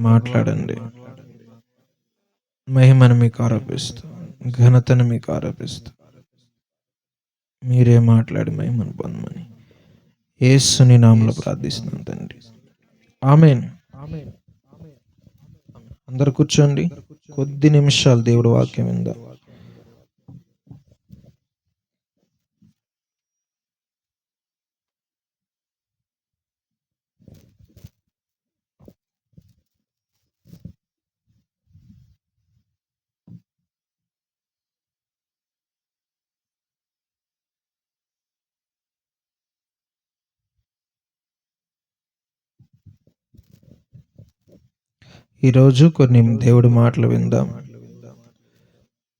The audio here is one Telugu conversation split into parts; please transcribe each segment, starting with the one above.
మాట్లాడండి. మహిమను మీకు ఆరోపిస్తూ, ఘనతను మీకు ఆరోపిస్తూ మీరే మాట్లాడి మహిమను పొందమని యేసుని నామములో ప్రార్థిస్తున్నాను తండ్రి. ఆమేన్. అందరు కూర్చోండి. కొద్ది నిమిషాలు దేవుడి వాక్యం విందాం. ఈరోజు కొన్ని దేవుడి మాటలు విందాం.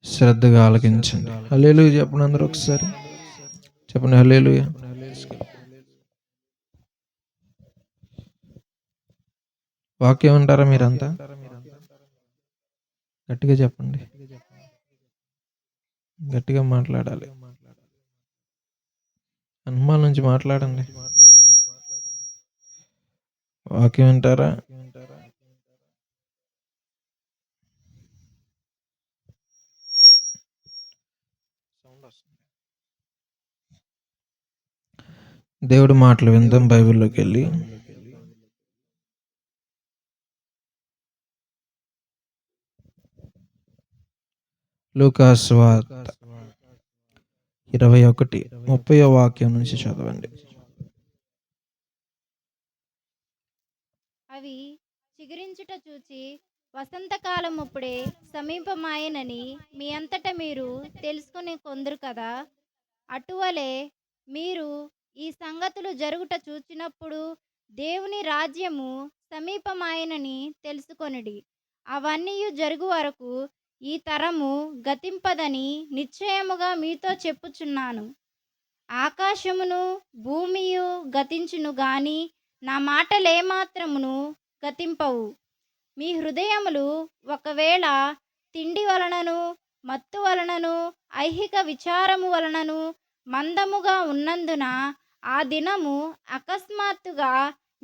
శ్రద్ధగా ఆలకించండి. హల్లెలూయా చెప్పండి. అందరూ ఒకసారి చెప్పండి హల్లెలూయా. వాక్యం అంటారా మీరంతా? గట్టిగా చెప్పండి, గట్టిగా మాట్లాడాలి. హనుమాన్ నుంచి మాట్లాడండి. వాక్యం వింటారా? దేవుడి మాటలు విందాం. బైబిల్లోకి వెళ్ళి లూకా సువార్త 21:30 వాక్యం నుంచి చదవండి. అవి చిగురించుట చూచి వసంతకాలమప్పుడే సమీపమాయెనని మీ అంతట మీరు తెలుసుకుని కొందరు కదా. అటువలే మీరు ఈ సంగతులు జరుగుట చూచినప్పుడు దేవుని రాజ్యము సమీపమాయెనని తెలుసుకొనుడి. అవన్నీ జరుగు వరకు ఈ తరము గతింపదని నిశ్చయముగా మీతో చెప్పుచున్నాను. ఆకాశమును భూమియు గతించును గాని నా మాటలేమాత్రమును గతింపవు. మీ హృదయములు ఒకవేళ తిండి వలనను మత్తు వలనను ఐహిక విచారము వలనను మందముగా ఉన్నందున ఆ దినము అకస్మాత్తుగా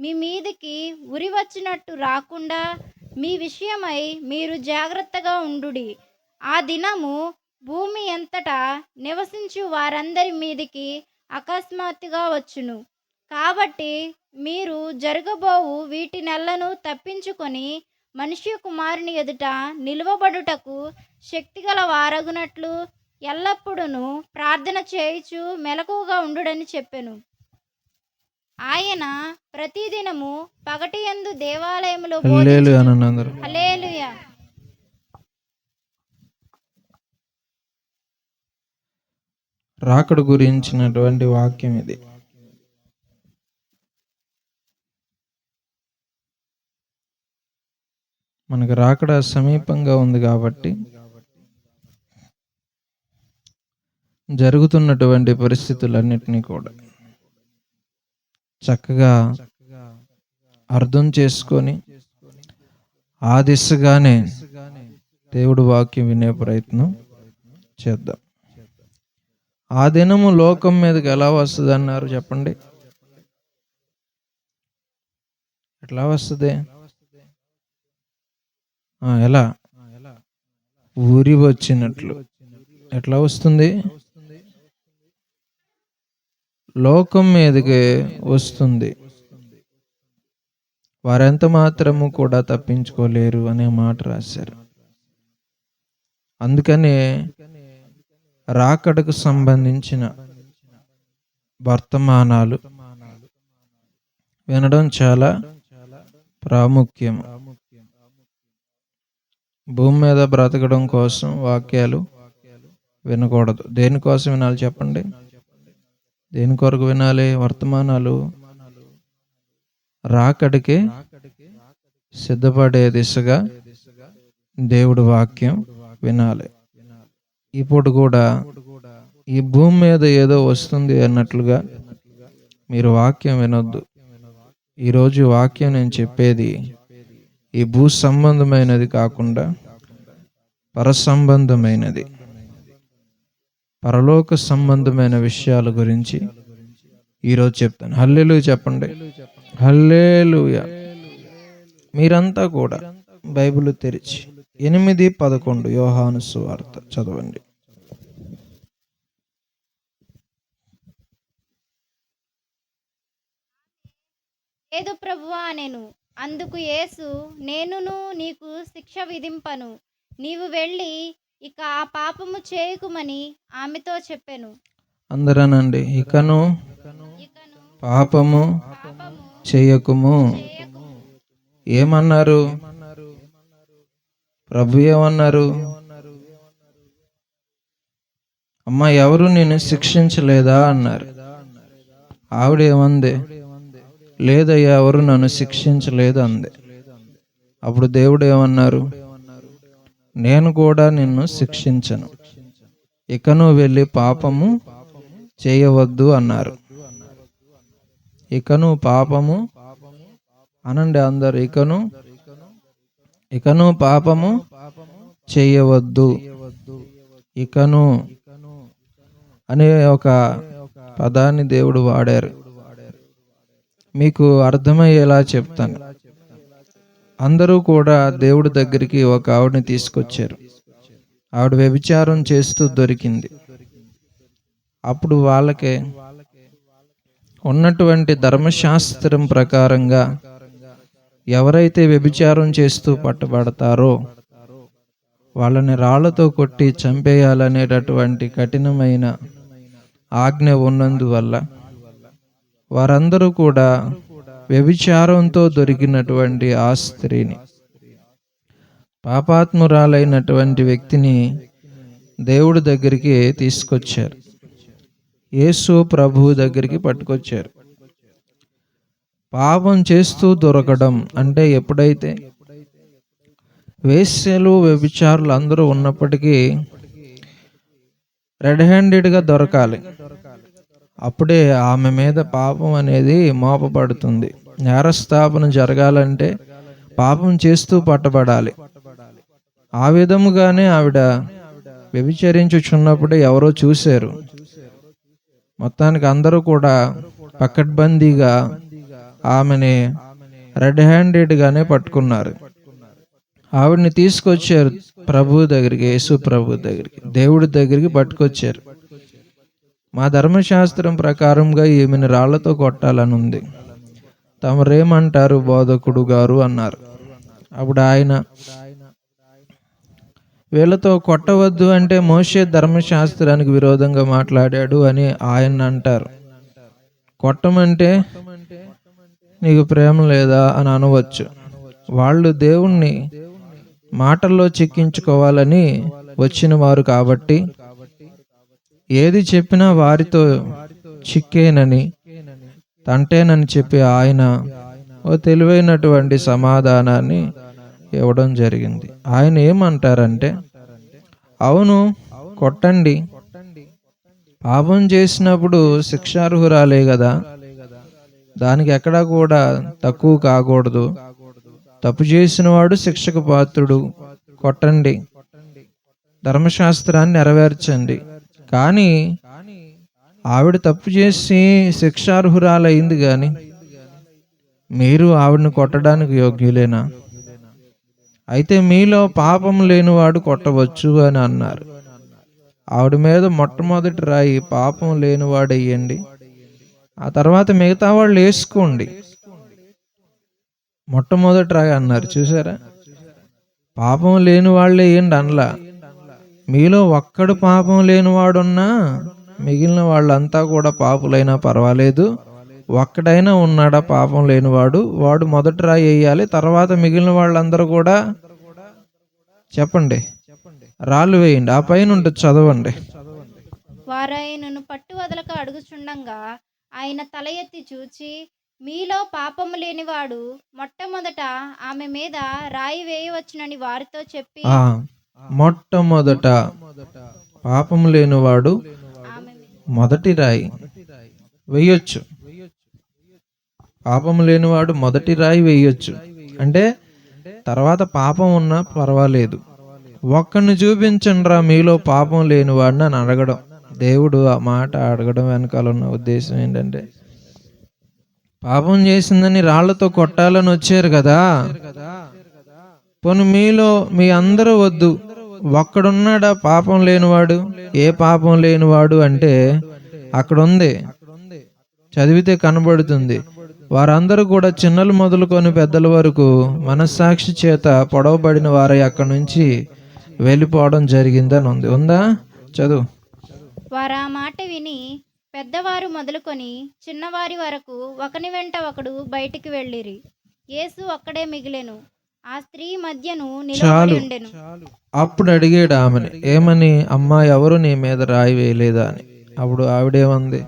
మీ మీదికి ఉరి వచ్చినట్టు రాకుండా మీ విషయమై మీరు జాగ్రత్తగా ఉండుడి. ఆ దినము భూమి అంతటా నివసించు వారందరి మీదికి అకస్మాత్తుగా వచ్చును. కాబట్టి మీరు జరగబోవు వీటినెల్లను తప్పించుకొని మనుష్య కుమారుని ఎదుట నిలువబడుటకు శక్తిగల వారగునట్లు ఎల్లప్పుడూ ప్రార్థన చేయుచు మెలకువగా ఉండుడని చెప్పెను. ఆయన ప్రతిదినము పగటియందు దేవాలయములో హల్లెలూయా రాకడ గురించినటువంటి వాక్యం ఇది. మనకు రాకడ సమీపంగా ఉంది కాబట్టి జరుగుతున్నటువంటి పరిస్థితులన్నిటినీ కూడా చక్కగా అర్థం చేసుకొని ఆ దిశగానే దేవుడు వాక్యం వినే ప్రయత్నం చేద్దాం. ఆ దినము లోకం మీదకి ఎలా వస్తుంది అన్నారు చెప్పండి. ఎట్లా వస్తుంది? ఎలా? ఊరి వచ్చినట్లు. ఎట్లా వస్తుంది? లోకం మీదకి వస్తుంది. వారెంత మాత్రము కూడా తప్పించుకోలేరు అనే మాట రాశారు. అందుకనే రాకడకు సంబంధించిన వర్తమానాలు వినడం చాలా ప్రాముఖ్యం. భూమి మీద బ్రతకడం కోసం వాక్యాలు వినకూడదు. దేనికోసం వినాలి చెప్పండి? దేని కొరకు వినాలి? వర్తమానాలు రాకడికి సిద్ధపడే దిశగా దేవుడి వాక్యం వినాలి. ఇప్పుడు కూడా ఈ భూమి మీద ఏదో వస్తుంది అన్నట్లుగా మీరు వాక్యం వినొద్దు. ఈరోజు వాక్యం నేను చెప్పేది ఈ భూ సంబంధమైనది కాకుండా పరసంబంధమైనది, పరలోక సంబంధమైన విషయాల గురించి ఈరోజు చెప్తాను. హల్లెలూయా చెప్పండి. హల్లెలూయా. మీరంతా కూడా బైబిల్ తెరిచి 8:11 యోహాను సువార్త చదవండి. లేదు ప్రభువా అనెను. అందుకు యేసు, నేనును నీకు శిక్ష విధింపను, నీవు వెళ్ళి ఇక ఆ పాపము చేయకుమని ఆమెతో చెప్పెను. అందరనండి, ఇకను ఇకను పాపము పాపము చేయకుము. చేయకుము. ఏమన్నారు? ప్రభు ఏమన్నారు? అమ్మా, ఎవరు నేను శిక్షించలేదా అన్నారు. ఆవిడ ఏమంది? లేదయ్యా, ఎవరు నన్ను శిక్షించలేదు అంది. అప్పుడు దేవుడు ఏమన్నారు? నేను కూడా నిన్ను శిక్షించను, ఇకను వెళ్ళి పాపము చేయవద్దు అన్నారు. ఇకను పాపము అనండి అందరు. ఇకను పాపము చేయవద్దు. ఇకను అనే ఒక పదాన్ని దేవుడు వాడారు. మీకు అర్థమయ్యేలా చెప్తాను. అందరూ కూడా దేవుడి దగ్గరికి ఒక ఆవిడని తీసుకొచ్చారు. ఆవిడ వ్యభిచారం చేస్తూ దొరికింది. అప్పుడు వాళ్ళకి ఉన్నటువంటి ధర్మశాస్త్రం ప్రకారంగా ఎవరైతే వ్యభిచారం చేస్తూ పట్టబడతారో వాళ్ళని రాళ్లతో కొట్టి చంపేయాలనేటటువంటి కఠినమైన ఆజ్ఞ ఉన్నందువల్ల వారందరూ కూడా వ్యభిచారంతో దొరికినటువంటి ఆ స్త్రీని, పాపాత్మురాలైనటువంటి వ్యక్తిని దేవుడి దగ్గరికి తీసుకొచ్చారు. యేసు ప్రభువు దగ్గరికి పట్టుకొచ్చారు. పాపం చేస్తూ దొరకడం అంటే ఎప్పుడైతే వేశ్యలు వ్యభిచారులు అందరూ ఉన్నప్పటికీ రెడ్ హ్యాండెడ్గా దొరకాలి. అప్పుడే ఆమె మీద పాపం అనేది మోపబడుతుంది. నేరస్థాపన జరగాలంటే పాపం చేస్తూ పట్టబడాలి. ఆ విధముగానే ఆవిడ వ్యభిచరించుచున్నప్పుడే ఎవరో చూశారు. మొత్తానికి అందరూ కూడా పకడ్బందీగా ఆమెని రెడ్ హ్యాండెడ్గానే పట్టుకున్నారు. ఆవిడ్ని తీసుకొచ్చారు ప్రభు దగ్గరికి, యేసు ప్రభు దగ్గరికి, దేవుడి దగ్గరికి పట్టుకొచ్చారు. మా ధర్మశాస్త్రం ప్రకారంగా ఈమెను రాళ్లతో కొట్టాలని ఉంది, తమరేమంటారు బోధకుడు గారు అన్నారు. అప్పుడు ఆయన, వీళ్ళతో కొట్టవద్దు అంటే మోషే ధర్మశాస్త్రానికి విరోధంగా మాట్లాడాడు అని ఆయన అంటారు. కొట్టమంటే నీకు ప్రేమ లేదా అని అనవచ్చు. వాళ్ళు దేవుణ్ణి మాటల్లో చిక్కించుకోవాలని వచ్చిన వారు కాబట్టి ఏది చెప్పినా వారితో చిక్కేనని, తంటేనని చెప్పి ఆయన ఓ తెలివైనటువంటి సమాధానాన్ని ఇవ్వడం జరిగింది. ఆయన ఏమంటారంటే, అవును కొట్టండి, పాపం చేసినప్పుడు శిక్షార్హురాలే కదా, దానికి ఎక్కడా కూడా తక్కువ కాకూడదు. తప్పు చేసిన వాడు శిక్షకు పాత్రుడు, కొట్టండి, ధర్మశాస్త్రాన్ని నెరవేర్చండి. కానీ ఆవిడ తప్పు చేసి శిక్షార్హురాలైంది, కానీ మీరు ఆవిడని కొట్టడానికి యోగ్యులేనా? అయితే మీలో పాపం లేనివాడు కొట్టవచ్చు అని అన్నారు. ఆవిడ మీద మొట్టమొదటి రాయి పాపం లేనివాడు వేయండి, ఆ తర్వాత మిగతా వాళ్ళు వేసుకోండి. మొట్టమొదటి రాయి అన్నారు. చూసారా? పాపం లేని వాళ్ళే వేయండి అనలా. మీలో ఒక్కడు పాపం లేనివాడున్నా మిగిలిన వాళ్ళంతా కూడా పాపులైనా పర్వాలేదు, ఒక్కడైనా ఉన్నాడా పాపం లేనివాడు, వాడు మొదటి రాయి వేయాలి. తర్వాత మిగిలిన వాళ్ళందరూ కూడా చెప్పండి, రాళ్ళు వేయండి. ఆ పైన ఉంటుంది, చదవండి. వారాయనను పట్టు వదలక అడుగుచుండంగా ఆయన తల ఎత్తి చూచి, మీలో పాపము లేనివాడు మొట్టమొదట ఆమె మీద రాయి వేయవచ్చునని వారితో చెప్పి, మొట్టమొదట పాపము లేనివాడు మొదటి రాయి వేయొచ్చు. పాపం లేనివాడు మొదటి రాయి వేయొచ్చు అంటే తర్వాత పాపం ఉన్నా పర్వాలేదు, ఒక్కడిని చూపించండిరా మీలో పాపం లేనివాడిని అని అడగడం. దేవుడు ఆ మాట అడగడం వెనకాల ఉన్న ఉద్దేశం ఏంటంటే, పాపం చేసిందని రాళ్లతో కొట్టాలని వచ్చారు కదా. పోనీ మీలో మీ అందరూ వద్దు, ఒక్కడున్నాడా పాపం లేనివాడు? ఏ పాపం లేనివాడు అంటే అక్కడ ఉంది, చదివితే కనబడుతుంది. వారందరూ కూడా చిన్నలు మొదలుకొని పెద్దల వరకు మనస్సాక్షి చేత పొడవబడిన వారై అక్కడి నుంచి వెళ్ళిపోవడం జరిగిందని ఉంది. ఉందా? చదువు. వారు ఆ మాట విని పెద్దవారు మొదలుకొని చిన్నవారి వరకు ఒకని వెంట ఒకడు బయటికి వెళ్ళిరి. యేసు ఒక్కడే మిగిలెను. ఆ స్త్రీ మధ్యను నిలబడి ఉండెను. అప్పుడు అడిగాడు ఆమెని, ఏమని? అమ్మా, ఎవరు నీ మీద రాయి వేయలేదా అని. అప్పుడు ఆవిడేమంది?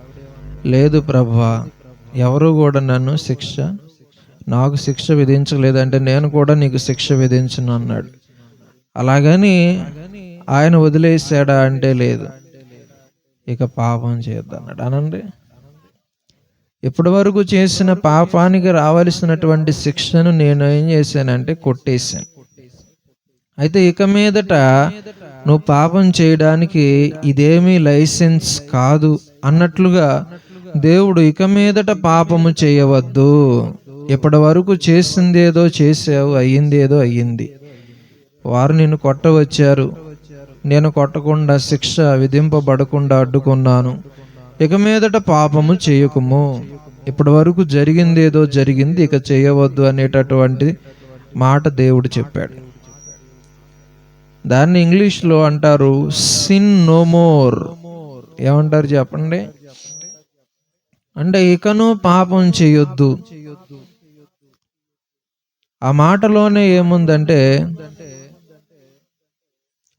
లేదు ప్రభువా, ఎవరు కూడా నాకు శిక్ష విధించలేదంటే నేను కూడా నీకు శిక్ష విధించను అన్నాడు. అలాగని ఆయన వదిలేసాడా అంటే లేదు. ఇక పాపం చేద్దన్నాడు. అనండి, ఇప్పటి వరకు చేసిన పాపానికి రావలసినటువంటి శిక్షను నేను ఏం చేశానంటే కొట్టేశాను. అయితే ఇక మీదట నువ్వు పాపం చేయడానికి ఇదేమీ లైసెన్స్ కాదు అన్నట్లుగా దేవుడు ఇక మీదట పాపము చేయవద్దు. ఇప్పటి వరకు చేసిందేదో చేసావు, అయ్యిందేదో అయ్యింది. వారు నిన్ను కొట్టవచ్చారు, నేను కొట్టకుండా శిక్ష విధింపబడకుండా అడ్డుకున్నాను. ఇక మీదట పాపము చేయకుము, ఇప్పటి వరకు జరిగిందేదో జరిగింది, ఇక చేయవద్దు అనేటటువంటి మాట దేవుడు చెప్పాడు. దాన్ని ఇంగ్లీష్లో అంటారు సిన్ నో మోర్. ఏమంటారు చెప్పండి? అంటే ఇకను పాపం చేయొద్దు. ఆ మాటలోనే ఏముందంటే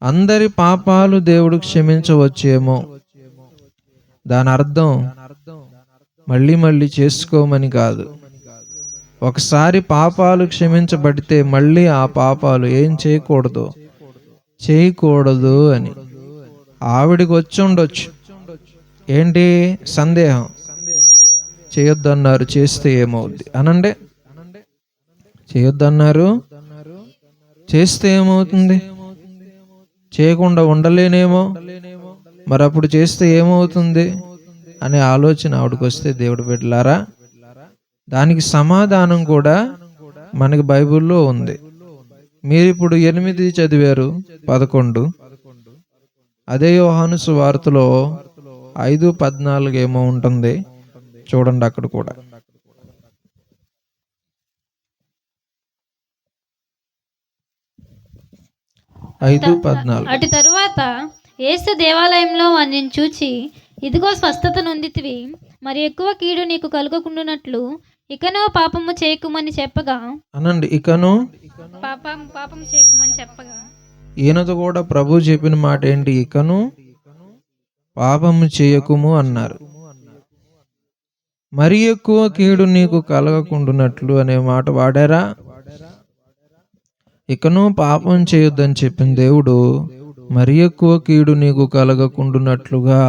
అందరి పాపాలు దేవుడు క్షమించవచ్చేమో. దాని అర్థం మళ్ళీ మళ్ళీ చేసుకోమని కాదు. ఒకసారి పాపాలు క్షమించబడితే మళ్ళీ ఆ పాపాలు ఏం చేయకూడదు అని ఆవిడికి వచ్చి ఉండొచ్చు. ఏంటి సందేహం? చేయొద్దన్నారు, చేస్తే ఏమవుద్ది అనండి. చేయొద్దన్నారు, చేస్తే ఏమవుతుంది? చేయకుండా ఉండలేనేమో, మరి అప్పుడు చేస్తే ఏమవుతుంది అనే ఆలోచన ఆవిడకి వస్తే, దేవుడి బిడ్డలారా, దానికి సమాధానం కూడా మనకి బైబిల్లో ఉంది. మీరు ఇప్పుడు 8 చదివారు, 11. అదే యోహాను సువార్తలో 5:14 ఏమో ఉంటుంది, చూడండి అక్కడ కూడా. 5:14. అటు తరువాత యేసు దేవాలయంలో వారిని చూచి, ఇదిగో స్వస్థత నొందితివి, మరి ఎక్కువ కీడు నీకు కలుగకుండానట్లు ఇకను పాపము చేయకుమని చెప్పగా. అనండి, ఇకను పాపం చేయకుమని చెప్పగా ఈయనతో కూడా ప్రభు చెప్పిన మాట ఏంటి? ఇకను పాపము చేయకుము అన్నారు. మరి ఎక్కువ కీడు నీకు కలగకుండానట్లు అనే మాట వాడారా? ఇకను పాపం చేయొద్దని చెప్పిన దేవుడు మరి ఎక్కువ కీడు నీకు కలగకుండానట్లుగా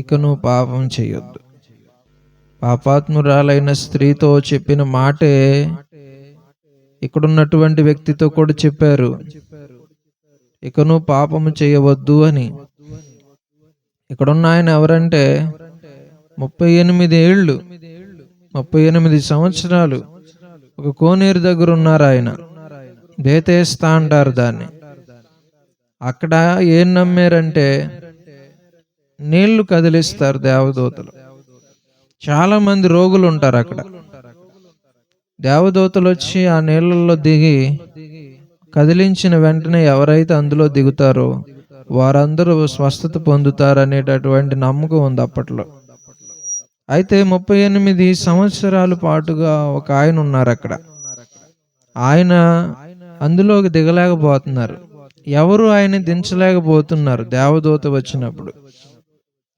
ఇకను పాపం చేయొద్దు. పాపాత్మురాలైన స్త్రీతో చెప్పిన మాటే ఇక్కడున్నటువంటి వ్యక్తితో కూడా చెప్పారు, ఇకను పాపము చేయవద్దు అని. ఇక్కడున్న ఆయన ఎవరంటే 38 ఏళ్ళు, 38 సంవత్సరాలు ఒక కోనేరు దగ్గర ఉన్నారు ఆయన. బేతేస్తా అంటారు దాన్ని. అక్కడ ఏం నమ్మారంటే నీళ్లు కదిలిస్తారు దేవదూతలు. చాలా మంది రోగులు ఉంటారు అక్కడ. దేవదూతలు వచ్చి ఆ నీళ్ళల్లో దిగి కదిలించిన వెంటనే ఎవరైతే అందులో దిగుతారో వారందరూ స్వస్థత పొందుతారు అనేటటువంటి నమ్మకం ఉంది అప్పట్లో. అయితే 38 సంవత్సరాల పాటుగా ఒక ఆయన ఉన్నారు అక్కడ. ఆయన అందులోకి దిగలేకపోతున్నారు, ఎవరు ఆయన దించలేకపోతున్నారు దేవదూత వచ్చినప్పుడు.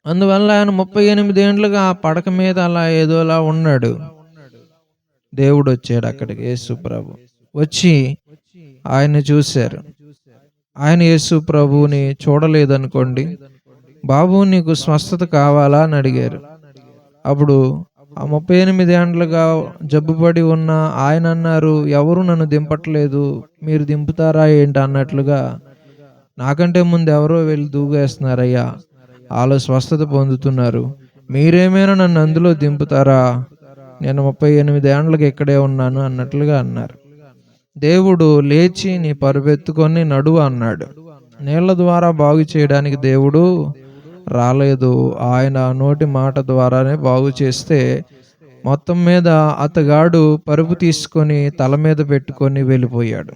అందువల్ల ఆయన 38 ఏండ్లుగా ఆ పడక మీద అలా ఏదోలా ఉన్నాడు. దేవుడు వచ్చాడు అక్కడికి, యేసు ప్రభు వచ్చి ఆయన చూశారు. ఆయన యేసు ప్రభువుని చూడలేదనుకోండి, బాబు నీకు స్వస్థత కావాలా అని అడిగారు. అప్పుడు ఆ 38 ఏండ్లుగా జబ్బుపడి ఉన్న ఆయన అన్నారు, ఎవరు నన్ను దింపట్లేదు, మీరు దింపుతారా ఏంటి అన్నట్లుగా, నాకంటే ముందు ఎవరో వెళ్ళి దూగేస్తున్నారయ్యా, వాళ్ళు స్వస్థత పొందుతున్నారు, మీరేమైనా నన్ను అందులో దింపుతారా నేను 38 ఏండ్లకి ఇక్కడే ఉన్నాను అన్నట్లుగా అన్నారు. దేవుడు లేచి నీ పరుపెత్తుకొని నడువు అన్నాడు. నీళ్ల ద్వారా బాగు చేయడానికి దేవుడు రాలేదు, ఆయన నోటి మాట ద్వారానే బాగు చేస్తే మొత్తం మీద అతగాడు పరుపు తీసుకొని తల మీద పెట్టుకొని వెళ్ళిపోయాడు.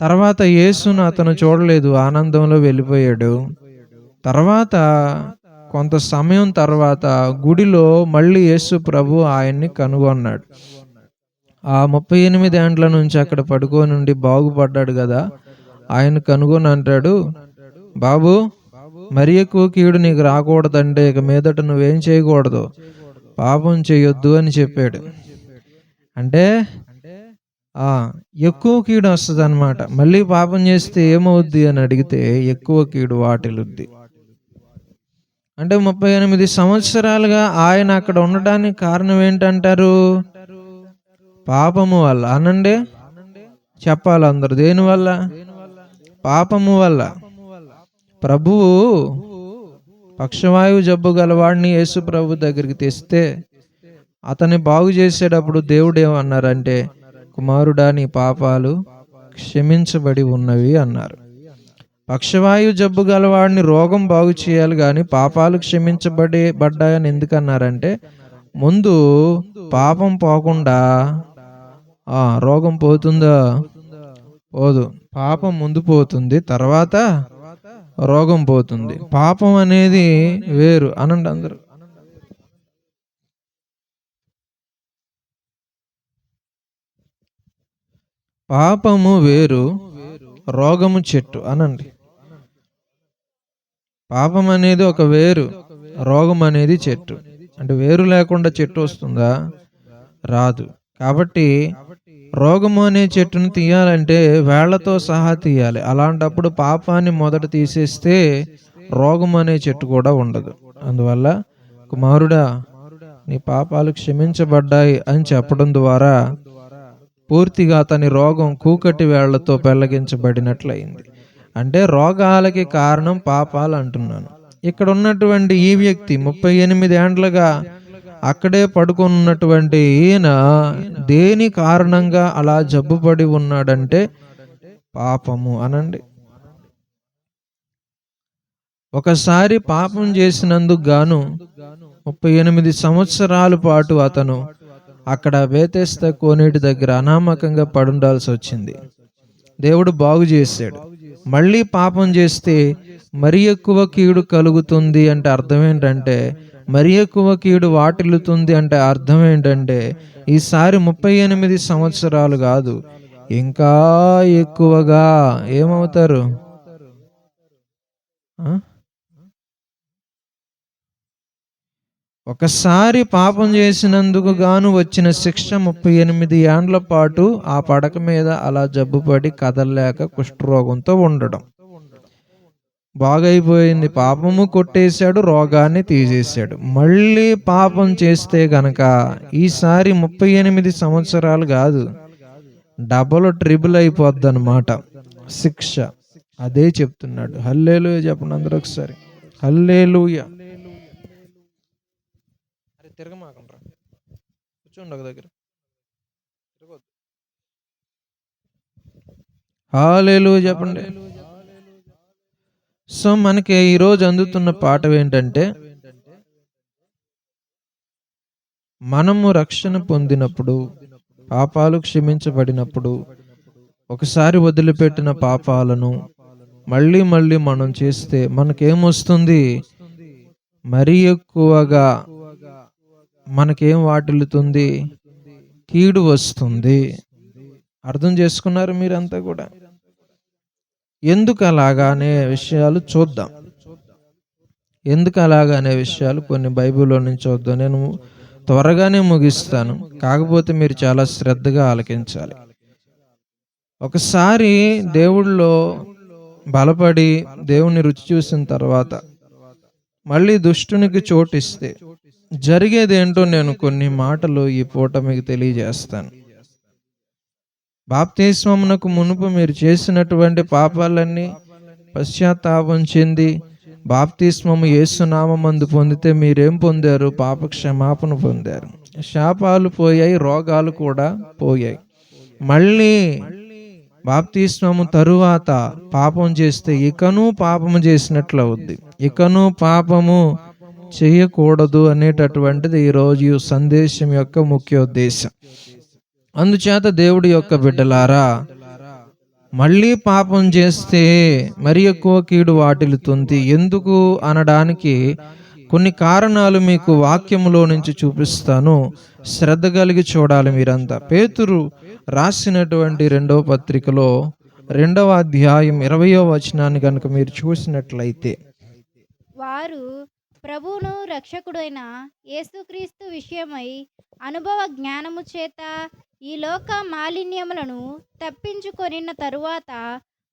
తర్వాత యేసును అతను చూడలేదు, ఆనందంలో వెళ్ళిపోయాడు. తర్వాత కొంత సమయం తర్వాత గుడిలో మళ్ళీ యేసు ప్రభు ఆయన్ని కనుగొన్నాడు. ఆ 38 ఏండ్ల నుంచి అక్కడ పడుకొని ఉండి బాగుపడ్డాడు కదా, ఆయన కనుగొని అంటాడు, బాబు మరి ఎక్కువ కీడు నీకు రాకూడదంటే ఇక మీదట నువ్వేం చేయకూడదు, పాపం చేయొద్దు అని చెప్పాడు. అంటే ఎక్కువ కీడు వస్తుంది అనమాట. మళ్ళీ పాపం చేస్తే ఏమవుద్ది అని అడిగితే ఎక్కువ కీడు వాటిల్లుద్ది. అంటే 38 సంవత్సరాలుగా ఆయన అక్కడ ఉండడానికి కారణం ఏంటంటారు? పాపము వల్ల. అనండి, చెప్పాలి అందరు. దేనివల్ల? పాపము వల్ల. ప్రభువు పక్షవాయువు జబ్బు గలవాడిని యేసు ప్రభు దగ్గరికి తెస్తే అతన్ని బాగు చేసేటప్పుడు దేవుడు ఏమన్నారంటే, కుమారుడా నీ పాపాలు క్షమించబడి ఉన్నవి అన్నారు. పక్షవాయు జబ్బు గలవాడిని రోగం బాగు చేయాలి కానీ పాపాలు క్షమించబడ్డాయని ఎందుకన్నారంటే, ముందు పాపం పోకుండా రోగం పోతుందా? పోదు. పాపం ముందు పోతుంది, తర్వాత రోగం పోతుంది. పాపం అనేది వేరు. అనండి అందరూ. పాపము వేరు, రోగము చెట్టు. అనండి. పాపం అనేది ఒక వేరు, రోగం అనేది చెట్టు. అంటే వేరు లేకుండా చెట్టు వస్తుందా? రాదు. కాబట్టి రోగము అనే చెట్టును తీయాలంటే వేళ్లతో సహా తీయాలి. అలాంటప్పుడు పాపాన్ని మొదట తీసేస్తే రోగం అనే చెట్టు కూడా ఉండదు. అందువల్ల కుమారుడా నీ పాపాలు క్షమించబడ్డాయి అని చెప్పడం ద్వారా పూర్తిగా అతని రోగం కూకటి వేళ్లతో పెళ్లగించబడినట్లయింది. అంటే రోగాలకి కారణం పాపాలు అంటున్నాను. ఇక్కడ ఉన్నటువంటి ఈ వ్యక్తి 38 ఏండ్లుగా అక్కడే పడుకున్నటువంటి ఈయన దేని కారణంగా అలా జబ్బుపడి ఉన్నాడంటే పాపము. అనండి. ఒకసారి పాపం చేసినందుకు గాను 38 సంవత్సరాల పాటు అతను అక్కడ బేతెస్దా కోనేటి దగ్గర అనామకంగా పడుండాల్సి వచ్చింది. దేవుడు బాగు చేశాడు. మళ్ళీ పాపం చేస్తే మరి ఎక్కువ కీడు కలుగుతుంది అంటే అర్థం ఏంటంటే, మరి ఎక్కువ కీడు వాటిల్లుతుంది అంటే అర్థం ఏంటంటే, ఈసారి 38 సంవత్సరాలు కాదు, ఇంకా ఎక్కువగా ఏమవుతారు? ఒకసారి పాపం చేసినందుకు గాను వచ్చిన శిక్ష 38 ఏండ్ల పాటు ఆ పడక మీద అలా జబ్బుపడి కదలలేక కుష్ఠరోగంతో ఉండడం. బాగైపోయింది. పాపము కొట్టేశాడు, రోగాన్ని తీసేశాడు. మళ్ళీ పాపం చేస్తే గనక ఈసారి 38 సంవత్సరాలు కాదు, డబల్ ట్రిబుల్ అయిపోద్ది అన్నమాట శిక్ష. అదే చెప్తున్నాడు. హల్లెలూయా చెప్పండి అందరూ ఒకసారి. హల్లెలూయా. తిరగమాకండ్రా, కూర్చోండి ఒక దగ్గర. హల్లెలూయా చెప్పండి. సో మనకి ఈరోజు అందుతున్న పాఠం ఏంటంటే, మనము రక్షణ పొందినప్పుడు, పాపాలు క్షమించబడినప్పుడు, ఒకసారి వదిలిపెట్టిన పాపాలను మళ్ళీ మళ్ళీ మనం చేస్తే మనకేమొస్తుంది? మరీ ఎక్కువగా మనకేం వాటిల్లుతుంది? కీడు వస్తుంది. అర్థం చేసుకున్నారు మీరంతా కూడా? ఎందుకు అలాగా అనే విషయాలు చూద్దాం. ఎందుకు అలాగా అనే విషయాలు కొన్ని బైబిల్లో నుంచి చూద్దాం. నేను త్వరగానే ముగిస్తాను, కాకపోతే మీరు చాలా శ్రద్ధగా ఆలకించాలి. ఒకసారి దేవుళ్ళో బలపడి దేవుని రుచి చూసిన తర్వాత మళ్ళీ దుష్టునికి చోటిస్తే జరిగేదేంటో నేను కొన్ని మాటలు ఈ పూట మీకు తెలియజేస్తాను. బాప్తిస్మమునకు మునుపు మీరు చేసినటువంటి పాపాలన్నీ పశ్చాత్తాపం చెంది బాప్తిస్మము యేసు నామమందు పొందితే మీరేం పొందారు? పాప క్షమాపణ పొందారు. శాపాలు పోయాయి, రోగాలు కూడా పోయాయి. మళ్ళీ బాప్తిస్మము తరువాత పాపం చేస్తే ఇకను పాపము చేసినట్లు అవుద్ది. ఇకను పాపము చేయకూడదు అనేటటువంటిది ఈరోజు సందేశం యొక్క ముఖ్య ఉద్దేశం. అందుచేత దేవుడి యొక్క బిడ్డలారా, మళ్ళీ పాపం చేస్తే మరి ఎక్కువ కీడు వాటిల్లుతుంది. ఎందుకు అనడానికి కొన్ని కారణాలు మీకు వాక్యములో నుంచి చూపిస్తాను. శ్రద్ధ కలిగి చూడాలి మీరంతా. పేతురు రాసినటువంటి 2వ పత్రికలో 2వ అధ్యాయం 20వ వచనాన్ని కనుక మీరు చూసినట్లయితే, వారు ప్రభువును రక్షకుడైన యేసుక్రీస్తు విషయమై అనుభవ జ్ఞానము చేత ఈ లోక మాలిన్యములను తప్పించుకొనిన తరువాత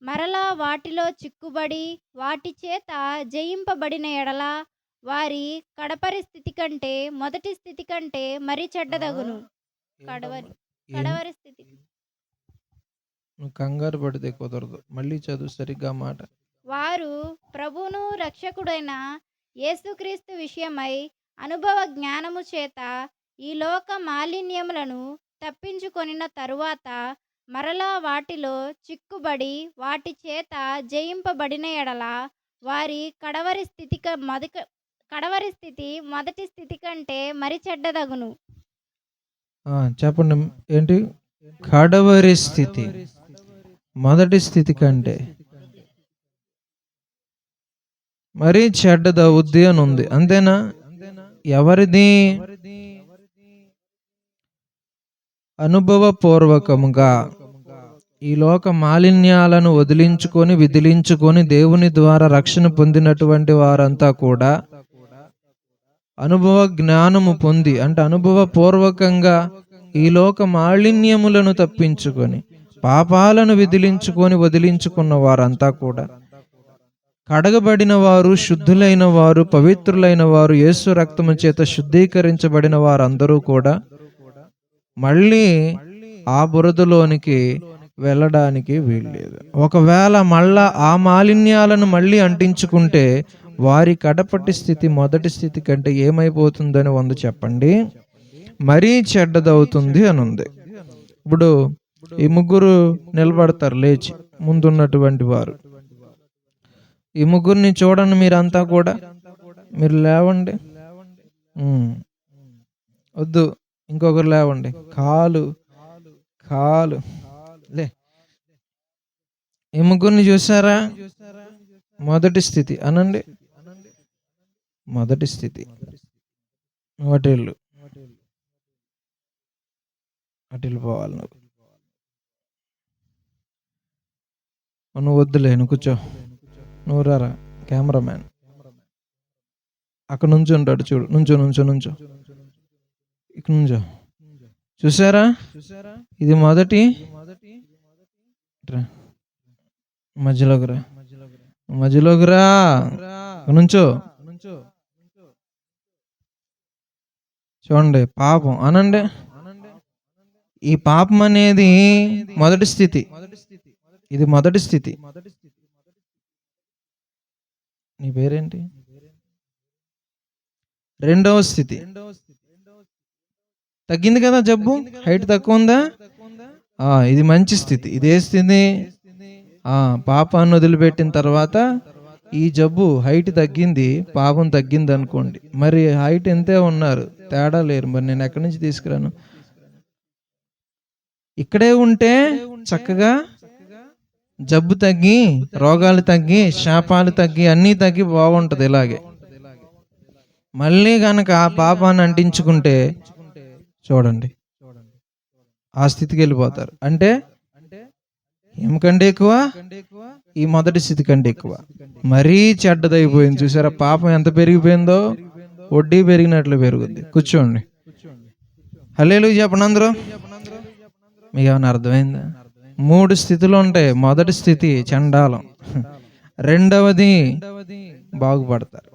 మరలా వాటిలో చిక్కుబడి వాటి చేత జయింపబడిన ఎడల వారి కడపరి స్థితి కంటే మొదటి స్థితి కంటే మరి చెడ్డదగును. కడవరి స్థితి. నువ్వు కంగారు పడితే కుదరదు, మళ్ళీ చదువు సరిగ్గా మాట. వారు ప్రభువును రక్షకుడైన యేసుక్రీస్తు విషయమై అనుభవ జ్ఞానము చేత ఈ లోక మాలిన్యములను తప్పించుకొనిన తరువాత మరలా వాటిలో చిక్కుబడి వాటి చేత జయింపబడిన ఎడల వారి కడవరి స్థితి మొదటి స్థితి కంటే మరి చెడ్డదగును. చెప్పండి ఏంటి? కడవరి స్థితి మొదటి స్థితి కంటే మరీ చెడ్డదవుద్ది అని ఉంది. అంతేనా? ఎవరిది? అనుభవపూర్వకముగా ఈ లోక మాలిన్యాలను విదిలించుకొని దేవుని ద్వారా రక్షణ పొందినటువంటి వారంతా కూడా అనుభవ జ్ఞానము పొంది, అంటే అనుభవపూర్వకంగా ఈ లోక మాలిన్యములను తప్పించుకొని పాపాలను వదిలించుకున్న వారంతా కూడా కడగబడిన వారు, శుద్ధులైన వారు, పవిత్రులైన వారు, యేసు రక్తము చేత శుద్ధీకరించబడిన వారందరూ కూడా మళ్ళీ ఆ బురదలోనికి వెళ్ళడానికి వీల్లేదు. ఒకవేళ మళ్ళా ఆ మాలిన్యాలను మళ్ళీ అంటించుకుంటే వారి కడపటి స్థితి మొదటి స్థితి కంటే ఏమైపోతుందని ఉంది చెప్పండి? మరీ చెడ్డదవుతుంది అని ఉంది. ఇప్పుడు ఈ ముగ్గురు నిలబడతారు లేచి, ముందున్నటువంటి వారు. ఈ ముగ్గురిని చూడండి మీరంతా కూడా. మీరు లేవండి. వద్దు, ఇంకొకరు లేవండి. కాలు లే. ఈ ముగ్గురిని చూసారా? మొదటి స్థితి అనండి. మొదటి స్థితి. అటిల్లు పోవాలి. నువ్వు వద్దులే, నువ్వు కూర్చో. నువ్వు రారా కెమెరామ్యాన్, అక్కడ నుంచి ఉంటాడు చూడు. నుంచో ఇక్కడ నుంచో. చూసారా? ఇది మొదటి. మధ్యలోకి రా నుంచో. చూడండి, పాపం అనండి. ఈ పాపం అనేది మొదటి స్థితి. ఇది మొదటి స్థితి. నీ పేరేంటి? రెండవ స్థితి. తగ్గింది కదా జబ్బు, హైట్ తక్కువ ఉందా? ఇది మంచి స్థితి. ఇదే స్థితి. పాపాన్ని వదిలిపెట్టిన తర్వాత ఈ జబ్బు హైట్ తగ్గింది, పాపం తగ్గింది అనుకోండి. మరి హైట్ ఎంతే ఉన్నారు, తేడా లేరు. మరి నేను ఎక్కడి నుంచి తీసుకురాను? ఇక్కడే ఉంటే చక్కగా జబ్బు తగ్గి, రోగాలు తగ్గి, శాపాలు తగ్గి, అన్నీ తగ్గి బాగుంటది. ఇలాగే మళ్ళీ గనక ఆ పాపాన్ని అంటించుకుంటే చూడండి ఆ స్థితికి వెళ్ళిపోతారు. అంటే ఏమికంటే ఎక్కువ, ఈ మొదటి స్థితి కంటే ఎక్కువ. మరీ చెడ్డదైపోయింది. చూసారా పాపం ఎంత పెరిగిపోయిందో? వడ్డీ పెరిగినట్లు పెరుగుద్ది. కూర్చోండి. హల్లెలూయా చెప్పండి అందరూ. మీకు ఏమైనా అర్థమైందా? 3 స్థితులు ఉంటాయి. మొదటి స్థితి చండాలం, రెండవది బాగుపడతారు,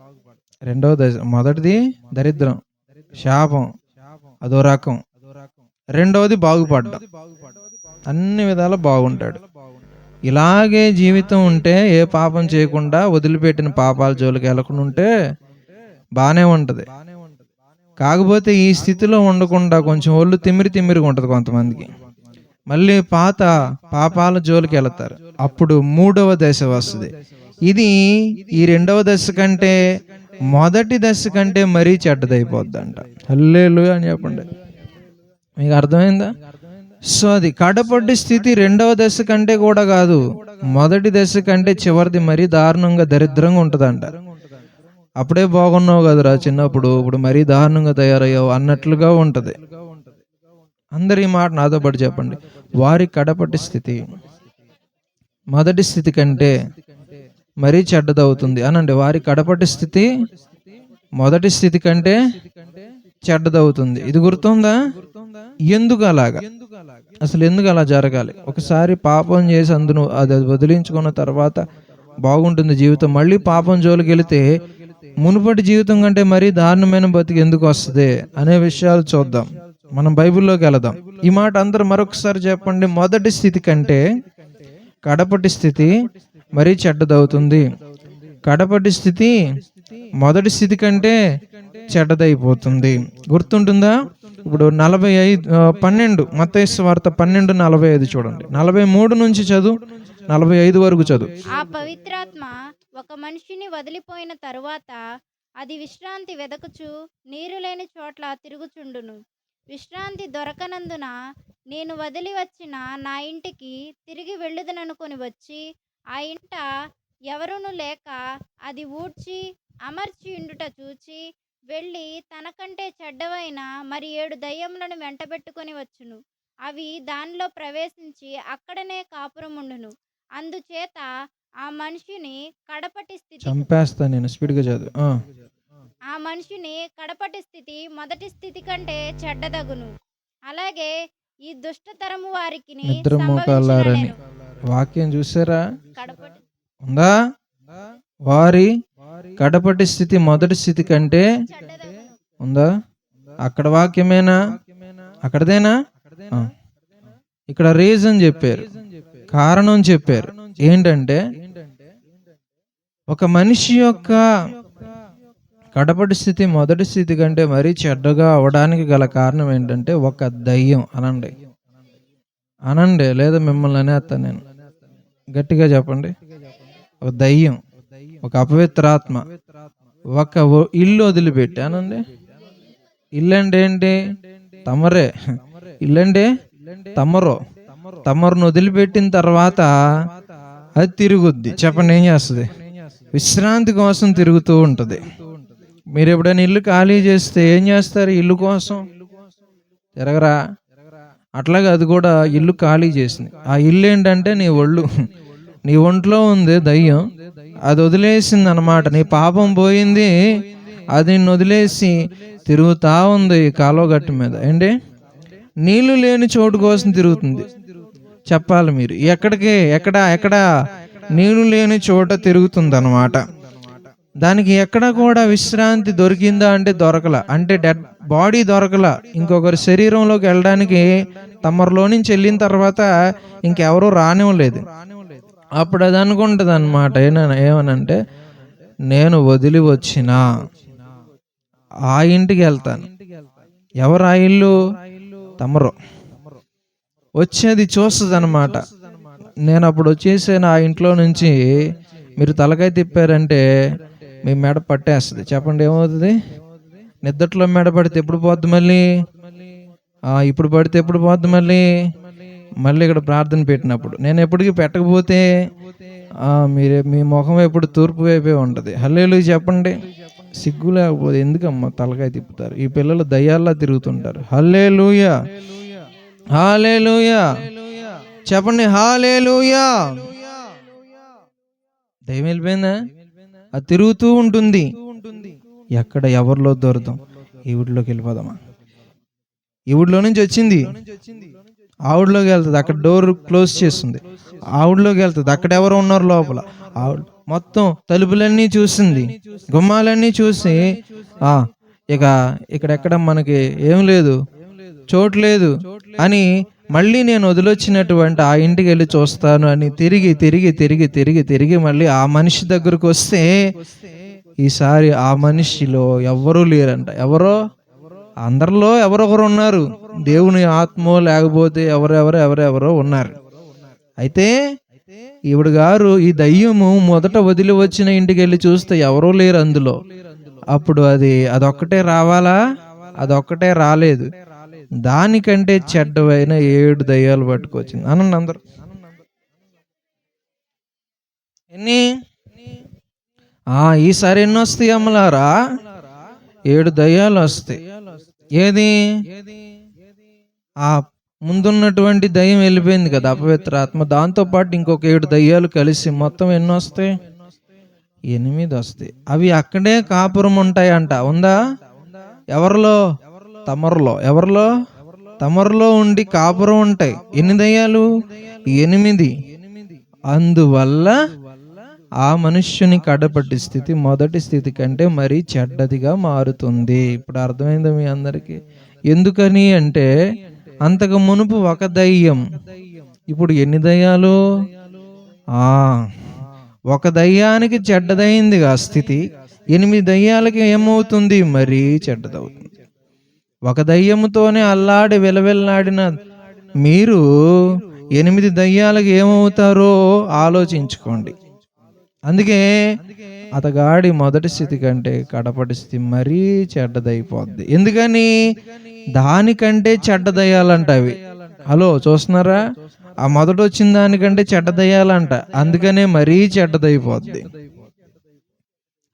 మొదటిది దరిద్రం, శాపం, అదో రకం. రెండవది బాగుపడ్డం, అన్ని విధాలా బాగుంటాడు. ఇలాగే జీవితం ఉంటే, ఏ పాపం చేయకుండా వదిలిపెట్టిన పాపాల జోలికి వెళ్ళకుండా ఉంటే బాగానే ఉంటది. కాకపోతే ఈ స్థితిలో ఉండకుండా కొంచెం ఒళ్ళు తిమ్మిరిగా ఉంటుంది కొంతమందికి. మళ్ళీ పాత పాపాల జోలికి వెళతారు. అప్పుడు 3వ దశ వస్తుంది. ఇది ఈ 2వ దశ కంటే మొదటి దశ కంటే మరీ చెడ్డదైపోద్దంట. హల్లెలూయా అని చెప్పండి. మీకు అర్థమైందా? సో అది కడపడ్డ స్థితి 2వ దశ కంటే కూడా కాదు, మొదటి దశ కంటే చివరిది మరీ దారుణంగా దరిద్రంగా ఉంటుందంట. అప్పుడే బాగున్నావు కదరా చిన్నప్పుడు, ఇప్పుడు మరీ దారుణంగా తయారయ్యావు అన్నట్లుగా ఉంటుంది. అందరు ఈ మాట నాతో పాటు చెప్పండి. వారి కడపటి స్థితి మొదటి స్థితి కంటే మరీ చెడ్డదవుతుంది అనండి. వారి కడపటి స్థితి మొదటి స్థితి కంటే చెడ్డదవుతుంది. ఇది గుర్తుందా? ఎందుకు అలాగా? అసలు ఎందుకు అలా జరగాలి? ఒకసారి పాపం చేసి అందును అది వదిలించుకున్న తర్వాత బాగుంటుంది జీవితం. మళ్ళీ పాపం జోలికి వెళితే మునుపటి జీవితం కంటే మరీ దారుణమైన బతికి ఎందుకు వస్తుంది అనే విషయాలు చూద్దాం. మనం బైబిల్లోకి వెళదాం. ఈ మాట అందరూ మరొకసారి చెప్పండి. మొదటి స్థితి కంటే కడపటి స్థితి మరీ చెడ్డదవుతుంది. కడపటి స్థితి మొదటి స్థితి కంటే చెడ్డదైపోతుంది. గుర్తుంటుందా? ఇప్పుడు 12 మత్తయి సువార్త 12:45 చూడండి. 43 నుంచి చదువు, 45 వరకు చదువు. ఆ పవిత్రాత్మ ఒక మనిషిని వదిలిపోయిన తరువాత అది విశ్రాంతి వెదకుచు నీరు లేని చోట్ల తిరుగుచుండును. విశ్రాంతి దొరకనందున నేను వదిలి వచ్చిన నా ఇంటికి తిరిగి వెళ్ళుదననుకొని వచ్చి ఆ ఇంట ఎవరును లేక అది ఊడ్చి అమర్చి ఉండుట చూచి వెళ్ళి తనకంటే చెడ్డవైన మరి 7 దయ్యములను వెంటబెట్టుకొని వచ్చును. అవి దానిలో ప్రవేశించి అక్కడనే కాపురముండును. అందుచేత ఆ మనిషిని కడపటి స్థితి చంపేస్తాను నేను. స్పీడ్గా చదువు. ఆ మనిషిని కడపటి స్థితి మొదటి స్థితి కంటే చెడ్డదగును. అలాగే ఈ దుష్టతరము వారికి నిద్ర మోకాలారని వాక్యం చూసారా? కడపటి ఉందా? వారి కడపటి స్థితి మొదటి స్థితి కంటే చెడ్డదగును. ఉందా? అక్కడ వాక్యమేనా? అక్కడదేనా? ఇక్కడ రీజన్ చెప్పారు, కారణం చెప్పారు. ఏంటంటే ఒక మనిషి యొక్క కడపటి స్థితి మొదటి స్థితి కంటే మరీ చెడ్డగా అవడానికి గల కారణం ఏంటంటే ఒక దయ్యం. అనండి లేదా మిమ్మల్ని అనేస్తాను నేను. గట్టిగా చెప్పండి. ఒక దయ్యం, ఒక అపవిత్రాత్మ ఒక ఇల్లు వదిలిపెట్టి. అనండి. ఇల్లు అంటే ఏంటి? తమరే. ఇల్లు అంటే తమరును వదిలిపెట్టిన తర్వాత అది తిరుగుద్ది. చెప్పండి, ఏం చేస్తుంది? విశ్రాంతి కోసం తిరుగుతూ ఉంటుంది. మీరు ఎప్పుడైనా ఇల్లు ఖాళీ చేస్తే ఏం చేస్తారు? ఇల్లు కోసం తిరగరా? అట్లాగే అది కూడా ఇల్లు ఖాళీ చేసింది. ఆ ఇల్లు ఏంటంటే నీ ఒళ్ళు, నీ ఒంట్లో ఉంది దయ్యం, అది వదిలేసింది అన్నమాట. నీ పాపం పోయింది, అది నిన్ను వదిలేసి తిరుగుతా ఉంది కాలువ గట్టు మీద. ఏంటి? నీళ్లు లేని చోటు కోసం తిరుగుతుంది. చెప్పాలి మీరు. ఎక్కడ నీళ్లు లేని చోట తిరుగుతుంది అన్నమాట. దానికి ఎక్కడ కూడా విశ్రాంతి దొరికిందా అంటే దొరకల. అంటే డెడ్ బాడీ దొరకల. ఇంకొకరి శరీరంలోకి వెళ్ళడానికి తమరిలో నుంచి వెళ్ళిన తర్వాత ఇంకెవరూ రానివ్వలేదు. అప్పుడు అది అనుకుంటుంది అనమాట, ఏమనంటే నేను వదిలి వచ్చిన ఆ ఇంటికి వెళ్తాను. ఎవరు ఆ ఇల్లు? తమరు. వచ్చేది చూస్తుంది అనమాట. నేను అప్పుడు వచ్చేసాను ఆ ఇంట్లో నుంచి. మీరు తలకాయ తిప్పారంటే మీ మెడ పట్టేస్తుంది. చెప్పండి, ఏమవుతుంది? నిద్దట్లో మెడ పడితే ఎప్పుడు పోద్ది మళ్ళీ? ఇప్పుడు పడితే ఎప్పుడు పోద్ది మళ్ళీ? ఇక్కడ ప్రార్థన పెట్టినప్పుడు. నేను ఎప్పటికీ పెట్టకపోతే మీ ముఖం ఎప్పుడు తూర్పు వైపే ఉంటుంది. హల్లెలూయా చెప్పండి. సిగ్గు లేకపోతే ఎందుకమ్మా తలకాయ తిప్పుతారు? ఈ పిల్లలు దయ్యాల్లా తిరుగుతుంటారు. హల్లెలూయా, హల్లెలూయా చెప్పండి. హల్లెలూయా. దయ్యం వెళ్ళిపోయిందా? అది తిరుగుతూ ఉంటుంది. ఎక్కడ ఎవరిలో దొరుకుతాం? ఈ ఊళ్ళోకి వెళ్ళిపోదామా? ఈ ఊళ్ళో నుంచి వచ్చింది ఆవిడలోకి వెళ్తుంది. అక్కడ డోర్ క్లోజ్ చేస్తుంది. ఆవిడలోకి వెళ్తుంది. అక్కడ ఎవరు ఉన్నారు లోపల? ఆవిడ మొత్తం తలుపులన్నీ చూసింది, గుమ్మాలన్నీ చూసి ఇక్కడెక్కడ మనకి ఏం లేదు, చోటు లేదు అని మళ్ళీ నేను వదిలొచ్చినటువంటి ఆ ఇంటికి వెళ్ళి చూస్తాను అని తిరిగి తిరిగి తిరిగి తిరిగి తిరిగి మళ్ళీ ఆ మనిషి దగ్గరకు వస్తే ఈసారి ఆ మనిషిలో ఎవ్వరూ లేరంట. ఎవరో అందరిలో ఎవరొకరు ఉన్నారు, దేవుని ఆత్మో లేకపోతే ఎవరెవరో ఉన్నారు. అయితే ఈవిడ గారు ఈ దయ్యము మొదట వదిలి వచ్చిన ఇంటికి వెళ్ళి చూస్తే ఎవరూ లేరు అందులో. అప్పుడు అదొక్కటే రావాలా? అదొక్కటే రాలేదు. దానికంటే చెడ్డవైన 7 దయ్యాలు పట్టుకొచ్చింది. అనండి అందరూ. ఎన్ని? ఈసారి ఎన్ని వస్తాయి అమ్మలారా? 7 దయ్యాలు వస్తాయి. ఏది? ఆ ముందున్నటువంటి దయ్యం వెళ్ళిపోయింది కదా, అపవిత్ర ఆత్మ. దాంతో పాటు ఇంకొక 7 దయ్యాలు కలిసి మొత్తం ఎన్ని వస్తాయి? 8 వస్తాయి. అవి అక్కడే కాపురం ఉంటాయంట. ఉందా? ఎవరిలో? తమరులో. ఎవరిలో? తమరులో ఉండి కాపురం ఉంటాయి. ఎన్ని దయ్యాలు? 8. అందువల్ల ఆ మనుష్యుని కడపటి స్థితి మొదటి స్థితి కంటే మరీ చెడ్డదిగా మారుతుంది. ఇప్పుడు అర్థమైందా మీ అందరికీ? ఎందుకని అంటే అంతకు మునుపు ఒక దయ్యం, ఇప్పుడు ఎన్ని దయ్యాలు? ఒక దయ్యానికి చెడ్డదైందిగా స్థితి, 8 దయ్యాలకి ఏమవుతుంది? మరీ చెడ్డదవుతుంది. ఒక దయ్యముతోనే అల్లాడి విలవిల్లాడిన మీరు 8 దయ్యాలకు ఏమవుతారో ఆలోచించుకోండి. అందుకే అతగాడి మొదటి స్థితి కంటే కడపటి స్థితి మరీ చెడ్డదైపోద్ది. ఎందుకని? దానికంటే చెడ్డ దయ్యాలంట అవి. హలో, చూస్తున్నారా? ఆ మొదట వచ్చిన దానికంటే చెడ్డ దయ్యాలంట. అందుకనే మరీ చెడ్డదైపోద్ది.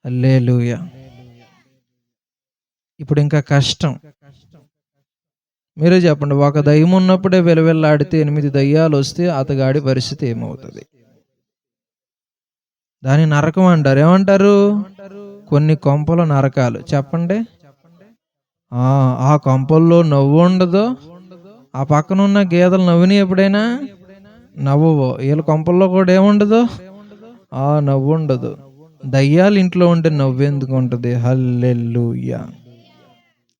హల్లెలూయా. ఇప్పుడు ఇంకా కష్టం. మీరే చెప్పండి, ఒక దయ్యం ఉన్నప్పుడే వెలవెల్లాడితే 8 దయ్యాలు వస్తే అతగాడి పరిస్థితి ఏమవుతుంది? దాని నరకం అంటారు. ఏమంటారు? కొన్ని కొంపల నరకాలు. చెప్పండి. ఆ కొంపల్లో నవ్వు ఉండదు. ఆ పక్కన ఉన్న గేదెలు నవ్వుని ఎప్పుడైనా? నవ్వవు. వీళ్ళ కొంపల్లో కూడా ఏముండదు? నవ్వు ఉండదు. దయ్యాలు ఇంట్లో ఉంటే నవ్వెందుకు ఉంటుంది? హల్లెలూయా.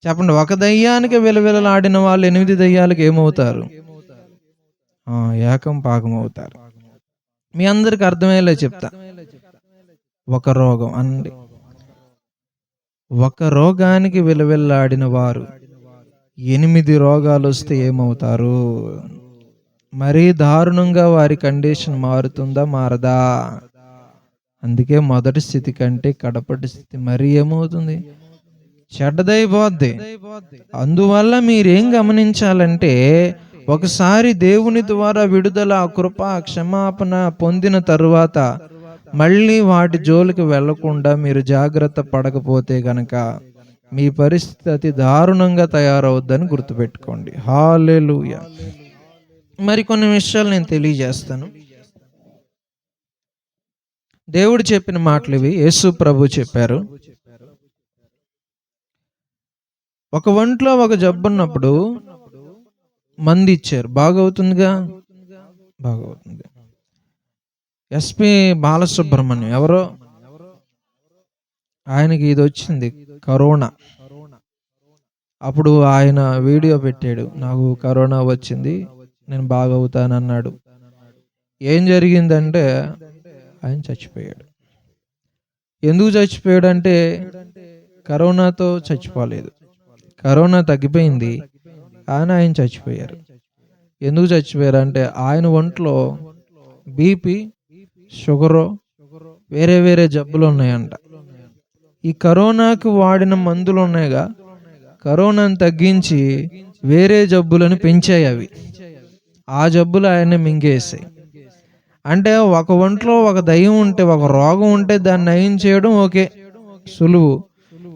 చెప్పండి, ఒక దయ్యానికి విలవిలలాడిన వాళ్ళు 8 దయ్యాలకు ఏమవుతారు? ఏకం పాకం అవుతారు. మీ అందరికి అర్థమయ్యేలా చెప్తా. ఒక రోగం అండి, ఒక రోగానికి విలవిల్లాడిన వారు 8 రోగాలు వస్తే ఏమవుతారు? మరీ దారుణంగా వారి కండిషన్ మారుతుందా, మారదా? అందుకే మొదటి స్థితి కంటే కడపటి స్థితి మరీ ఏమవుతుంది? చెడ్డదైపోద్ది. అందువల్ల మీరేం గమనించాలంటే, ఒకసారి దేవుని ద్వారా విడుదల, కృప, క్షమాపణ పొందిన తరువాత మళ్ళీ వాటి జోలికి వెళ్లకుండా మీరు జాగ్రత్త పడకపోతే గనక మీ పరిస్థితి అతి దారుణంగా తయారవుద్దని గుర్తుపెట్టుకోండి. హల్లెలూయా. మరికొన్ని విషయాలు నేను తెలియజేస్తాను. దేవుడు చెప్పిన మాటలు ఇవి. యేసు ప్రభు చెప్పారు, ఒక ఒంట్లో ఒక జబ్బున్నప్పుడు మంది ఇచ్చారు. బాగవుతుందిగా? బాగవుతుంది. ఎస్పి బాలసుబ్రహ్మణ్యం ఎవరో, ఆయనకి ఇది వచ్చింది, కరోనా. అప్పుడు ఆయన వీడియో పెట్టాడు, నాకు కరోనా వచ్చింది, నేను బాగవుతానన్నాడు. ఏం జరిగిందంటే ఆయన చచ్చిపోయాడు. ఎందుకు చచ్చిపోయాడంటే కరోనాతో చచ్చిపోలేదు, కరోనా తగ్గిపోయింది కానీ ఆయన చచ్చిపోయారు. ఎందుకు చచ్చిపోయారంటే ఆయన ఒంట్లో బీపీ, షుగరు, వేరే జబ్బులు ఉన్నాయంట. ఈ కరోనాకు వాడిన మందులు ఉన్నాయిగా, కరోనాను తగ్గించి వేరే జబ్బులను పెంచాయి. అవి ఆ జబ్బులు ఆయన్ని మింగేసాయి. అంటే ఒక ఒంట్లో ఒక దయ్యం ఉంటే, ఒక రోగం ఉంటే దాన్ని నయం చేయడం ఓకే, సులువు.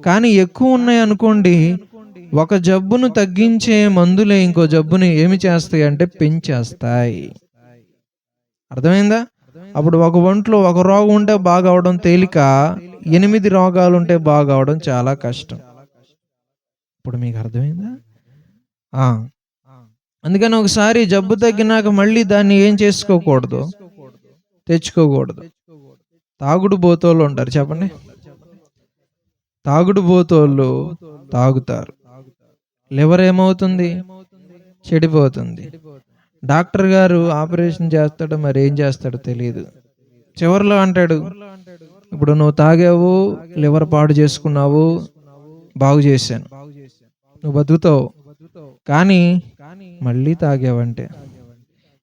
కానీ ఎక్కువ ఉన్నాయి అనుకోండి, ఒక జబ్బును తగ్గించే మందులే ఇంకో జబ్బుని ఏమి చేస్తాయి అంటే పెంచేస్తాయి. అర్థమైందా? అప్పుడు ఒక ఒంట్లో ఒక రోగం ఉంటే బాగా అవడం తేలిక, 8 రోగాలు ఉంటే బాగా అవడం చాలా కష్టం. ఇప్పుడు మీకు అర్థమైందా? అందుకని ఒకసారి జబ్బు తగ్గినాక మళ్ళీ దాన్ని ఏం చేసుకోకూడదు, తెచ్చుకోకూడదు. తాగుడు బోతోళ్ళు ఉంటారు, చెప్పండి. తాగుడు బోతోళ్ళు తాగుతారు, లివర్ ఏమవుతుంది? చెడిపోతుంది. డాక్టర్ గారు ఆపరేషన్ చేస్తాడో మరి ఏం చేస్తాడో తెలియదు. చివరిలో అంటాడు, ఇప్పుడు నువ్వు తాగావు, లివర్ పాడు చేసుకున్నావు, బాగు చేశాను, నువ్వు బతుకుతావు. కానీ మళ్ళీ తాగావంటే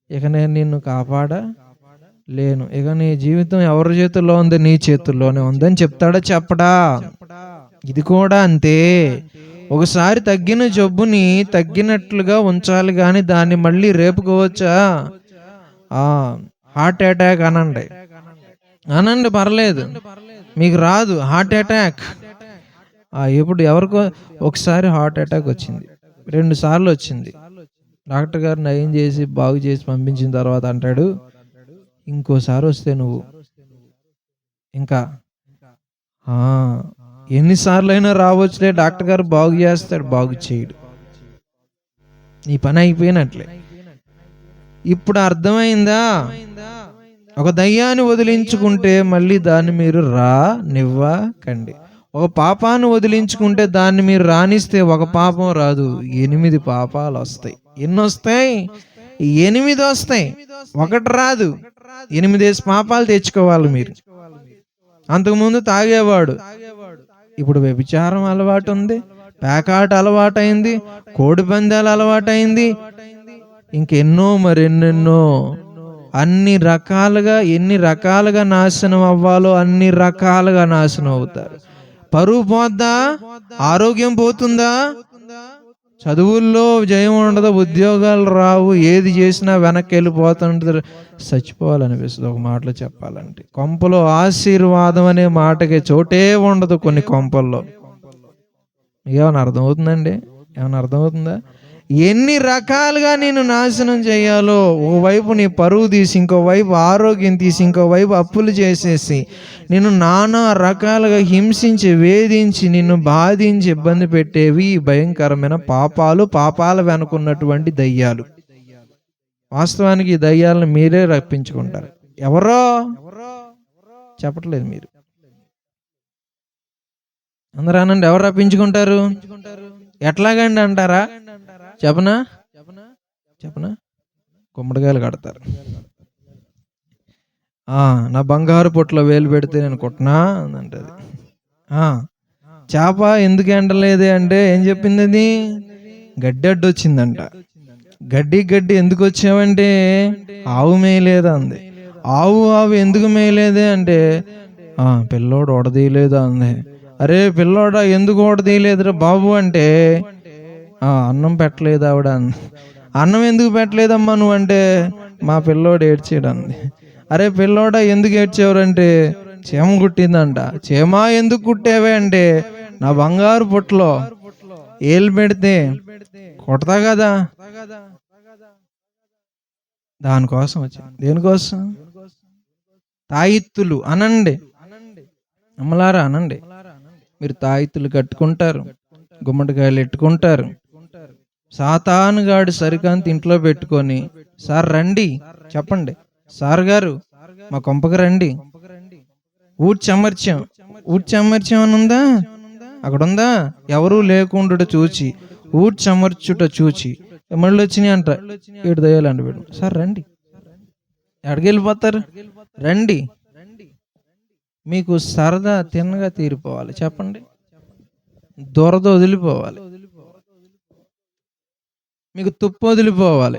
ఇక నేను నిన్ను కాపాడలేను. ఇక నీ జీవితం ఎవరి చేతుల్లో ఉంది? నీ చేతుల్లోనే ఉందని చెప్తాడా చెప్పడా? ఇది కూడా అంతే. ఒకసారి తగ్గిన జబ్బుని తగ్గినట్లుగా ఉంచాలి కానీ దాన్ని మళ్ళీ రేపుకోవచ్చా? హార్ట్ అటాక్ అనండి పర్లేదు, మీకు రాదు హార్ట్ అటాక్. ఇప్పుడు ఎవరికో ఒకసారి హార్ట్ అటాక్ వచ్చింది, 2 సార్లు వచ్చింది. డాక్టర్ గారు నయం చేసి బాగు చేసి పంపించిన తర్వాత అంటాడు, ఇంకోసారి వస్తే నువ్వు ఇంకా ఎన్నిసార్లు అయినా రావచ్చులే, డాక్టర్ గారు బాగు చేస్తాడు. బాగు చేయడు, నీ పని అయిపోయినట్లే. ఇప్పుడు అర్థమైందా? ఒక దయ్యాన్ని వదిలించుకుంటే మళ్ళీ దాన్ని మీరు రానివ్వకండి. ఒక పాపాన్ని వదిలించుకుంటే దాన్ని మీరు రానిస్తే ఒక పాపం రాదు, 8 పాపాలు వస్తాయి. ఎన్ని వస్తాయి? 8 వస్తాయి, ఒకటి రాదు. 8 పాపాలు తెచ్చుకోవాలి మీరు. అంతకుముందు తాగేవాడు, ఇప్పుడు వ్యభిచారం అలవాటు ఉంది, పేకాట అలవాటు అయింది, కోడి పందాలు అలవాటు అయింది, ఇంకెన్నో మరెన్నెన్నో. అన్ని రకాలుగా, ఎన్ని రకాలుగా నాశనం అవ్వాలో అన్ని రకాలుగా నాశనం అవుతారు. పరువు పోద్దా? ఆరోగ్యం పోతుందా? చదువుల్లో జయం ఉండదు, ఉద్యోగాలు రావు, ఏది చేసినా వెనక్కి వెళ్ళిపోతుంటారు. చచ్చిపోవాలనిపిస్తుంది ఒక మాటలో చెప్పాలంటే. కొంపలో ఆశీర్వాదం అనే మాటకి చోటే ఉండదు కొన్ని కొంపల్లో. ఏమైనా అర్థమవుతుందండి? ఏమైనా అర్థమవుతుందా? ఎన్ని రకాలుగా నేను నాశనం చేయాలో, ఒకవైపు నీ పరువు తీసి, ఇంకోవైపు ఆరోగ్యం తీసి, ఇంకోవైపు అప్పులు చేసేసి, నిన్ను నానా రకాలుగా హింసించి, వేధించి, నిన్ను బాధించి, ఇబ్బంది పెట్టేవి భయంకరమైన పాపాలు, పాపాల వెనుకున్నటువంటి దయ్యాలు. వాస్తవానికి ఈ దయ్యాలను మీరే రప్పించుకుంటారు. ఎవరో చెప్పట్లేదు మీరు. అందరూ అనండి, ఎవరు రప్పించుకుంటారు? ఎట్లాగండి అంటారా? చెప్పనా? గుమ్మడికాయలు కడతారు. నా బంగారు పొట్లో వేలు పెడితే నేను కొట్టనా అంటది. చేప ఎందుకు ఎండలేదే అంటే ఏం చెప్పింది? అది గడ్డి అడ్డొచ్చిందంట. గడ్డి ఎందుకు వచ్చావంటే ఆవు మేయలేదా అంది. ఆవు ఎందుకు మేయలేదే అంటే పిల్లోడు ఓడదీయలేదా అంది. అరే పిల్లోడా ఎందుకు ఓడదీయలేదురా బాబు అంటే అన్నం పెట్టలేదు ఆవిడ అంది. అన్నం ఎందుకు పెట్టలేదమ్మా నువ్వు అంటే మా పిల్లోడు ఏడ్చాడు అంది. అరే పిల్లోడా ఎందుకు ఏడ్చేవారంటే చీమ కుట్టిందంట. చీమ ఎందుకు కుట్టావే అంటే నా బంగారు పుట్టలో ఏలు పెడితే కొడతా కదా, దానికోసం వచ్చింది. దేనికోసం? తాయిత్తులు అనండి, అమ్మలారా అనండి. మీరు తాయిత్తులు కట్టుకుంటారు, గుమ్మడికాయలు ఎట్టుకుంటారు. సాతానుగాడు సరికాంతి ఇంట్లో పెట్టుకొని, సార్ రండి చెప్పండి, సార్ గారు మా కొంపకి రండి, ఊడ్చమర్చ్యం అని ఉందా? అక్కడ ఉందా? ఎవరూ లేకుండా చూచి ఊడ్చమర్చుట చూచి మళ్ళీ వచ్చినాయి అంట. 7 దయ్యాలు అంట. పెట్టు సార్ రండి. ఎక్కడికి వెళ్ళిపోతారు? రండి, మీకు సరదా తిన్నగా తీరిపోవాలి. చెప్పండి, దొరద వదిలిపోవాలి, మీకు తుప్పు వదిలిపోవాలి.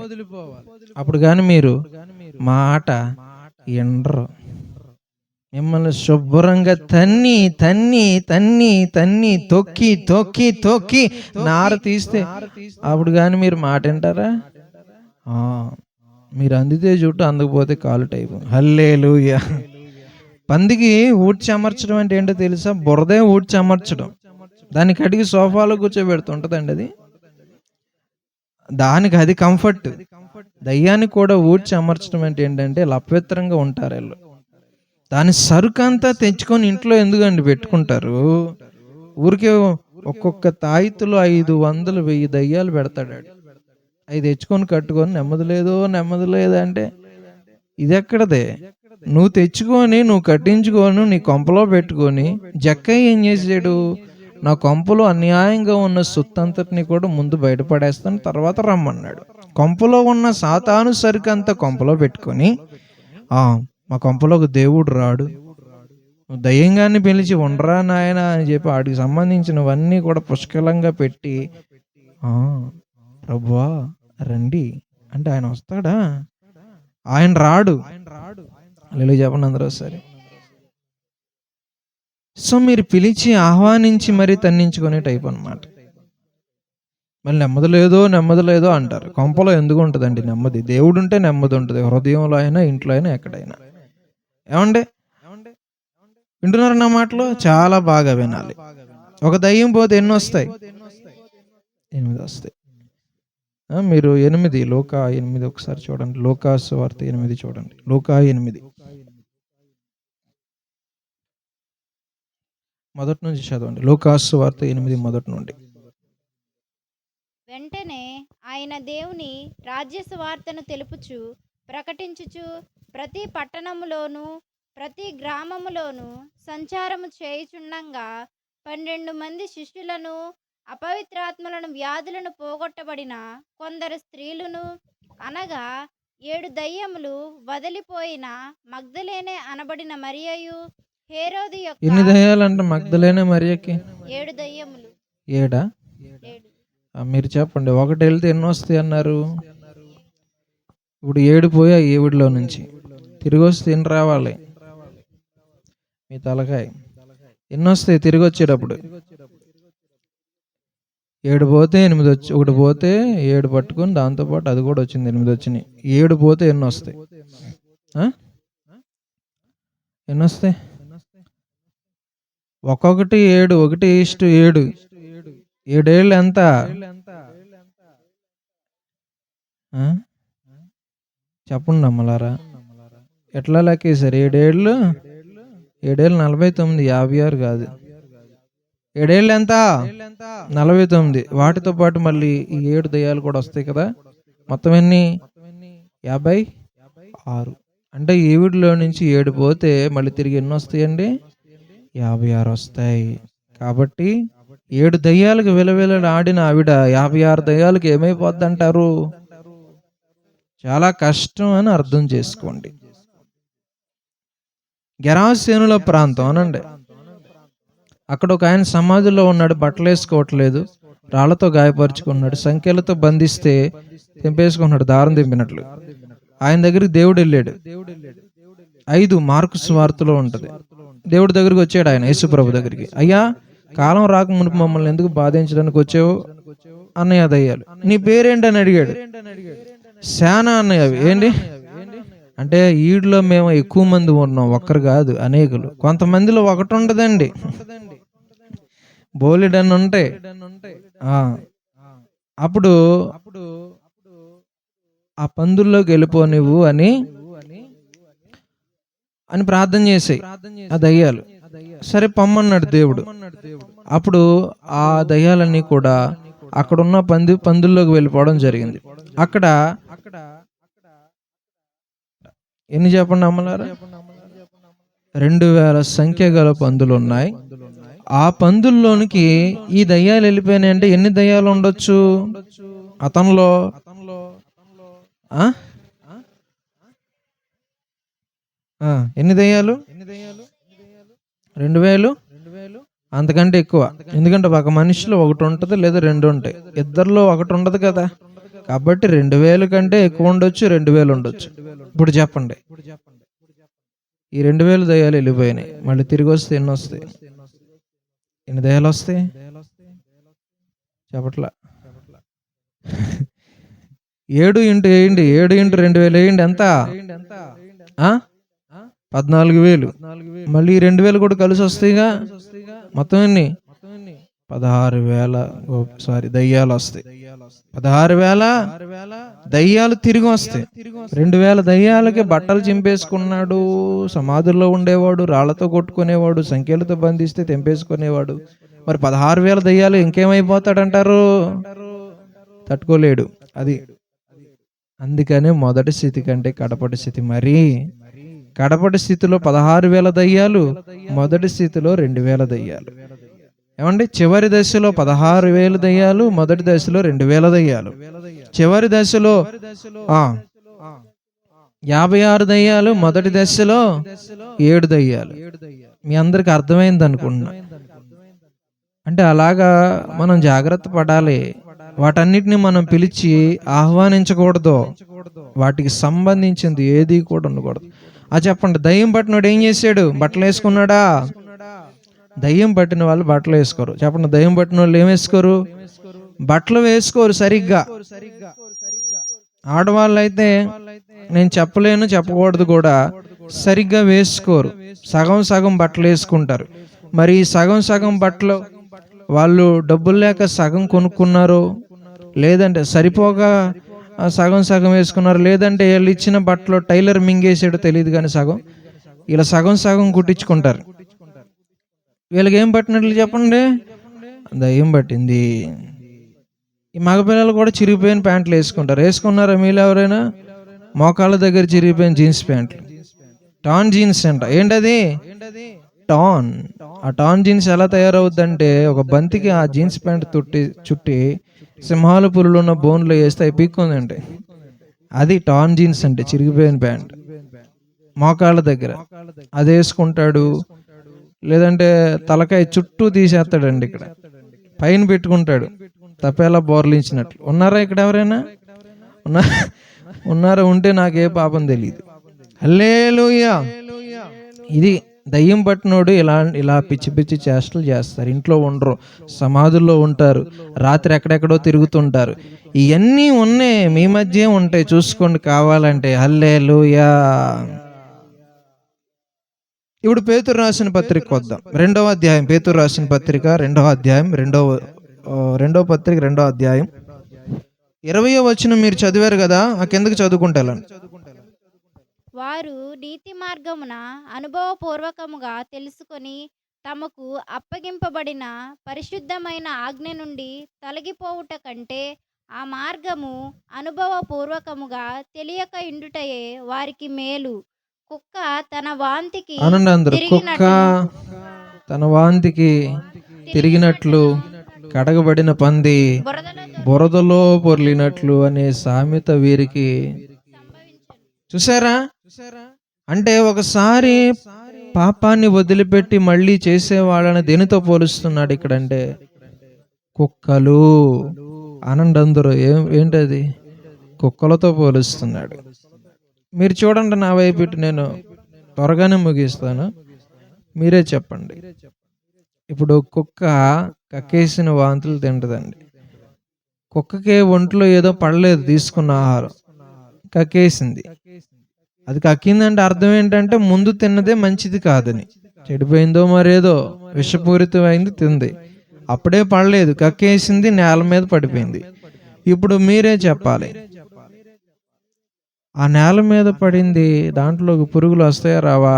అప్పుడు కానీ మీరు మాట ఎండరు. మిమ్మల్ని శుభ్రంగా తన్ని తొక్కి నార తీస్తే అప్పుడు కానీ మీరు మాట వింటారా? మీరు అందితే చుట్టూ, అందకపోతే కాలు టైపు. హల్లెలూయా. పందికి ఊడ్చి అమర్చడం అంటే ఏంటో తెలుసా? బురదే ఊడ్చి అమర్చడం. దాన్ని కడిగి సోఫాలో కూర్చోబెడుతుంటదండి. అది దానికి అది కంఫర్ట్. దయ్యాన్ని కూడా ఊడ్చి అమర్చడం అంటే ఏంటంటే అపవిత్రంగా ఉంటారు వీళ్ళు. దాని సరుకంతా తెచ్చుకొని ఇంట్లో ఎందుకండి పెట్టుకుంటారు? ఊరికే ఒక్కొక్క తాయితులో 500, 1000 దయ్యాలు పెడతాడు. అవి తెచ్చుకొని కట్టుకొని నెమ్మది లేదు అంటే ఇది ఎక్కడదే? నువ్వు తెచ్చుకొని, నువ్వు కట్టించుకొని, నీ కొంపలో పెట్టుకొని, జక్కయ్య ఏం చేసాడు? నా కొంపలో అన్యాయంగా ఉన్న సొత్తంతటిని కూడా ముందు బయటపడేస్తాను, తర్వాత రమ్మన్నాడు. కొంపలో ఉన్న సాతాను సరికంతా కొంపలో పెట్టుకొని, మా కొంపలోకి దేవుడు రాడు, దయ్యంగాన్ని పిలిచి ఉండరా నాయన అని చెప్పి వాడికి సంబంధించినవన్నీ కూడా పుష్కలంగా పెట్టి "ఆ, ప్రభువా రండి" అంటే ఆయన వస్తాడా? ఆయన రాడు. హల్లెలూయా చెప్పండి అందరూ ఒకసారి. సో మీరు పిలిచి ఆహ్వానించి మరీ తన్నించుకునే టైప్ అన్నమాట. మళ్ళీ నెమ్మది లేదో అంటారు. కొంపలో ఎందుకు ఉంటుందండి నెమ్మది? దేవుడు ఉంటే నెమ్మది ఉంటుంది, హృదయంలో అయినా ఇంట్లో అయినా ఎక్కడైనా. ఏమండి వింటున్నారు నా మాటలు? చాలా బాగా వినాలి. ఒక దయ్యం పోతే ఎన్ని వస్తాయి? 8 వస్తాయి. మీరు 8 లూకా 8 ఒకసారి చూడండి. లూకా సువార్త 8 చూడండి. లూకా 8 మొదటి నుంచి చదవండి. లూకా సువార్త 8 మొదటి నుండి. వెంటనే ఆయన దేవుని రాజ్య సువార్తను తెలుపుచు ప్రకటించుచు ప్రతి పట్టణములోను ప్రతి గ్రామములోను సంచారము చేయుచుండంగా 12 మంది శిష్యులను అపవిత్రాత్మలను వ్యాధులను పోగొట్టబడిన కొందరు స్త్రీలను అనగా 7 దయ్యములు వదిలిపోయిన మగ్దలేనే అనబడిన మరియయు హేరోదు ఎన్ని యొక్క దయ్యాలంటే మగ్దలేనే మరియకి? 7 దయ్యములు 7. 7 మీరు చెప్పండి. ఒకటి వెళ్తే ఎన్ని వస్తాయి అన్నారు? ఇప్పుడు 7 పోయా ఈవిడిలో నుంచి. తిరిగి వస్తే ఎన్ని రావాలి? మీ తలకాయ ఎన్ని వస్తాయి తిరిగి వచ్చేటప్పుడు? 7 పోతే 8 వచ్చి, ఒకటి పోతే 7 పట్టుకుని దాంతోపాటు అది కూడా వచ్చింది, 8 వచ్చినాయి. 7 పోతే ఎన్ని వస్తాయి? ఎన్ని వస్తాయి? ఒక్కొక్కటి 7, 1:7. 7 ఏళ్ళు ఎంత? చెప్పండి అమ్మలారా, ఎట్లా లెక్కేశారు? 7 ఏళ్ళు 49, 56 కాదు. 7 ఏళ్ళు ఎంత? 49. వాటితో పాటు మళ్ళీ ఈ 7 దయ్యాలు కూడా వస్తాయి కదా. మొత్తం ఎన్ని? 56. అంటే ఈవిడిలో నుంచి 7 పోతే మళ్ళీ తిరిగి ఎన్ని వస్తాయండి? 56 వస్తాయి. కాబట్టి 7 దయ్యాలకు విలవిలలు ఆడిన ఆవిడ 56 దయ్యాలకు ఏమైపోద్ది అంటారు? చాలా కష్టం అని అర్థం చేసుకోండి. గెరాసేనుల ప్రాంతం అనండి. అక్కడ ఒక ఆయన సమాధిలో ఉన్నాడు, బట్టలు వేసుకోవట్లేదు, రాళ్లతో గాయపరుచుకున్నాడు, సంఖ్యలతో బంధిస్తే తెంపేసుకున్నాడు దారం తెంపినట్లు. ఆయన దగ్గరికి దేవుడు వెళ్ళాడు. 5 మార్కు సువార్తలో ఉంటది. దేవుడి దగ్గరికి వచ్చాడు ఆయన, యేసుప్రభు దగ్గరికి. అయ్యా, కాలం రాక మునుపు మమ్మల్ని ఎందుకు బాధించడానికి వచ్చావు? అన్నయ్య దయ్యాలు. నీ పేరేంటని అడిగాడు. శానా అన్నయ్య. అవి ఏంటి అంటే ఈడులో మేము ఎక్కువ మంది ఉన్నాం, ఒక్కరు కాదు అనేకులు. కొంతమందిలో ఒకటి ఉండదండి, బోలెడన్ని ఉంటాయి. అప్పుడు ఆ పందుల్లోకి వెళ్ళిపో నువ్వు అని ప్రార్థన చేసాయి ఆ దయ్యాలు. సరే పమ్మన్నాడు దేవుడు. అప్పుడు ఆ దయ్యాలన్నీ కూడా అక్కడున్న పందుల్లోకి వెళ్ళిపోవడం జరిగింది. అక్కడ ఎన్ని చెప్పండి అమ్మలారా? 2000 సంఖ్య గల పందులు ఉన్నాయి. ఆ పందుల్లోనికి ఈ దయ్యాలు వెళ్ళిపోయినాయి. అంటే ఎన్ని దయ్యాలు ఉండొచ్చు అతనిలో? ఎన్ని దయ్యాలు? 2000, అంతకంటే ఎక్కువ. ఎందుకంటే ఒక మనిషిలో ఒకటి ఉంటుంది లేదా 2 ఉంటాయి, ఇద్దరిలో ఒకటి ఉండదు కదా. కాబట్టి 2000 కంటే ఎక్కువ ఉండొచ్చు, 2000 ఉండొచ్చు. ఇప్పుడు చెప్పండి, ఈ 2000 దయ్యాలు వెళ్ళిపోయినాయి, మళ్ళీ తిరిగి వస్తే ఎన్ని వస్తాయి? ఎన్ని దయ్యాలు వస్తాయి చెప్పట్లా? 7 ఇంటూ వేయండి, 7 ఇంటూ 2000 వేయండి, ఎంత? 14,000. మళ్ళీ 2,000 కూడా కలిసి వస్తాయిగా. మొత్తం ఎన్ని? 16,000 దయ్యాలు వస్తాయి. 16,000 దయ్యాలు తిరిగి వస్తాయి. 2,000 దయ్యాలకి బట్టలు చింపేసుకున్నాడు, సమాధుల్లో ఉండేవాడు, రాళ్లతో కొట్టుకునేవాడు, సంఖ్యలతో బంధిస్తే తెంపేసుకునేవాడు. మరి 16,000 దయ్యాలు ఇంకేమైపోతాడంటారు? తట్టుకోలేడు. అది అందుకనే మొదటి స్థితి కంటే కడపటి స్థితి మరి. కడపటి స్థితిలో 16,000 దయ్యాలు, మొదటి స్థితిలో 2,000 దయ్యాలు. ఏమండి, చివరి దశలో 16,000 దయ్యాలు, మొదటి దశలో 2,000 దయ్యాలు. చివరి దశలో 56 దయ్యాలు, మొదటి దశలో 7 దయ్యాలు. మీ అందరికి అర్థమైంది అనుకుంటున్నా. అంటే అలాగా మనం జాగ్రత్త పడాలి. వాటన్నిటిని మనం పిలిచి ఆహ్వానించకూడదు. వాటికి సంబంధించింది ఏది కూడా ఉండకూడదు. చెప్పండి, దయ్యం పట్టినోడు ఏం చేశాడు? బట్టలు వేసుకున్నాడా? దయ్యం పట్టిన వాళ్ళు బట్టలు వేసుకోరు. చెప్పండి, దయ్యం పట్టిన వాళ్ళు ఏం వేసుకోరు? బట్టలు వేసుకోరు సరిగ్గా. ఆడవాళ్ళు అయితే నేను చెప్పలేను, చెప్పకూడదు కూడా, సరిగ్గా వేసుకోరు. సగం సగం బట్టలు వేసుకుంటారు. మరి సగం సగం బట్టలు వాళ్ళు డబ్బులు లేక సగం కొనుక్కున్నారు, లేదంటే సరిపోగా సగం సగం వేసుకున్నారు, లేదంటే వీళ్ళు ఇచ్చిన బట్టలు టైలర్ మింగేసాడో తెలియదు కానీ సగం ఇలా సగం సగం కుట్టించుకుంటారు. వీళ్ళకి ఏం పట్టినట్లు చెప్పండి? దయ్యం పట్టింది. ఈ మగపిల్లలు కూడా చిరిగిపోయిన ప్యాంట్లు వేసుకుంటారు. వేసుకున్నారా మీలో ఎవరైనా? మోకాళ్ళ దగ్గర చిరిగిపోయిన జీన్స్ ప్యాంట్లు, టాన్ జీన్స్ అంట. ఏంటది? టాన్. ఆ టాన్ జీన్స్ ఎలా తయారవుద్దంటే, ఒక బంతికి ఆ జీన్స్ ప్యాంట్ చుట్టి సింహాలు పులులు ఉన్న బోన్లో వేస్తే అవి పీక్కుందంటే అది టాన్ జీన్స్ అంటే. చిరిగిపోయిన ప్యాంట్ మోకాళ్ళ దగ్గర అది వేసుకుంటాడు. లేదంటే తలకాయ చుట్టూ తీసేస్తాడండి, ఇక్కడ పైన పెట్టుకుంటాడు తప్పేలా బోర్లించినట్లు. ఉన్నారా ఇక్కడ ఎవరైనా? ఉన్నారా? ఉంటే నాకే పాపం తెలియదు. హల్లెలూయా. ఇది దయ్యం పట్టినోడు ఇలా పిచ్చి పిచ్చి చేష్టలు చేస్తారు. ఇంట్లో ఉండరు, సమాధుల్లో ఉంటారు, రాత్రి ఎక్కడెక్కడో తిరుగుతుంటారు. ఇవన్నీ ఉన్నాయి, మీ మధ్య ఉంటాయి, చూసుకోండి కావాలంటే. హల్లెలూయా. ఇప్పుడు పేతురు రాసిన పత్రిక వద్దాం. 2వ అధ్యాయం, పేతురు రాసిన పత్రిక 2వ అధ్యాయం, రెండవ పత్రిక 2వ అధ్యాయం 20వ వచనం మీరు చదివారు కదా, ఆ కిందకి చదువుకుంటాను. వారు నీతి మార్గమున అనుభవపూర్వకముగా తెలుసుకొని తమకు అప్పగింపబడిన పరిశుద్ధమైన ఆజ్ఞ నుండి తొలగిపోవుట కంటే ఆ మార్గము అనుభవపూర్వకముగా తెలియక ఇండుటయే వారికి మేలు. కుక్క తన వాంతికి కుక్క తన వాంతికి తిరిగినట్లు కడగబడిన పంది బురదలో పొర్లినట్లు అనే సామెత వీరికి. చూసారా? అంటే ఒకసారి పాపాన్ని వదిలిపెట్టి మళ్ళీ చేసే వాళ్ళని దేనితో పోలుస్తున్నాడు ఇక్కడంటే? కుక్కలు. అనండి అందరూ. ఏంటది? కుక్కలతో పోలుస్తున్నాడు. మీరు చూడండి నా వైపు ఇటు, నేను త్వరగానే ముగిస్తాను, మీరే చెప్పండి. ఇప్పుడు కుక్క కక్కేసిన వాంతులు తింటదండి. కుక్కకే ఒంట్లో ఏదో పడలేదు, తీసుకున్న ఆహారం కక్కేసింది. అది కక్కిందంటే అర్థం ఏంటంటే ముందు తిన్నదే మంచిది కాదని, చెడిపోయిందో మరేదో విషపూరితమైంది తింది. అప్పుడే పడలేదు, కక్కేసింది, నేల మీద పడిపోయింది. ఇప్పుడు మీరే చెప్పాలి, ఆ నేల మీద పడింది, దాంట్లోకి పురుగులు వస్తాయా రావా?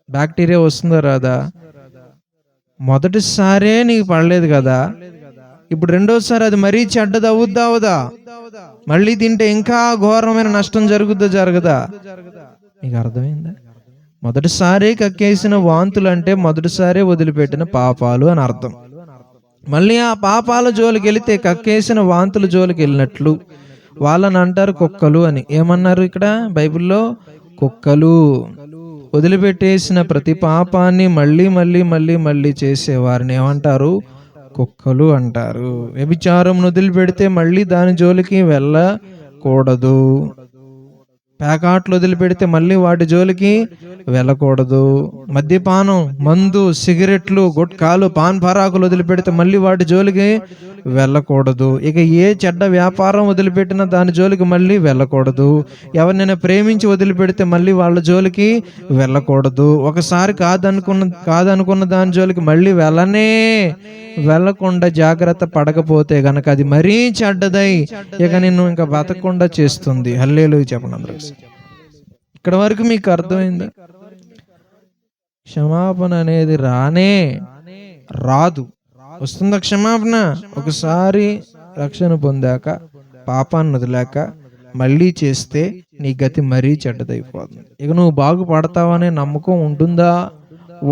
బ్యాక్టీరియా వస్తుందా రాదా? మొదటిసారే నీకు పడలేదు కదా, ఇప్పుడు రెండోసారి అది మరీ చెడ్డది అవుద్దా అవదా? మళ్ళీ తింటే ఇంకా ఘోరమైన నష్టం జరగదా? నీకు అర్థమైందా? మొదటిసారి కక్కేసిన వాంతులు అంటే మొదటిసారి వదిలిపెట్టిన పాపాలు అని అర్థం. మళ్ళీ ఆ పాపాల జోలికి వెళితే కక్కేసిన వాంతుల జోలికి వెళ్ళినట్లు వాళ్ళని అంటారు కుక్కలు అని. ఏమన్నారు ఇక్కడ బైబిల్లో? కుక్కలు. వదిలిపెట్టేసిన ప్రతి పాపాన్ని మళ్ళీ మళ్ళీ మళ్ళీ మళ్ళీ చేసేవారిని ఏమంటారు? కుక్కలు అంటారు. వ్యభిచారం వదిలిపెడితే మళ్ళీ దాని జోలికి వెళ్ళకూడదు. పేకాట్లు వదిలిపెడితే మళ్ళీ వాటి జోలికి వెళ్ళకూడదు. మద్యపానం, మందు, సిగరెట్లు, గుట్కాలు, పాన్ పరాకులు వదిలిపెడితే మళ్ళీ వాటి జోలికి వెళ్ళకూడదు. ఇక ఏ చెడ్డ వ్యాపారం వదిలిపెట్టినా దాని జోలికి మళ్ళీ వెళ్ళకూడదు. ఎవరినైనా ప్రేమించి వదిలిపెడితే మళ్ళీ వాళ్ళ జోలికి వెళ్ళకూడదు. ఒకసారి కాదనుకున్న దాని జోలికి మళ్ళీ వెళ్ళకుండా జాగ్రత్త పడకపోతే గనక అది మరీ చెడ్డదై ఇక నిన్ను ఇంకా బతకకుండా చేస్తుంది. హల్లెలూయా చెప్పండి అందరూ. ఇక్కడ వరకు మీకు అర్థమైందా? క్షమాపణ అనేది రాదు. వస్తుందా క్షమాపణ? ఒకసారి రక్షణ పొందాక, పాపాన్ని వదిలాక మళ్ళీ చేస్తే నీ గతి మరీ చెడ్డదైపోతుంది. ఇక నువ్వు బాగుపడతావనే నమ్మకం ఉంటుందా?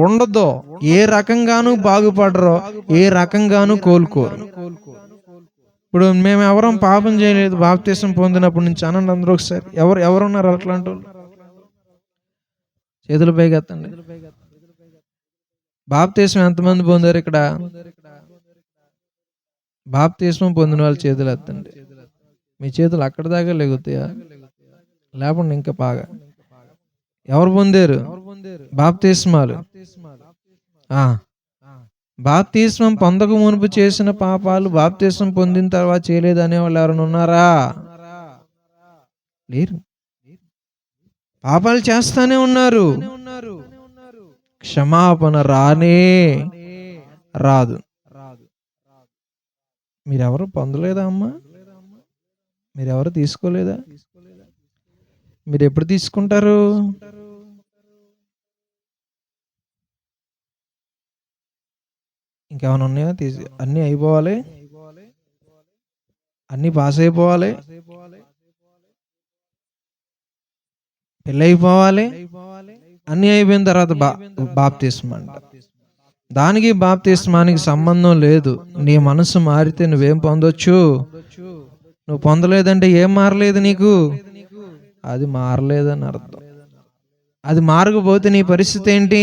ఉండదు. ఏ రకంగానూ బాగుపడరో, ఏ రకంగానూ కోలుకోరు. ఇప్పుడు మేము ఎవరం పాపం చేయలేదు బాప్తిసం పొందినప్పటి నుంచి అనండి అందరూ ఒకసారి. ఎవరున్నారు అట్లాంటి వాళ్ళు? చేతుల పైకి ఎత్తండి. బాప్తిసం ఎంతమంది పొందారు ఇక్కడ? బాప్తిస్మం పొందిన వాళ్ళ చేతులు ఎత్తండి. మీ చేతులు అక్కడ దాకా లెగుతాయా? లేకుండా ఇంకా బాగా. ఎవరు పొందారు బాప్తిస్మాలు? బాప్తిస్మం పొందక మునుపు చేసిన పాపాలు బాప్తిస్మం పొందిన తర్వాత చేయలేదు అనేవాళ్ళు ఎవరైనా ఉన్నారా? లేరు. పాపాలు చేస్తానే ఉన్నారు. క్షమాపణ రానే రాదు. మీరెవరు పొందలేదా అమ్మా? మీరెవరు తీసుకోలేదా? మీరు ఎప్పుడు తీసుకుంటారు? ఇంకేమైనా ఉన్నాయా? అన్నీ అయిపోవాలి, అన్నీ పాస్ అయిపోవాలి, పెళ్ళి అయిపోవాలి, అన్నీ అయిపోయిన తర్వాత బాప్తిస్మం అంట. దానికి బాప్తిస్మానికి సంబంధం లేదు. నీ మనసు మారితే నువ్వేం పొందొచ్చు? నువ్వు పొందలేదంటే ఏం మారలేదు నీకు? అది మారలేదని అర్థం. అది మారకపోతే నీ పరిస్థితి ఏంటి?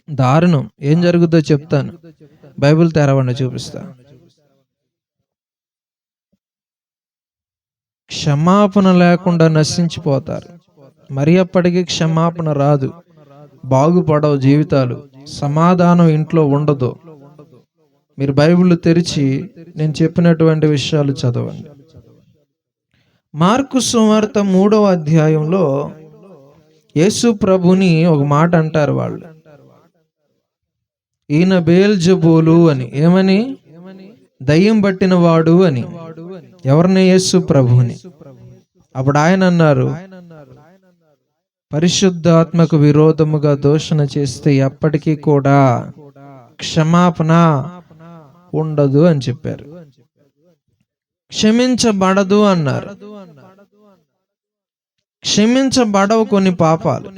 దారుణం. ఏం జరుగుతుందో చెప్తాను. బైబిల్ తెరవండి, చూపిస్తా. క్షమాపణ లేకుండా నశించిపోతారు. మరి అప్పటికి క్షమాపణ రాదు, బాగుపడవు జీవితాలు, సమాధానం ఇంట్లో ఉండదు. మీరు బైబిల్ తెరిచి నేను చెప్పినటువంటి విషయాలు చదవండి. మార్కు సువార్త 3వ అధ్యాయంలో యేసు ప్రభుని ఒక మాట అంటారు వాళ్ళు. ఈయన బెయల్జెబూలు అని. ఏమని? దయ్యం పట్టిన వాడు అని. ఎవరిని? యేసు ప్రభుని. అప్పుడు ఆయన అన్నారు, పరిశుద్ధాత్మకు విరోధముగా దూషణ చేస్తే ఎప్పటికీ కూడా క్షమాపణ ఉండదు అని చెప్పారు. క్షమించబడదు అన్నారు. క్షమించబడవు కొన్ని పాపాలు.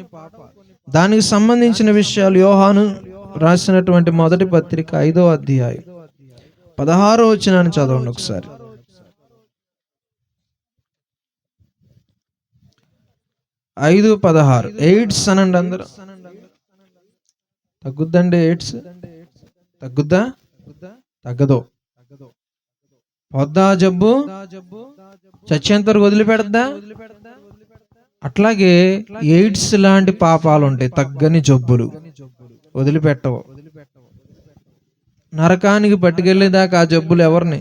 దానికి సంబంధించిన విషయాలు యోహాను రాసినటువంటి మొదటి పత్రిక 5వ అధ్యాయం 16వ వచనాన్ని చదవండి ఒకసారి. 5:16. ఎయిడ్స్ అనండి అందరూ. తగ్గుద్దండి ఎయిడ్స్? తగ్గుద్దా? తగ్గదు. పొద్దా జబ్బు చచ్చేంతవరకు వదిలిపెడద్దా? అట్లాగే ఎయిడ్స్ లాంటి పాపాలు ఉంటాయి, తగ్గని జబ్బులు, వదిలిపెట్టవు. నరకానికి పట్టుకెళ్లేదాకా ఆ జబ్బులు ఎవరిని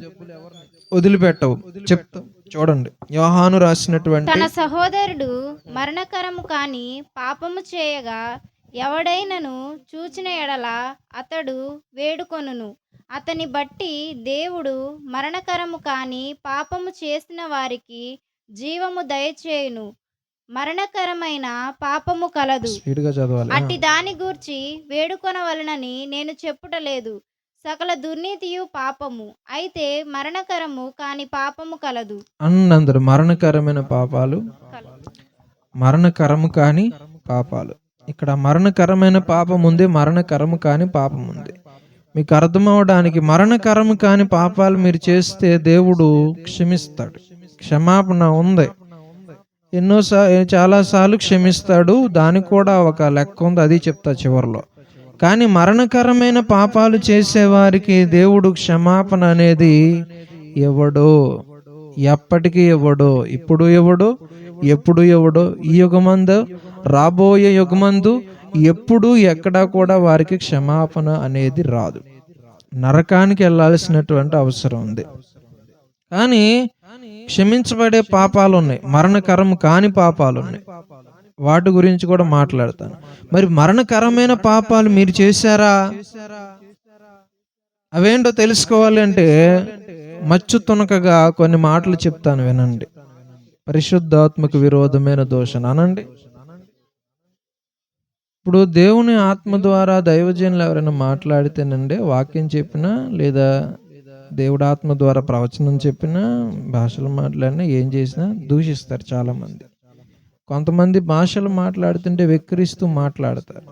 వదిలిపెట్టవు. చెప్తా చూడండి. యోహాను రాసినటువంటి, తన సహోదరుడు మరణకరము కాని పాపము చేయగా ఎవడైనను చూచిన ఎడల అతడు వేడుకొనును. అతని బట్టి దేవుడు మరణకరము కాని పాపము చేసిన వారికి జీవము దయచేయును. మరణకరమైన పాపము కలదు, అట్టి దాని గూర్చి వేడుకొనవలనని నేను చెప్పుటలేదు. సకల దుర్నీతియు పాపము, అయితే మరణకరము కాని పాపము కలదు. అన్నందరూ మరణకరమైన పాపాలు, మరణకరము కాని పాపాలు. ఇక్కడ మరణకరమైన పాపం ఉంది, మరణకరము కాని పాపం ఉంది. మీకు అర్థమవడానికి, మరణకరము కాని పాపాలు మీరు చేస్తే దేవుడు క్షమిస్తాడు. క్షమాపణ ఉంది, చాలాసార్లు క్షమిస్తాడు. దానికి కూడా ఒక లెక్క ఉంది, అది చెప్తా చివరిలో. కానీ మరణకరమైన పాపాలు చేసేవారికి దేవుడు క్షమాపణ అనేది ఇవ్వడు, ఎప్పటికీ ఇవ్వడు. ఇప్పుడు ఇవ్వడు, ఎప్పుడు ఇవ్వడు. ఈ యుగమందు, రాబోయే యుగమందు ఎప్పుడు ఎక్కడా కూడా వారికి క్షమాపణ అనేది రాదు. నరకానికి వెళ్ళాల్సినటువంటి అవసరం ఉంది. కానీ క్షమించబడే పాపాలు ఉన్నాయి, మరణకరం కాని పాపాలు ఉన్నాయి. వాటి గురించి కూడా మాట్లాడతాను. మరి మరణకరమైన పాపాలు మీరు చేశారా? అవేంటో తెలుసుకోవాలి అంటే మచ్చు తునకగా కొన్ని మాటలు చెప్తాను, వినండి. పరిశుద్ధాత్మకు విరోధమైన దోషణ అనండి. ఇప్పుడు దేవుని ఆత్మ ద్వారా దైవజనులు ఎవరైనా మాట్లాడితేనండి, వాక్యం చెప్పినా లేదా దేవుడు ఆత్మ ద్వారా ప్రవచనం చెప్పినా, భాషలు మాట్లాడినా, ఏం చేసినా దూషిస్తారు చాలామంది. కొంతమంది భాషలు మాట్లాడుతుంటే వెక్కిరిస్తూ మాట్లాడతారు.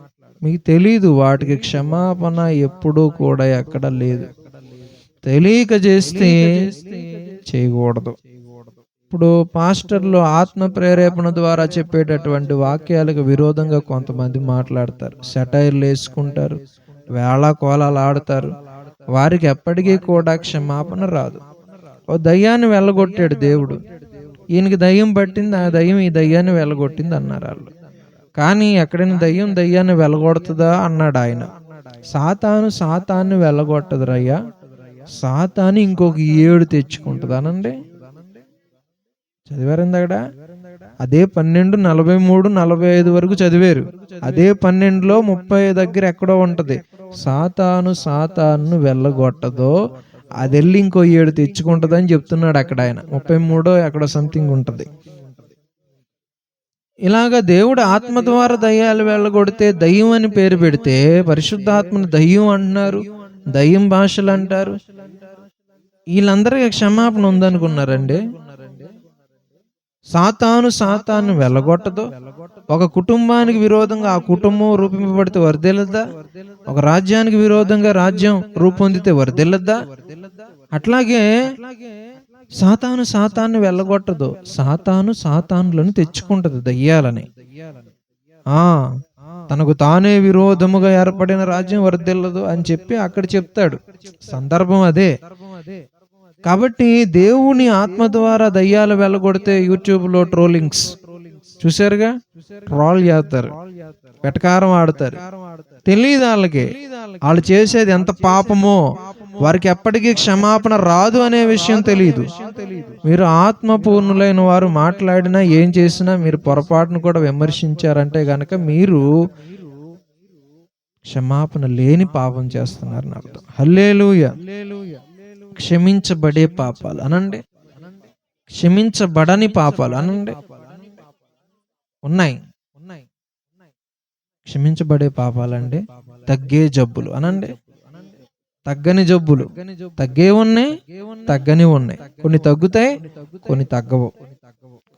మీకు తెలీదు, వాటికి క్షమాపణ ఎప్పుడూ కూడా ఎక్కడ లేదు. తెలియక చేస్తే చేయకూడదు. ఇప్పుడు పాస్టర్లు ఆత్మ ప్రేరేపణ ద్వారా చెప్పేటటువంటి వాక్యాలకు విరోధంగా కొంతమంది మాట్లాడతారు, సెటైర్లు వేసుకుంటారు, వేళా కోలాలు ఆడతారు. వారికి ఎప్పటికీ కూడా క్షమాపణ రాదు. ఓ దయ్యాన్ని వెళ్ళగొట్టాడు దేవుడు, ఈయనకి దయ్యం పట్టింది, ఆ దయ్యం ఈ దయ్యాన్ని వెళ్ళగొట్టింది అన్నారు వాళ్ళు. కానీ ఎక్కడైనా దయ్యాన్ని వెళ్ళగొడుతుందా అన్నాడు ఆయన. సాతాన్ని వెళ్ళగొట్టదు రయ్యా, సాతాను ఇంకొక 7 తెచ్చుకుంటుంది అనండి. చదివారు ఇందాక? అదే 12, 43, 45 వరకు చదివారు. అదే 12లో 30 దగ్గర ఎక్కడో ఉంటది, సాతాను వెళ్ళగొట్టదో అది వెళ్ళి ఇంకో 7 తెచ్చుకుంటది అని చెప్తున్నాడు అక్కడ ఆయన. 33 ఎక్కడ సంథింగ్ ఉంటది. ఇలాగా దేవుడు ఆత్మ ద్వారా దయ్యాలు వెళ్ళగొడితే దయ్యం అని పేరు పెడితే, పరిశుద్ధాత్మను దయ్యం అంటున్నారు, దయ్యం భాషలు అంటారు. వీళ్ళందరికీ క్షమాపణ ఉందనుకున్నారండి. సాతాను వెళ్ళగొట్టదు. ఒక కుటుంబానికి విరోధంగా ఆ కుటుంబం రూపింపబడితే వర్ధిల్లద్దా? ఒక రాజ్యానికి విరోధంగా రాజ్యం రూపొందితే వర్ధిల్లద్దా? అట్లాగే సాతాను వెళ్ళగొట్టదు, సాతానులను తెచ్చుకుంటది దయ్యాలని. తనకు తానే విరోధముగా ఏర్పడిన రాజ్యం వర్ధిల్లదు అని చెప్పి అక్కడ చెప్తాడు. సందర్భం అదే. కాబట్టి దేవుని ఆత్మ ద్వారా దయ్యాలు వెళ్ళగొడితే యూట్యూబ్లో ట్రోలింగ్స్ చూసారుగా, ట్రోల్ చేస్తారు, వెటకారం ఆడతారు. తెలియదు వాళ్ళకి, వాళ్ళు చేసేది ఎంత పాపమో, వారికి ఎప్పటికీ క్షమాపణ రాదు అనే విషయం తెలియదు. మీరు ఆత్మపూర్ణులైన వారు మాట్లాడినా ఏం చేసినా మీరు పొరపాటును కూడా విమర్శించారంటే గనక మీరు క్షమాపణ లేని పాపం చేస్తున్నారని అర్థం. హల్లెలూయా. క్షమించబడే పాపాలు అనండి, క్షమించబడని పాపాలు అనండి. ఉన్నాయి. క్షమించబడే పాపాలండి తగ్గే జబ్బులు అనండి. తగ్గని జబ్బులు తగ్గే ఉన్నాయి, తగ్గని ఉన్నాయి. కొన్ని తగ్గుతాయి, కొన్ని తగ్గవు.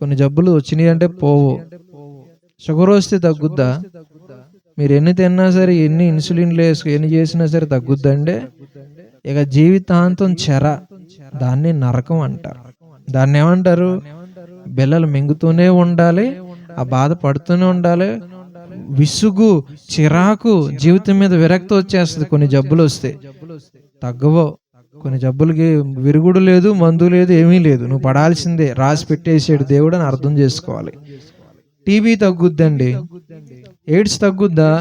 కొన్ని జబ్బులు వచ్చినాయి అంటే పోవు. షుగర్ వస్తే తగ్గుద్దా? మీరు ఎన్ని తిన్నా సరే, ఎన్ని ఇన్సులిన్లు వేసుకు ఎన్ని చేసినా సరే తగ్గుద్దండి? ఇక జీవితాంతం చెర, దాన్ని నరకం అంటారు. దాన్ని ఏమంటారు? బిళ్ళలు మింగుతూనే ఉండాలి, ఆ బాధ పడుతూనే ఉండాలి, విసుగు, చిరాకు, జీవితం మీద విరక్తి వచ్చేస్తుంది. కొన్ని జబ్బులు వస్తే తగ్గవో. కొన్ని జబ్బులకి విరుగుడు లేదు, మందు లేదు, ఏమీ లేదు, నువ్వు పడాల్సిందే, రాసి పెట్టేసాడు దేవుడు అని అర్థం చేసుకోవాలి. టీబీ తగ్గుద్దండి, ఎయిడ్స్ తగ్గుద్దా?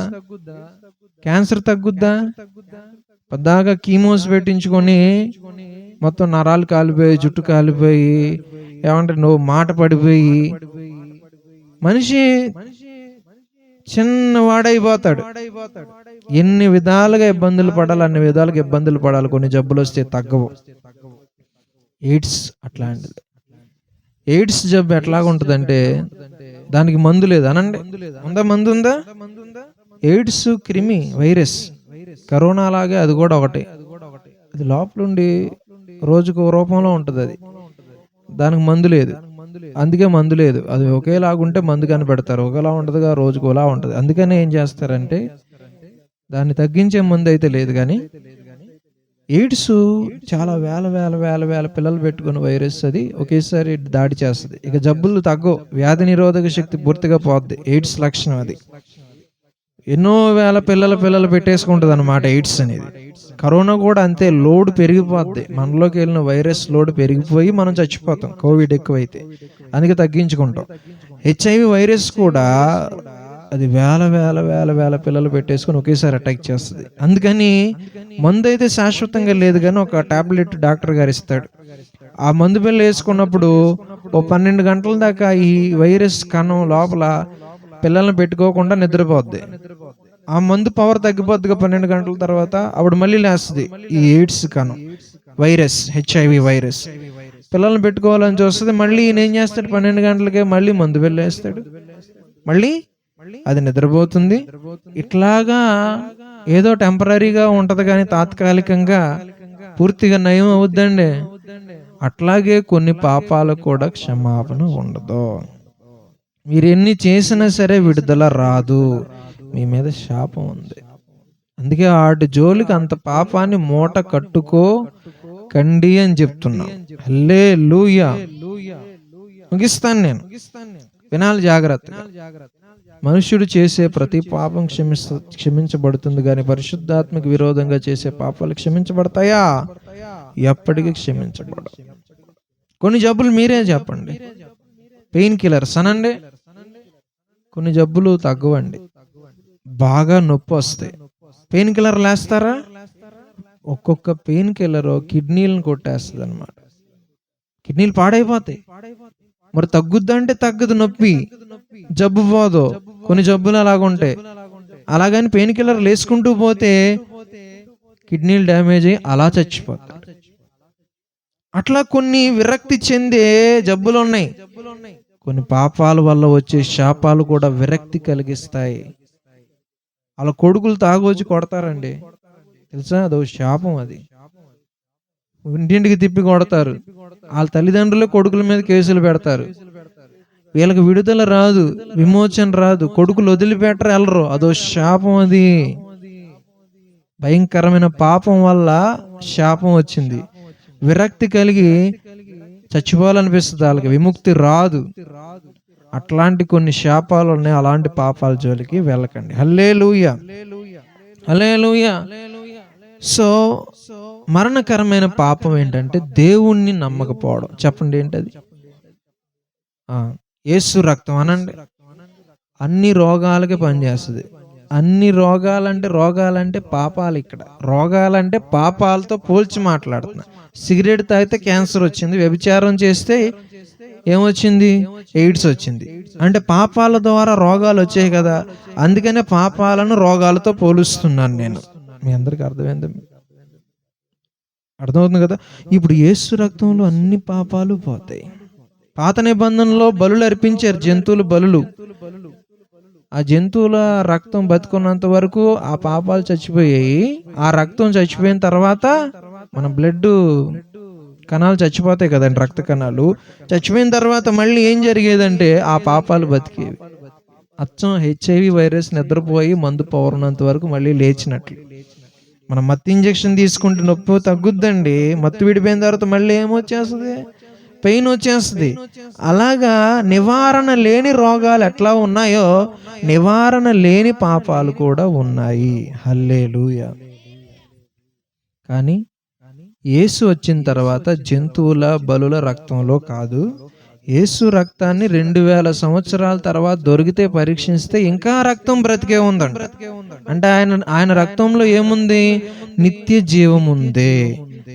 క్యాన్సర్ తగ్గుద్దా? పద్దాగా కీమోస్ పెట్టించుకొని మొత్తం నరాలు కాలిపోయి, జుట్టు కాలిపోయి, ఏమంటారు నువ్వు మాట పడిపోయి మనిషి చిన్నవాడైపోతాడు. ఎన్ని విధాలుగా ఇబ్బందులు పడాలి, అన్ని విధాలుగా ఇబ్బందులు పడాలి. కొన్ని జబ్బులు వస్తే తగ్గవు. ఎయిడ్స్ అట్లాంటిది. ఎయిడ్స్ జబ్బు ఎట్లాగుంటుందంటే దానికి మందు లేదు అనండి. ఉందా? మందు ఉందా? ఎయిడ్స్ క్రిమి వైరస్, కరోనా లాగే అది కూడా ఒకటి. అది లోపలుండి రోజుకు రూపంలో ఉంటుంది. అది దానికి మందు లేదు, అందుకే మందు లేదు. అది ఒకేలాగుంటే మందు కనిపెడతారు, ఒకేలా ఉంటుందిగా, రోజుకు ఒకలా ఉంటుంది. అందుకనే ఏం చేస్తారంటే దాన్ని తగ్గించే మందు అయితే లేదు. కానీ ఎయిడ్స్ చాలా వేల పిల్లలు పెట్టుకున్న వైరస్, అది ఒకేసారి దాడి చేస్తుంది. ఇక జబ్బులు తగ్గవు, వ్యాధి నిరోధక శక్తి పూర్తిగా పోద్ది. ఎయిడ్స్ లక్షణం అది. ఎన్నో వేల పిల్లలు పెట్టేసుకుంటుంది అన్నమాట ఎయిడ్స్ అనేది. కరోనా కూడా అంతే, లోడ్ పెరిగిపోద్ది. మనలోకి వెళ్ళిన వైరస్ లోడ్ పెరిగిపోయి మనం చచ్చిపోతాం, కోవిడ్ ఎక్కువైతే. అందుకే తగ్గించుకుంటాం. హెచ్ఐవి వైరస్ కూడా అది వేల పిల్లలు పెట్టేసుకుని ఒకేసారి అటాక్ చేస్తుంది. అందుకని మందు అయితే శాశ్వతంగా లేదు, కానీ ఒక టాబ్లెట్ డాక్టర్ గారు ఇస్తాడు. ఆ మందు బిళ్ళ వేసుకున్నప్పుడు ఓ 12 గంటల దాకా ఈ వైరస్ కణం లోపల పిల్లల్ని పెట్టుకోకుండా నిద్రపోద్ది. ఆ మందు పవర్ తగ్గిపోద్దిగా 12 గంటల తర్వాత. అప్పుడు మళ్ళీ లేస్తుంది ఈ ఎయిడ్స్ కణం, వైరస్, హెచ్ఐవి వైరస్. పిల్లల్ని పెట్టుకోవాలని చూస్తుంది. మళ్ళీ ఈయన ఏం చేస్తాడు? 12 గంటలకే మళ్ళీ మందు వెళ్ళేస్తాడు, మళ్ళీ అది నిద్రపోతుంది. ఇట్లాగా ఏదో టెంపరీగా ఉంటది, కానీ తాత్కాలికంగా పూర్తిగా నయం అవుద్దండి. అట్లాగే కొన్ని పాపాలకు కూడా క్షమాపణ ఉండదు. మీరు ఎన్ని చేసినా సరే విడుదల రాదు, మీ మీద శాపం ఉంది. అందుకే ఆటి జోలికి అంత పాపాన్ని మూట కట్టుకోకండి అని చెప్తున్నా. హల్లెలూయా. ముగిస్తాను నేను, వినాలి జాగ్రత్తగా. మనుష్యుడు చేసే ప్రతి పాపం క్షమించబడుతుంది, కానీ పరిశుద్ధాత్మకు విరోధంగా చేసే పాపాలు క్షమించబడతాయా? ఎప్పటికీ క్షమించబడవు. కొన్ని జబ్బులు మీరే చెప్పండి, పెయిన్ కిల్లర్స్ అనండి. కొన్ని జబ్బులు తగ్గవండి, బాగా నొప్పి వస్తాయి, పెయిన్ కిల్లర్ లేస్తారా? ఒక్కొక్క పెయిన్ కిల్లర్ కిడ్నీలను కొట్టేస్తుంది అనమాట. కిడ్నీలు పాడైపోతాయి. మరి తగ్గుద్దంటే తగ్గదు, నొప్పి జబ్బు పోదు. కొన్ని జబ్బులు అలాగుంటాయి. అలాగని పెయిన్ కిల్లర్ వేసుకుంటూ పోతే కిడ్నీలు డ్యామేజ్ అయ్యి అలా చచ్చిపోతాయి. అట్లా కొన్ని విరక్తి చెందే జబ్బులు ఉన్నాయి. కొన్ని పాపాల వల్ల వచ్చే శాపాలు కూడా విరక్తి కలిగిస్తాయి. అలా కొడుకులు తాగొచ్చి కొడతారండి, తెలుసా? అదో శాపం. అది ఇంటింటికి తిప్పి కొడతారు. వాళ్ళ తల్లిదండ్రులే కొడుకుల మీద కేసులు పెడతారు. వీళ్ళకి విడుదల రాదు, విమోచన రాదు, కొడుకులు వదిలిపెట్టరు, వెళ్ళరు. అదో శాపం. అది భయంకరమైన పాపం వల్ల శాపం వచ్చింది. విరక్తి కలిగి చచ్చిపోవాలనిపిస్తుంది, వాళ్ళకి విముక్తి రాదు. అట్లాంటి కొన్ని శాపాలు ఉన్నాయి. అలాంటి పాపాల జోలికి వెళ్ళకండి. హల్లెలూయా, హల్లెలూయా. సో మరణకరమైన పాపం ఏంటంటే దేవుణ్ణి నమ్మకపోవడం. చెప్పండి ఏంటది? యేసు రక్తం అనండి. అన్ని రోగాలకి పనిచేస్తుంది. అన్ని రోగాలంటే పాపాలు. ఇక్కడ రోగాలంటే పాపాలతో పోల్చి మాట్లాడుతున్నా. సిగరెట్ తాగితే క్యాన్సర్ వచ్చింది, వ్యభిచారం చేస్తే ఏమొచ్చింది? ఎయిడ్స్ వచ్చింది. అంటే పాపాల ద్వారా రోగాలు వచ్చాయి కదా. అందుకనే పాపాలను రోగాలతో పోలుస్తున్నాను నేను. మీ అందరికి అర్థమవుతుంది కదా? ఇప్పుడు యేసు రక్తంలో అన్ని పాపాలు పోతాయి. పాత నిబంధనలో బలులు అర్పించారు, జంతువుల బలులు. ఆ జంతువుల రక్తం బతుకున్నంత వరకు ఆ పాపాలు చచ్చిపోయాయి. ఆ రక్తం చచ్చిపోయిన తర్వాత మన బ్లడ్ కణాలు చచ్చిపోతాయి కదండి, రక్త కణాలు చచ్చిపోయిన తర్వాత మళ్ళీ ఏం జరిగేదంటే ఆ పాపాలు బతికేవి. అచ్చం HIV వైరస్ నిద్రపోయి మందు పవరున్నంత వరకు మళ్ళీ లేచినట్లు. మనం మత్తు ఇంజెక్షన్ తీసుకుంటే నొప్పి తగ్గుద్దండి, మత్తు విడిపోయిన తర్వాత మళ్ళీ ఏమొచ్చేస్తుంది? పెయిన్ వచ్చేస్తుంది. అలాగా నివారణ లేని రోగాలు ఎట్లా ఉన్నాయో నివారణ లేని పాపాలు కూడా ఉన్నాయి. హల్లెలూయా. కానీ యేసు వచ్చిన తర్వాత జంతువుల బలుల రక్తంలో కాదు, యేసు రక్తాన్ని 2000 సంవత్సరాల తర్వాత దొరికితే పరీక్షిస్తే ఇంకా రక్తం బ్రతికే ఉందండి. అంటే ఆయన రక్తంలో ఏముంది? నిత్య జీవం ఉంది.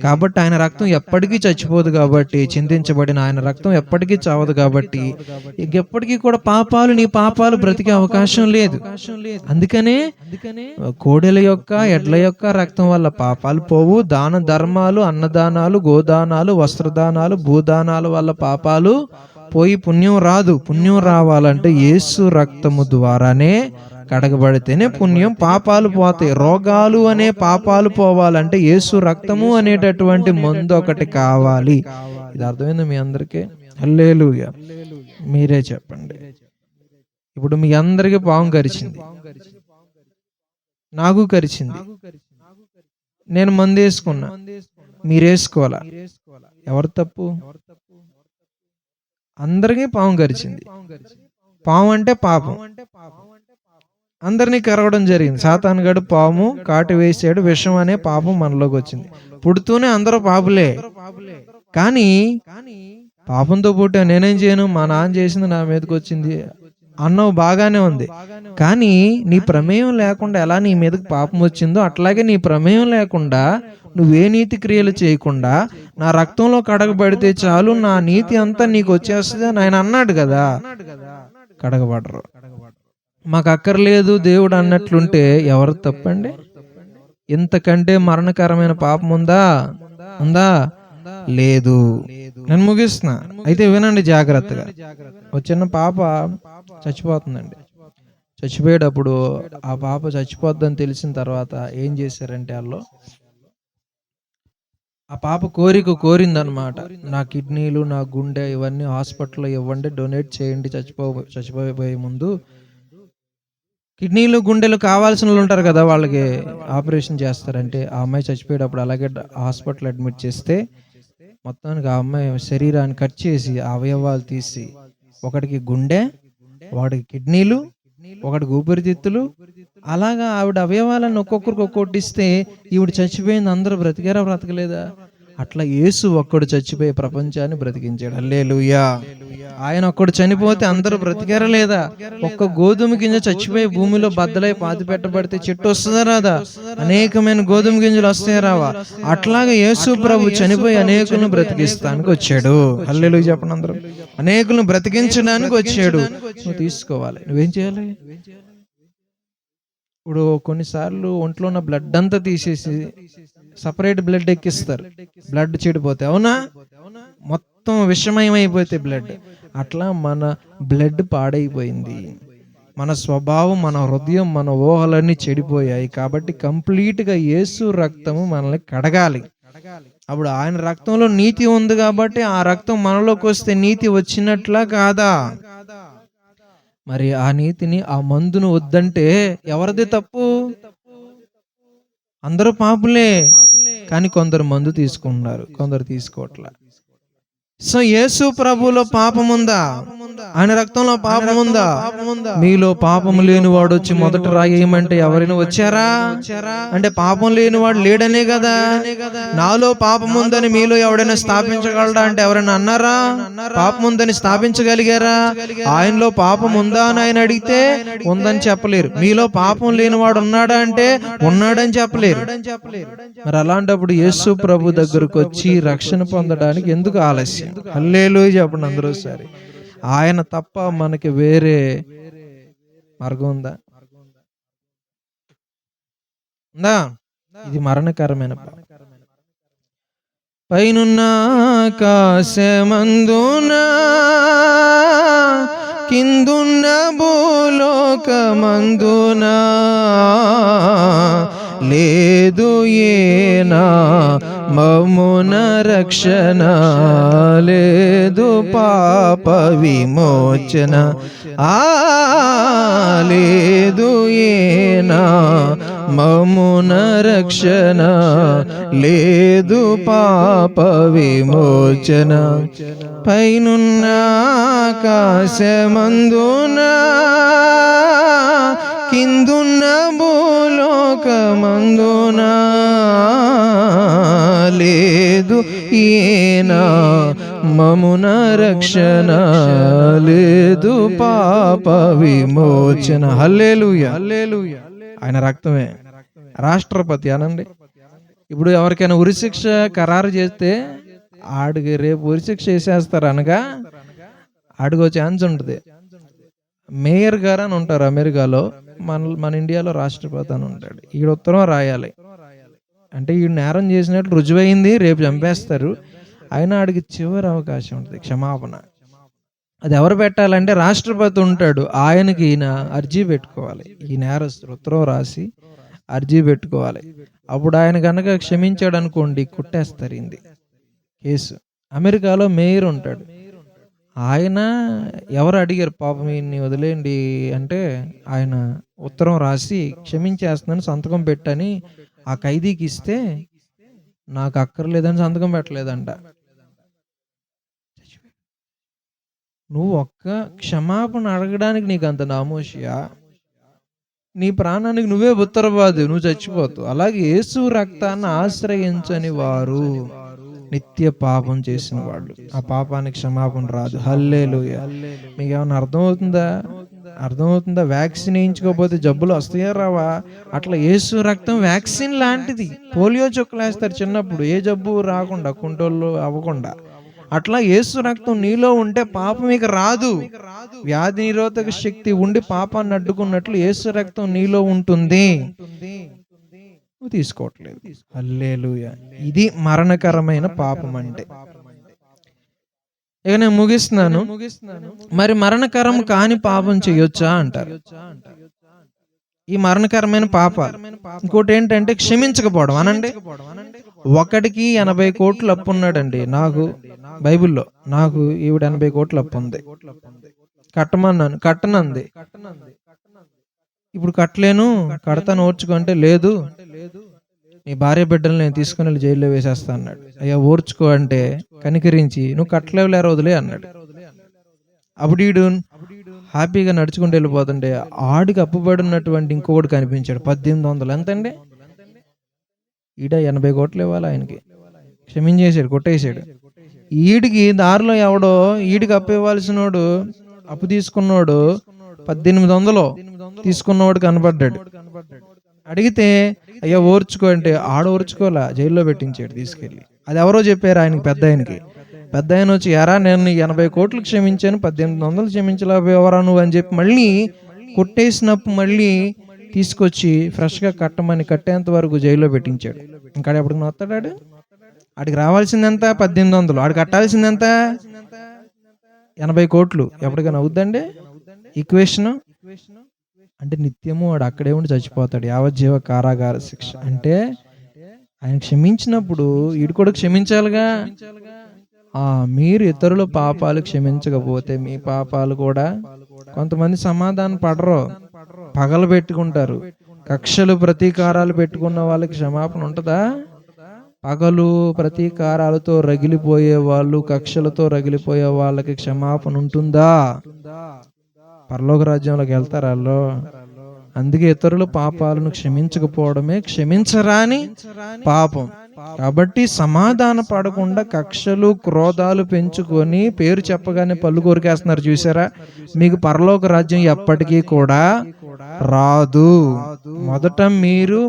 కాబట్టి ఆయన రక్తం ఎప్పటికీ చచ్చిపోదు, కాబట్టి చింతించబడిన ఆయన రక్తం ఎప్పటికీ చావదు, కాబట్టి ఎప్పటికీ కూడా నీ పాపాలు బ్రతికే అవకాశం లేదు. అందుకనే కోడెల యొక్క ఎడ్ల యొక్క రక్తం వల్ల పాపాలు పోవు. దాన ధర్మాలు, అన్నదానాలు, గోదానాలు, వస్త్రదానాలు, భూదానాల వల్ల పాపాలు పోయి పుణ్యం రాదు. పుణ్యం రావాలంటే యేసు రక్తము ద్వారానే కడగబడితేనే పుణ్యం. పాపాలు పోతాయి. రోగాలు అనే పాపాలు పోవాలంటే యేసు రక్తము అనేటటువంటి మందు ఒకటి కావాలి. ఇది అర్థమైంది మీ అందరికీ? హల్లెలూయా. మీరే చెప్పండి. ఇప్పుడు మీ అందరికీ పాము కరిచింది, నాకు కరిచింది, నేను మందు వేసుకున్నా, మీరేసుకోవాలా? ఎవరు తప్పు? అందరికీ పాము కరిచింది. పాము అంటే పాపం, అందరినీ కరవడం జరిగింది. సాతానుగాడు పాము కాటు వేసాడు, విషం అనే పాపం మనలోకి వచ్చింది. పుడుతూనే అందరూ పాపులే. కానీ పాపంతో పుట్టా, నేనేం చేయను, మా నాన్న చేసింది నా మీదకి వచ్చింది అన్నవు బాగానే ఉంది. కానీ నీ ప్రమేయం లేకుండా ఎలా నీ మీదకి పాపం వచ్చిందో అట్లాగే నీ ప్రమేయం లేకుండా నువ్వే నీతి క్రియలు చేయకుండా నా రక్తంలో కడగబడితే చాలు, నా నీతి అంతా నీకు వచ్చేస్తుంది అని ఆయన అన్నాడు కదా. కడగబడరు. మాకు అక్కర్లేదు దేవుడు అన్నట్లుంటే ఎవరు తప్పండి? ఇంతకంటే మరణకరమైన పాపం ఉందా? లేదు. నేను ముగిస్తున్నా, అయితే వినండి జాగ్రత్తగా. ఒక చిన్న పాప చచ్చిపోతుందండి. చచ్చిపోయేటప్పుడు ఆ పాప చచ్చిపోద్దని తెలిసిన తర్వాత ఏం చేశారంటే వాళ్ళు ఆ పాప కోరిందనమాట. నా కిడ్నీలు, నా గుండె ఇవన్నీ హాస్పిటల్లో ఇవ్వండి, డొనేట్ చేయండి, చచ్చిపోయే ముందు. కిడ్నీలు, గుండెలు కావాల్సిన వాళ్ళు ఉంటారు కదా, వాళ్ళకి ఆపరేషన్ చేస్తారంటే ఆ అమ్మాయి చచ్చిపోయేటప్పుడు అలాగే హాస్పిటల్ అడ్మిట్ చేస్తే మొత్తానికి ఆ అమ్మాయి శరీరాన్ని కట్ చేసి అవయవాలు తీసి ఒకటికి గుండె, వాడికి కిడ్నీలు, ఒకటి ఊపిరితిత్తులు. అలాగా ఆవిడ అవయవాలను ఒక్కొక్కరికి ఒక్కొక్కటి ఇస్తే ఈవిడ చచ్చిపోయింది, అందరూ బ్రతికారా బ్రతకలేదా? అట్లా యేసు ఒక్కడు చచ్చిపోయి ప్రపంచాన్ని బ్రతికించాడు. హల్లెలూయా. ఆయన ఒక్కడు చనిపోతే అందరూ బ్రతికారా లేదా? ఒక్క గోధుమ గింజ చచ్చిపోయి భూమిలో బద్దలై పాతి పెట్టబడితే చెట్టు వస్తుందా రాదా? అనేకమైన గోధుమ గింజలు వస్తాయా రావా? అట్లాగే యేసు ప్రభు చనిపోయి అనేకులను బ్రతికిస్తానికి వచ్చాడు. హల్లెలూయా చెప్పండి అందరూ. అనేకులను బ్రతికించడానికి వచ్చాడు. నువ్వు తీసుకోవాలి. నువ్వేం చేయాలి? ఇప్పుడు కొన్నిసార్లు ఒంట్లో ఉన్న బ్లడ్ అంతా తీసేసి సపరేట్ బ్లడ్ ఎక్కిస్తారు, బ్లడ్ చెడిపోతే. అవునా? మొత్తం విషమయమైపోతే బ్లడ్. అట్లా మన బ్లడ్ పాడైపోయింది, మన స్వభావం, మన హృదయం, మన ఊహలన్నీ చెడిపోయాయి. కాబట్టి కంప్లీట్గా యేసు రక్తము మనల్ని కడగాలి. అప్పుడు ఆయన రక్తంలో నీతి ఉంది కాబట్టి ఆ రక్తం మనలోకి వస్తే నీతి వచ్చినట్లా కాదా? మరి ఆ నీతిని, ఆ మందును వద్దంటే ఎవరిది తప్పు? అందరూ పాపులే, కానీ కొందరు మందు తీసుకుంటున్నారు, కొందరు తీసుకోవట్లా. సో యేసు ప్రభులో పాపం ఉందా? ఆయన రక్తంలో పాపం ఉందా? మీలో పాపం లేనివాడు వచ్చి మొదట రాయేయమంటే ఎవరైనా వచ్చారా? అంటే పాపం లేనివాడు లేడనే కదా. నాలో పాపం ఉందని మీలో ఎవడైనా స్థాపించగలడా అంటే ఎవరైనా అన్నారా? పాపం ఉందని స్థాపించగలిగారా? ఆయనలో పాపం ఉందా అని ఆయన అడిగితే ఉందని చెప్పలేరు. మీలో పాపం లేనివాడు ఉన్నాడా అంటే ఉన్నాడని చెప్పలేరు. మరి అలాంటప్పుడు యేసు ప్రభు దగ్గరకు వచ్చి రక్షణ పొందడానికి ఎందుకు ఆలస్యం? హల్లెలూయా చెప్పండి అందరూ సరే. ఆయన తప్ప మనకి వేరే మార్గం ఉందా? ఇది మరణకరమైన పాపం. పైనున్న ఆకాశమందున కిందున్న భూలోకమందున లేదు ఏనా మమ్మున రక్షణ, లేదు పాప విమోచన. లేదు ఏనా మమ్మున రక్షణ, లేదు పాప విమోచన. పైనున్న ఆకాశమందున కిందున్న భూలోకమందున లేదు ఈనా మమ్మున రక్షణ, లేదు పాప విమోచన. హల్లెలూయా. ఆయన రక్తమే. రాష్ట్రపతి అనండి. ఇప్పుడు ఎవరికైనా ఉరిశిక్ష ఖరారు చేస్తే ఆడికి రేపు ఉరిశిక్ష వేసేస్తారు అనగా ఆడికి ఛాన్స్ ఉంటుంది. మేయర్ గారు అని ఉంటారు అమెరికాలో, మన ఇండియాలో రాష్ట్రపతి అని ఉంటాడు. ఈడ ఉత్తరం రాయాలి అంటే ఈ నేరం చేసినట్లు రుజువైంది, రేపు చంపేస్తారు. అయినా ఆడికి చివరి అవకాశం ఉంటుంది, క్షమాపణ. అది ఎవరు పెట్టాలంటే రాష్ట్రపతి ఉంటాడు, ఆయనకి ఈయన అర్జీ పెట్టుకోవాలి. ఈ నేరస్తుడు ఉత్తరం రాసి అర్జీ పెట్టుకోవాలి. అప్పుడు ఆయన కనుక క్షమించాడు అనుకోండి, కుట్టేస్తారు ఇంది కేసు. అమెరికాలో మేయర్ ఉంటాడు, ఆయన ఎవరు అడిగారు పాపం ఈయన్ని వదిలేయండి అంటే ఆయన ఉత్తరం రాసి క్షమించేస్తున్నాను సంతకం పెట్టని ఆ ఖైదీకి ఇస్తే నాకు అక్కర్లేదని సంతకం పెట్టలేదంట. నువ్వు ఒక్క క్షమాపణ అడగడానికి నీకు అంత నామోషియా? నీ ప్రాణానికి నువ్వే ఉత్తరవాదు, నువ్వు చచ్చిపోతావు. అలాగే యేసు రక్తాన్ని ఆశ్రయించని వారు నిత్య పాపం చేసిన వాళ్ళు, ఆ పాపానికి క్షమాపణ రాదు. హల్లెలూయా. మీకు ఏమన్నా అర్థమవుతుందా? వ్యాక్సిన్ వేయించుకోకపోతే జబ్బులు వస్తాయా రావా? అట్లా యేసు రక్తం వ్యాక్సిన్ లాంటిది. పోలియో చుక్కలు వేస్తారు చిన్నప్పుడు, ఏ జబ్బు రాకుండా, కుంటోళ్ళు అవ్వకుండా. అట్లా యేసు రక్తం నీలో ఉంటే పాపం ఇక రాదు. వ్యాధి నిరోధక శక్తి ఉండి పాపాన్ని అడ్డుకున్నట్లు యేసు రక్తం నీలో ఉంటుంది, నువ్వు తీసుకోవట్లేదు. హల్లెలూయా. ఇది మరణకరమైన పాపం అంటే. ఇక నేను ముగిస్తున్నాను. మరి మరణకరం కాని పాపం చేయొచ్చా అంటారు. ఈ మరణకరమైన పాపాలు ఇంకోటి ఏంటంటే క్షమించకపోవడం అనండి. ఒకడికి 80 కోట్లు అప్పు ఉన్నాడండి. నాకు బైబిల్లో నాకు ఈవిడ 80 కోట్లు అప్పు ఉంది, కట్టమన్నాను, కట్టనంది. ఇప్పుడు కట్టలేను, కడతాను ఓర్చుకుంటే లేదు, నీ భార్య బిడ్డలు నేను తీసుకుని వెళ్ళి జైల్లో వేసేస్తా అన్నాడు. అయ్యా ఓర్చుకో అంటే కనికరించి నువ్వు కట్టలేవులేరా వదిలే అన్నాడు. అప్పుడు ఈడు హ్యాపీగా నడుచుకుంటూ వెళ్ళిపోతుంటే ఆడికి అప్పుబడి ఉన్నటువంటి ఇంకొకటి కనిపించాడు. 1800 ఎంతండి? ఈడ 80 కోట్లు ఇవ్వాలి ఆయనకి. క్షమించేశాడు, కొట్టేశాడు. ఈడికి దారిలో ఎవడో ఈడికి అప్పు ఇవ్వాల్సినోడు, అప్పు తీసుకున్నోడు 1800 తీసుకున్నవాడు కనబడ్డాడు. అడిగితే అయ్యా ఓర్చుకో అంటే ఆడ ఓర్చుకోలే, జైల్లో పెట్టించాడు తీసుకెళ్ళి. అది ఎవరో చెప్పారు ఆయనకి, పెద్ద ఆయనకి. పెద్ద ఆయన వచ్చి ఎరా నేను 80 కోట్లు క్షమించాను, 1800 క్షమించలేకపోయావరా నువ్వు అని చెప్పి మళ్ళీ కొట్టేసినప్పుడు మళ్ళీ తీసుకొచ్చి ఫ్రెష్గా కట్టమని కట్టేంత వరకు జైల్లో పెట్టించాడు. ఇంకా ఎప్పటికి నొత్తాడు? ఆడికి రావాల్సిందెంత? 1800. ఆడికి కట్టాల్సిందెంత? 80 కోట్లు. ఎప్పటికైనా అవుద్దండి ఈక్వేషన్? అంటే నిత్యము వాడు అక్కడే ఉండి చచ్చిపోతాడు, యావజ్జీవ కారాగార శిక్ష. అంటే ఆయన క్షమించినప్పుడు వీడు కూడా క్షమించాలిగా. మీరు ఇతరుల పాపాలు క్షమించకపోతే మీ పాపాలు కూడా. కొంతమంది సమాధానం పడరు, పగలు పెట్టుకుంటారు. కక్షలు ప్రతీకారాలు పెట్టుకున్న వాళ్ళకి క్షమాపణ ఉంటుందా? పగలు ప్రతీకారాలతో రగిలిపోయే వాళ్ళు, కక్షలతో రగిలిపోయే వాళ్ళకి క్షమాపణ ఉంటుందా? పరలోక రాజ్యంలోకి వెళ్తారు వాళ్ళు. అందుకే ఇతరుల పాపాలను క్షమించకపోవడమే క్షమించరాని పాపం. కాబట్టి సమాధాన పడకుండా కక్షలు క్రోధాలు పెంచుకొని పేరు చెప్పగానే పళ్ళు కొరికేస్తున్నారు చూసారా? మీకు పరలోక రాజ్యం ఎప్పటికీ కూడా రాదు. మొదట మీరు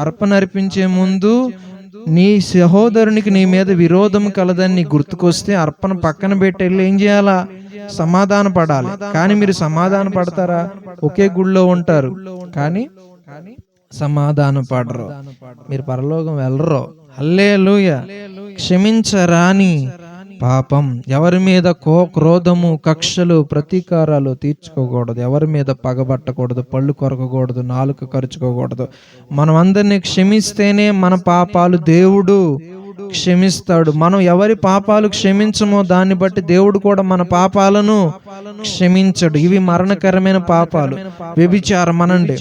అర్పణ అర్పించే ముందు నీ సహోదరునికి నీ మీద విరోధం కలదని నీ గుర్తుకొస్తే అర్పణ పక్కన పెట్టి వెళ్ళి ఏం చేయాలా? సమాధాన పడాలి. కానీ మీరు సమాధాన పడతారా? ఒకే గుళ్ళో ఉంటారు కానీ సమాధాన పడరు, మీరు పరలోకం వెళ్ళరు. హల్లెలూయా. క్షమించరాని పాపం. ఎవరి మీద క్రోధము, కక్షలు, ప్రతీకారాలు తీర్చుకోకూడదు. ఎవరి మీద పగబట్టకూడదు, పళ్ళు కొరకకూడదు, నాలుక కరుచుకోకూడదు. మనం అందరినీ క్షమిస్తేనే మన పాపాలు దేవుడు క్షమిస్తాడు. మనం ఎవరి పాపాలు క్షమించమో దాన్ని బట్టి దేవుడు కూడా మన పాపాలను క్షమించడు. ఇవి మరణకరమైన పాపాలు. వ్యభిచారం అనండి.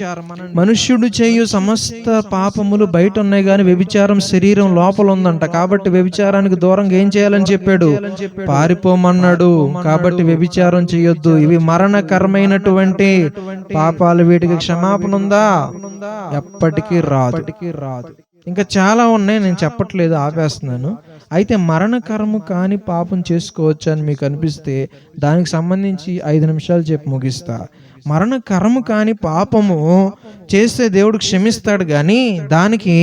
మనుష్యుడు చేయు సమస్త పాపములు బయట ఉన్నాయి కానీ వ్యభిచారం శరీరం లోపల ఉందంట. కాబట్టి వ్యభిచారానికి దూరంగా ఏం చేయాలని చెప్పాడు? పారిపోమన్నాడు. కాబట్టి వ్యభిచారం చేయొద్దు. ఇవి మరణకరమైనటువంటి పాపాలు. వీటికి క్షమాపణ ఉందా? ఎప్పటికీ రాదు. ఇంకా చాలా ఉన్నాయి, నేను చెప్పట్లేదు, ఆపేస్తున్నాను. అయితే మరణకరము కాని పాపం చేసుకోవచ్చు అని మీకు అనిపిస్తే దానికి సంబంధించి 5 నిమిషాలు చెప్పి ముగిస్తా. మరణకరము కాని పాపము చేస్తే దేవుడు క్షమిస్తాడు కానీ దానికి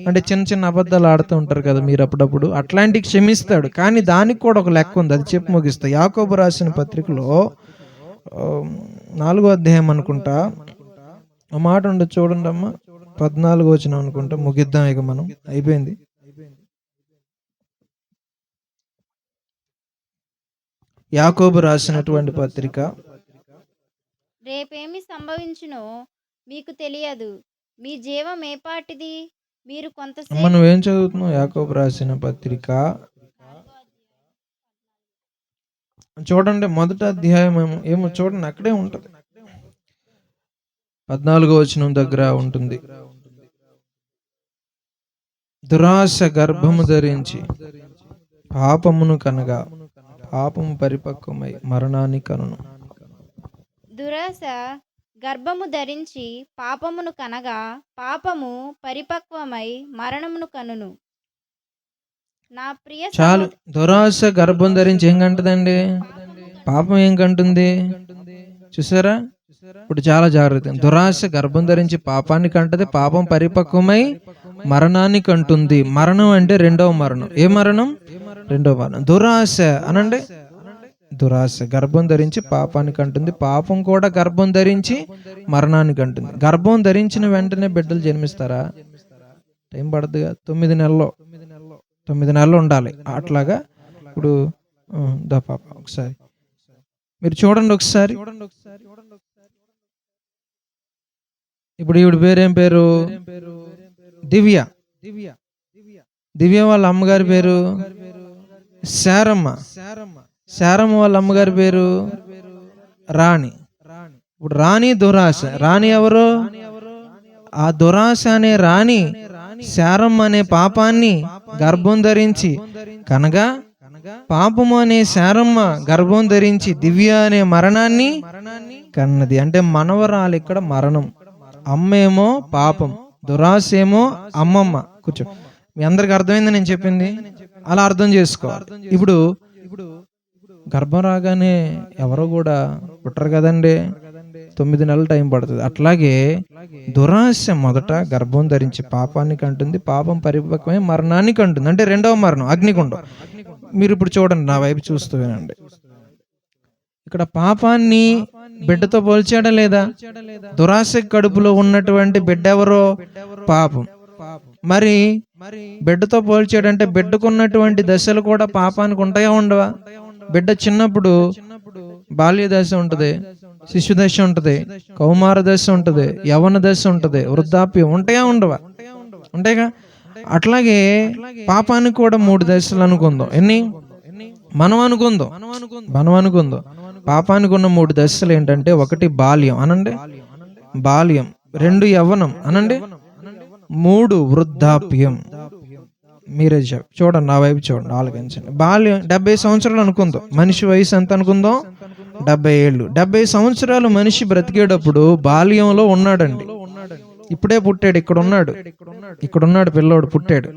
అంటే చిన్న చిన్న అబద్ధాలు ఆడుతూ ఉంటారు కదా మీరు అప్పుడప్పుడు, అట్లాంటివి క్షమిస్తాడు. కానీ దానికి కూడా ఒక లెక్క ఉంది, అది చెప్పి ముగిస్తా. యాకోబు రాసిన పత్రికలో 4వ అధ్యాయం అనుకుంటా ఆ మాట ఉండదు చూడండి అమ్మా, 14వ వచనం అనుకుంటా. ముగిద్దాం ఇక, మనం అయిపోయింది. యాకోబు రాసినటువంటి పత్రిక. రేపేమి సంభవించునో మీకు తెలియదు, మీ జీవం ఏపాటిది, మీరు కొంతసేపు. నువ్వేం చదువుతున్నావు? యాకోబు రాసిన పత్రిక చూడండి, మొదటి అధ్యాయం ఏమో చూడండి, అక్కడే ఉంటుంది. 14వ వచనం దగ్గర ఉంటుంది. దురాశ గర్భము ధరించి పాపమును కనగా పాపము పరిపక్వమై మరణాన్ని కనును. దురాశ గర్భము ధరించి పాపమును కనగా పాపము పరిపక్వమై మరణమును కనును. నా ప్రియ చాలు. దురాశ గర్భం ధరించి ఏం కంటదండి? పాపం ఏం కంటుంది చూసారా? ఇప్పుడు చాలా జాగ్రత్త. దురాశ గర్భం ధరించి పాపాన్ని కంటది, పాపం పరిపక్వమై మరణాన్ని కంటుంది. మరణం అంటే రెండవ మరణం. ఏ మరణం? రెండవ మరణం. దురాశ అనండి. దురాశ గర్భం ధరించి పాపాన్ని కంటుంది, పాపం కూడా గర్భం ధరించి మరణాన్ని కంటుంది. గర్భం ధరించిన వెంటనే బిడ్డలు జన్మిస్తారా? టైం పడుతుందిగా. 9 నెలలు ఉండాలి. అట్లాగా ఇప్పుడు దా పాప ఒకసారి మీరు చూడండి ఒకసారి. ఇప్పుడు ఈవిడ పేరేం పేరు? దివ్య. దివ్య వాళ్ళ అమ్మగారి పేరు శారమ్మ. శారమ్మ వాళ్ళ అమ్మగారి పేరు రాణి. ఇప్పుడు రాణి దురాశ. రాణి ఎవరు? ఆ దురాశ అనే రాణి శారమ్మ అనే పాపాన్ని గర్భం ధరించి కనగా పాపము అనే శారమ్మ గర్భం ధరించి దివ్య అనే మరణాన్ని కన్నది. అంటే మనవరాలు ఇక్కడ మరణం, అమ్మేమో పాపం, దురాశ ఏమో అమ్మమ్మ. కూర్చో, మీ అందరికి అర్థమైంది నేను చెప్పింది, అలా అర్థం చేసుకోవాలి. ఇప్పుడు గర్భం రాగానే ఎవరో కూడా పుట్టరు కదండి, 9 నెలలు టైం పడుతుంది. అట్లాగే దురాశ మొదట గర్భం ధరించి పాపాన్ని కంటుంది, పాపం పరిపక్వమై మరణాన్ని కంటుంది. అంటే రెండవ మరణం అగ్నిగుండం. మీరు ఇప్పుడు చూడండి, నా వైపు చూస్తూ వినండి. ఇక్కడ పాపాన్ని బిడ్డతో పోల్చాడా లేదా? దురాశ కడుపులో ఉన్నటువంటి బిడ్డ ఎవరో పాపం. మరి బిడ్డతో పోల్చాడంటే బిడ్డకున్నటువంటి దశలు కూడా పాపానికి ఉంటాయా ఉండవా? బిడ్డ చిన్నప్పుడు బాల్య దశ ఉంటది, శిశు దశ ఉంటది, కౌమార దశ ఉంటది, యవన దశ ఉంటది, వృద్ధాప్యం ఉంటాయా ఉండవా? ఉంటాయిగా. అట్లాగే పాపానికి కూడా 3 దశలు అనుకుందాం. ఎన్ని? మనం అనుకుందాం పాపానికి ఉన్న 3 దశలు ఏంటంటే, 1 బాల్యం అనండి, బాల్యం. 2 యవ్వనం అనండి, 3 వృద్ధాప్యం. మీరే చూడండి, నా వైపు చూడండి, ఆలోచించండి. బాల్యం 70 సంవత్సరాలు అనుకుందాం. మనిషి వయసు ఎంత అనుకుందాం? 70 ఏళ్ళు. 70 సంవత్సరాలు మనిషి బ్రతికేటప్పుడు బాల్యంలో ఉన్నాడండి. ఇప్పుడే పుట్టాడు, ఇక్కడ ఉన్నాడు పిల్లోడు, పుట్టాడు.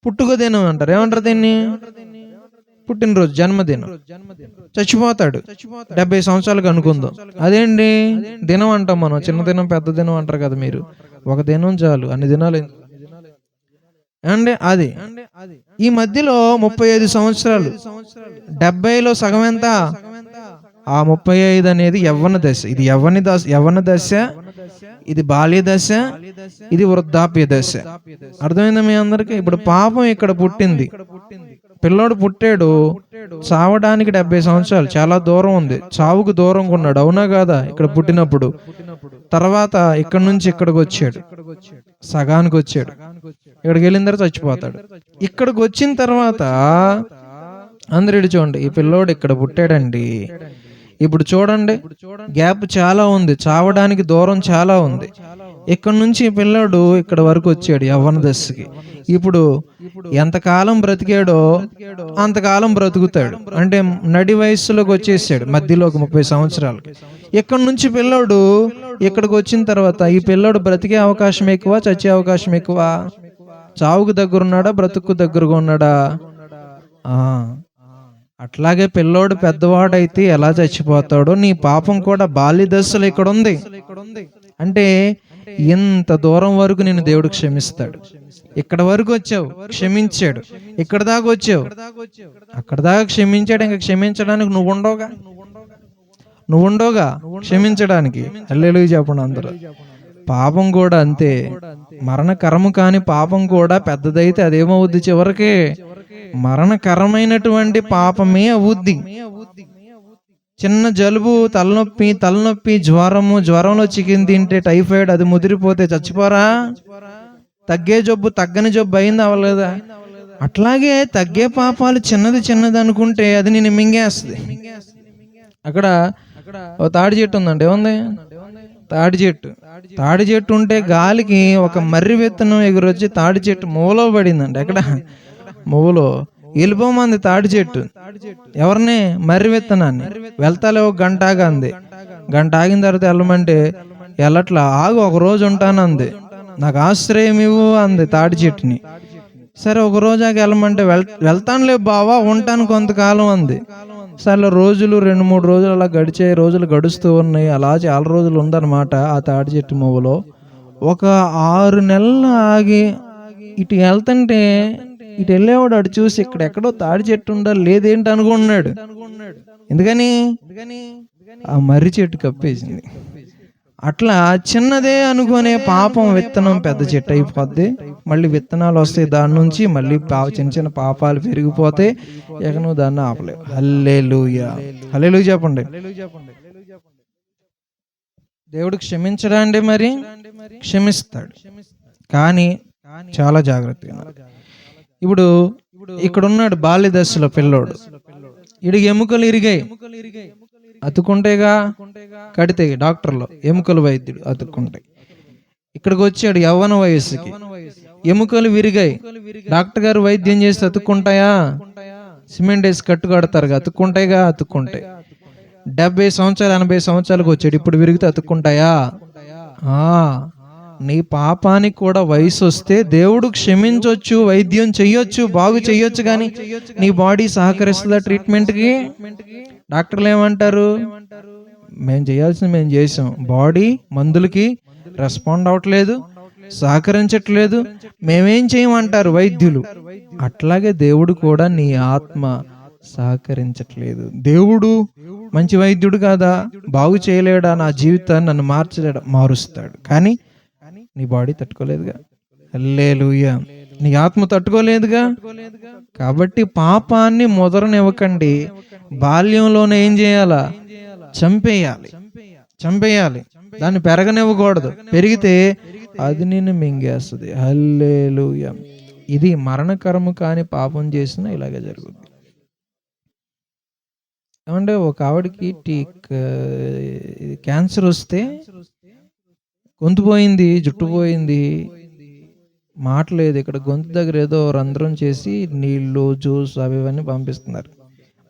పుట్టుక దినం అంటారు. ఏమంటారు దీన్ని? పుట్టినరోజు, జన్మదినం. చచ్చిపోతాడు 70 సంవత్సరాలకు అనుకుందాం. అదేంటి దినం అంటాం మనం, చిన్న దినం పెద్ద దినం అంటారు కదా మీరు. ఒక దినం చాలు, అన్ని దినాలు అండి. అది ఈ మధ్యలో 35 సంవత్సరాలు. 70లో సగం ఎంత? ఆ 35 అనేది యవ్వన దశ. ఇది యవ్వన దశ, ఇది బాల్య దశ, ఇది వృద్ధాప్య దశ. అర్థమైందా మీ అందరికి? ఇప్పుడు పాపం ఇక్కడ పుట్టింది, పిల్లోడు పుట్టాడు, చావడానికి 70 సంవత్సరాలు, చాలా దూరం ఉంది, చావుకు దూరంగా ఉన్నాడు. అవునా కాదా? ఇక్కడ పుట్టినప్పుడు తర్వాత ఇక్కడ నుంచి ఇక్కడికి వచ్చాడు, సగానికి వచ్చాడు. ఇక్కడికి వెళ్ళిన తర్వాత చచ్చిపోతాడు. ఇక్కడికి వచ్చిన తర్వాత అందరు చూడండి, ఈ పిల్లోడు ఇక్కడ పుట్టాడండి. ఇప్పుడు చూడండి, గ్యాప్ చాలా ఉంది, చావడానికి దూరం చాలా ఉంది. ఇక్కడ నుంచి పిల్లోడు ఇక్కడ వరకు వచ్చాడు యవ్వన దశకి. ఇప్పుడు ఎంతకాలం బ్రతికాడో అంతకాలం బ్రతుకుతాడు. అంటే నడి వయస్సులోకి వచ్చేసాడు, మధ్యలోకి 30 సంవత్సరాలు. ఇక్కడ నుంచి పిల్లోడు ఇక్కడికి వచ్చిన తర్వాత ఈ పిల్లోడు బ్రతికే అవకాశం ఎక్కువ, చచ్చే అవకాశం ఎక్కువ? చావుకు దగ్గరున్నాడా, బ్రతుకు దగ్గరగా ఉన్నాడా? అట్లాగే పిల్లోడు పెద్దవాడైతే ఎలా చచ్చిపోతాడో నీ పాపం కూడా బాల్య దశలో ఇక్కడ ఉంది. అంటే ఇంత దూరం వరకు నేను దేవుడు క్షమిస్తాడు. ఇక్కడ వరకు వచ్చావు, క్షమించాడు. ఇక్కడ దాకా వచ్చావు, అక్కడ దాకా క్షమించాడు. ఇంకా క్షమించడానికి నువ్వు ఉండవుగా క్షమించడానికి. హల్లెలూయా చెప్పండి అందరూ. పాపం కూడా అంతే, మరణకరము కాని పాపం కూడా పెద్దదైతే అదేమవుద్ది? చివరికి మరణకరమైనటువంటి పాపమే అవుద్ది. చిన్న జలుబు, తలనొప్పి, జ్వరంలో చికెన్ తింటే, టైఫాయిడ్ అది ముదిరిపోతే చచ్చిపోరా? తగ్గే జబ్బు తగ్గని జబ్బు అయింది, అవ్వలేదా? అట్లాగే తగ్గే పాపాలు చిన్నది అనుకుంటే అది నేను మింగేస్తుంది. అక్కడ ఓ తాడి చెట్టు ఉందండి. ఏముంది? తాడి చెట్టు ఉంటే గాలికి ఒక మర్రి విత్తనం ఎగురొచ్చి తాడి చెట్టు మూలో పడిందండి. ఎక్కడ? మూలో. వెళ్ళిపోమంది తాడి చెట్టు. ఎవరిని? మర్రి విత్తనాన్ని. వెళ్తాలే ఒక గంట ఆగంది. గంట ఆగిన తర్వాత వెళ్ళమంటే వెళ్ళట్లా. ఆగు, ఒక రోజు ఉంటానంది. నాకు ఆశ్రయం ఇవ్వు అంది తాడి చెట్టుని. సరే ఒక రోజు ఆగి వెళ్ళమంటే వెళ్తానులే బావా, ఉంటాను కొంతకాలం అంది. సరే రోజులు 2-3 రోజులు అలా గడిచే, రోజులు గడుస్తూ ఉన్నాయి. అలా చాలా రోజులు ఉందన్నమాట ఆ తాడి చెట్టు మొవ్వలో. ఒక 6 నెలలు ఆగి ఇటు వెళ్తుంటే ఇటు వెళ్ళేవాడు అటు చూసి ఇక్కడ ఎక్కడో తాడి చెట్టు ఉండాలి, లేదేంటి అనుకున్నాడు. ఎందుకని? ఆ మర్రి చెట్టు కప్పేసింది. అట్లా చిన్నదే అనుకునే పాపం విత్తనం పెద్ద చెట్టు అయిపోద్ది. మళ్ళీ విత్తనాలు వస్తాయి దాని నుంచి, మళ్ళీ చిన్న పాపాలు పెరిగిపోతే ఇక నువ్వు దాన్ని ఆపలేవు. హల్లెలూయా, హల్లెలూయా చెప్పండి. దేవుడు క్షమించడా అండి? మరి క్షమిస్తాడు, కానీ చాలా జాగ్రత్తగా. ఇప్పుడు ఇక్కడ ఉన్నాడు బాల్య దశలో పిల్లోడు. ఇడికి ఎముకలు ఇరిగాయి, అతుక్కుంటేగా కడితే డాక్టర్లో ఎముకలు వైద్యుడు అతుక్కుంటాయి. ఇక్కడికి వచ్చాడు యవ్వన వయస్సుకి, ఎముకలు విరిగాయి. డాక్టర్ గారు వైద్యం చేసి అతుక్కుంటాయా? సిమెంట్ వేసి కట్టు కడతారుగా, అతుక్కుంటాయి. 70 సంవత్సరాలు 80 సంవత్సరాలకు వచ్చాడు, ఇప్పుడు విరిగితే అతుక్కుంటాయా? నీ పాపానికి కూడా వయసు వస్తే దేవుడు క్షమించవచ్చు, వైద్యం చెయ్యొచ్చు, బాగు చెయ్యొచ్చు, కానీ నీ బాడీ సహకరిస్తుందా ట్రీట్మెంట్కి? డాక్టర్లు ఏమంటారు? మేము చేయాల్సింది మేము చేసాం, బాడీ మందులకి రెస్పాండ్ అవ్వట్లేదు, సహకరించట్లేదు, మేమేం చేయమంటారు వైద్యులు. అట్లాగే దేవుడు కూడా నీ ఆత్మ సహకరించట్లేదు. దేవుడు మంచి వైద్యుడు కాదా? బాగు చేయలేడా? నా జీవితాన్ని నన్ను మార్చలేడా? మారుస్తాడు, కానీ నీ బాడీ తట్టుకోలేదుగా. హల్లెలూయా. నీ ఆత్మ తట్టుకోలేదుగా. కాబట్టి పాపాన్ని మొదలనివ్వకండి. బాల్యంలోనే ఏం చేయాలా? చంపేయాలి. దాన్ని పెరగనివ్వకూడదు. పెరిగితే అది నిన్ను మింగేస్తుంది. హల్లెలూయా. ఇది మరణకరము కాని పాపం చేసినా ఇలాగే జరుగుతుంది. ఏమంటే ఒక ఆవిడకి క్యాన్సర్ వస్తే గొంతు పోయింది, జుట్టు పోయింది, మాట లేదు. ఇక్కడ గొంతు దగ్గర ఏదో రంధ్రం చేసి నీళ్లు, జ్యూస్ అవి ఇవన్నీ పంపిస్తున్నారు.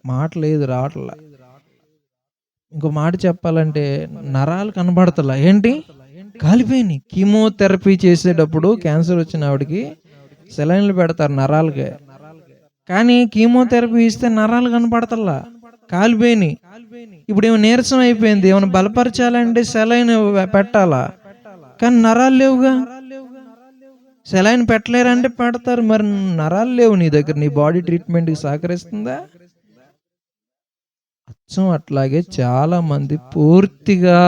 మాట లేదు, రావట్లా. ఇంకో మాట చెప్పాలంటే నరాలు కనబడతలా. ఏంటి? కాలిపోయినాయి. కీమోథెరపీ చేసేటప్పుడు క్యాన్సర్ వచ్చిన ఆవిడకి సెలైన్లు పెడతారు నరాలకే, కానీ కీమోథెరపీ ఇస్తే నరాలు కనపడతల్లా, కాలిపోయినాయి. ఇప్పుడు ఏమో నీరసం అయిపోయింది, ఏమైనా బలపరచాలంటే సెలైన్ పెట్టాలా, కానీ నరాలు లేవుగా. సెలైన్ పెట్టలేరంటే పెడతారు, మరి నరాలు లేవు నీ దగ్గర, నీ బాడీ ట్రీట్మెంట్కి సహకరిస్తుందా? అచ్చం అట్లాగే చాలా మంది పూర్తిగా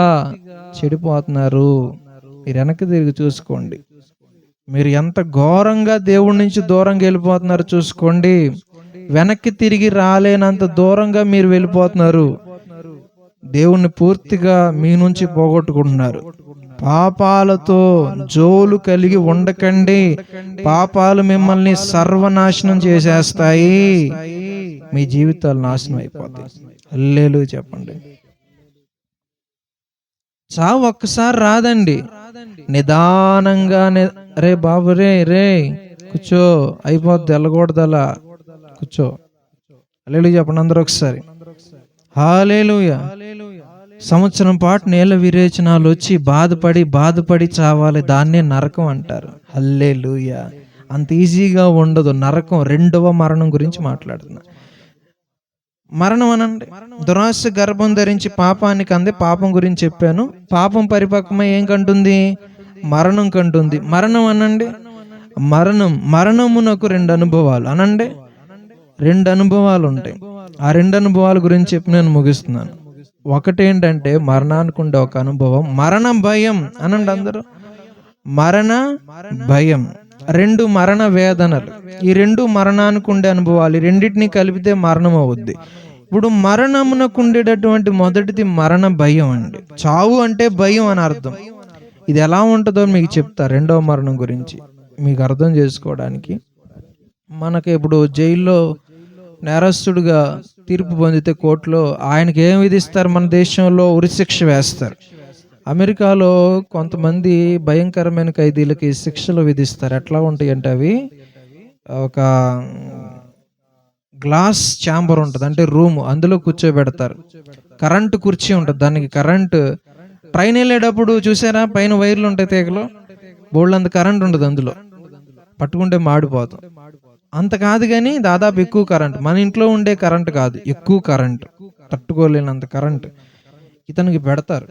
చెడిపోతున్నారు. మీరు వెనక్కి తిరిగి చూసుకోండి. మీరు ఎంత ఘోరంగా దేవుడి నుంచి దూరంగా వెళ్ళిపోతున్నారు చూసుకోండి. వెనక్కి తిరిగి రాలేనంత దూరంగా మీరు వెళ్ళిపోతున్నారు. దేవుణ్ణి పూర్తిగా మీ నుంచి పోగొట్టుకుంటున్నారు. పాపాలతో జోలు కలిగి ఉండకండి. పాపాలు మిమ్మల్ని సర్వనాశనం చేసేస్తాయి. మీ జీవితాలు నాశనం అయిపోతాయి. హల్లెలూయా చెప్పండి. చావు ఒక్కసారి రాదండి, నిదానంగా. రే బాబు, రే కూర్చో, అయిపోద్ది, వెళ్ళకూడదు అలా, కూర్చో. హల్లెలూయా చెప్పండి అందరూ ఒకసారి. హల్లెలూయా. సంవత్సరం పాటు నేల విరేచనాలు వచ్చి బాధపడి చావాలి, దాన్నే నరకం అంటారు. హల్లెలూయా. అంత ఈజీగా ఉండదు నరకం. రెండవ మరణం గురించి మాట్లాడుతున్నా. మరణం అనండి, దురాశ గర్భం ధరించి పాపానికి అందే. పాపం గురించి చెప్పాను. పాపం పరిపక్వమై ఏం కంటుంది? మరణం కంటుంది. మరణం అనండి, మరణమునకు 2 అనుభవాలు అనండి. 2 అనుభవాలు ఉంటాయి. ఆ 2 అనుభవాల గురించి చెప్పి నేను ముగిస్తున్నాను. ఒకటేంటంటే మరణానికి ఉండే ఒక అనుభవం మరణ భయం అనండి అందరూ. మరణ భయం. 2 మరణ వేదనలు. ఈ 2 మరణానికి ఉండే అనుభవాలు. ఈ రెండింటినీ కలిపితే మరణం అవుద్ది. ఇప్పుడు మరణమునకు ఉండేటటువంటి మొదటిది మరణ భయం అండి. చావు అంటే భయం అని అర్థం. ఇది ఎలా ఉంటుందో మీకు చెప్తా. 2వ మరణం గురించి మీకు అర్థం చేసుకోవడానికి. మనకి ఇప్పుడు జైల్లో నేరస్తుడుగా తీర్పు పొందితే కోర్టులో ఆయనకి ఏం విధిస్తారు? మన దేశంలో ఉరిశిక్ష వేస్తారు. అమెరికాలో కొంతమంది భయంకరమైన ఖైదీలకి శిక్షలు విధిస్తారు. ఎట్లా ఉంటాయి అంటే అవి ఒక గ్లాస్ ఛాంబర్ ఉంటుంది, అంటే రూమ్, అందులో కూర్చోబెడతారు. కరెంటు కుర్చీ ఉంటుంది, దానికి కరెంటు. ట్రైన్ వెళ్ళేటప్పుడు చూసారా, పైన వైర్లు ఉంటాయి, తీగలో బోల్డ్ కరెంట్ ఉంటుంది, అందులో పట్టుకుంటే మాడిపోతాం. అంత కాదు కానీ దాదాపు ఎక్కువ కరెంట్. మన ఇంట్లో ఉండే కరెంట్ కాదు, ఎక్కువ కరెంట్, తట్టుకోలేనంత కరెంట్ ఇతనికి పెడతారు.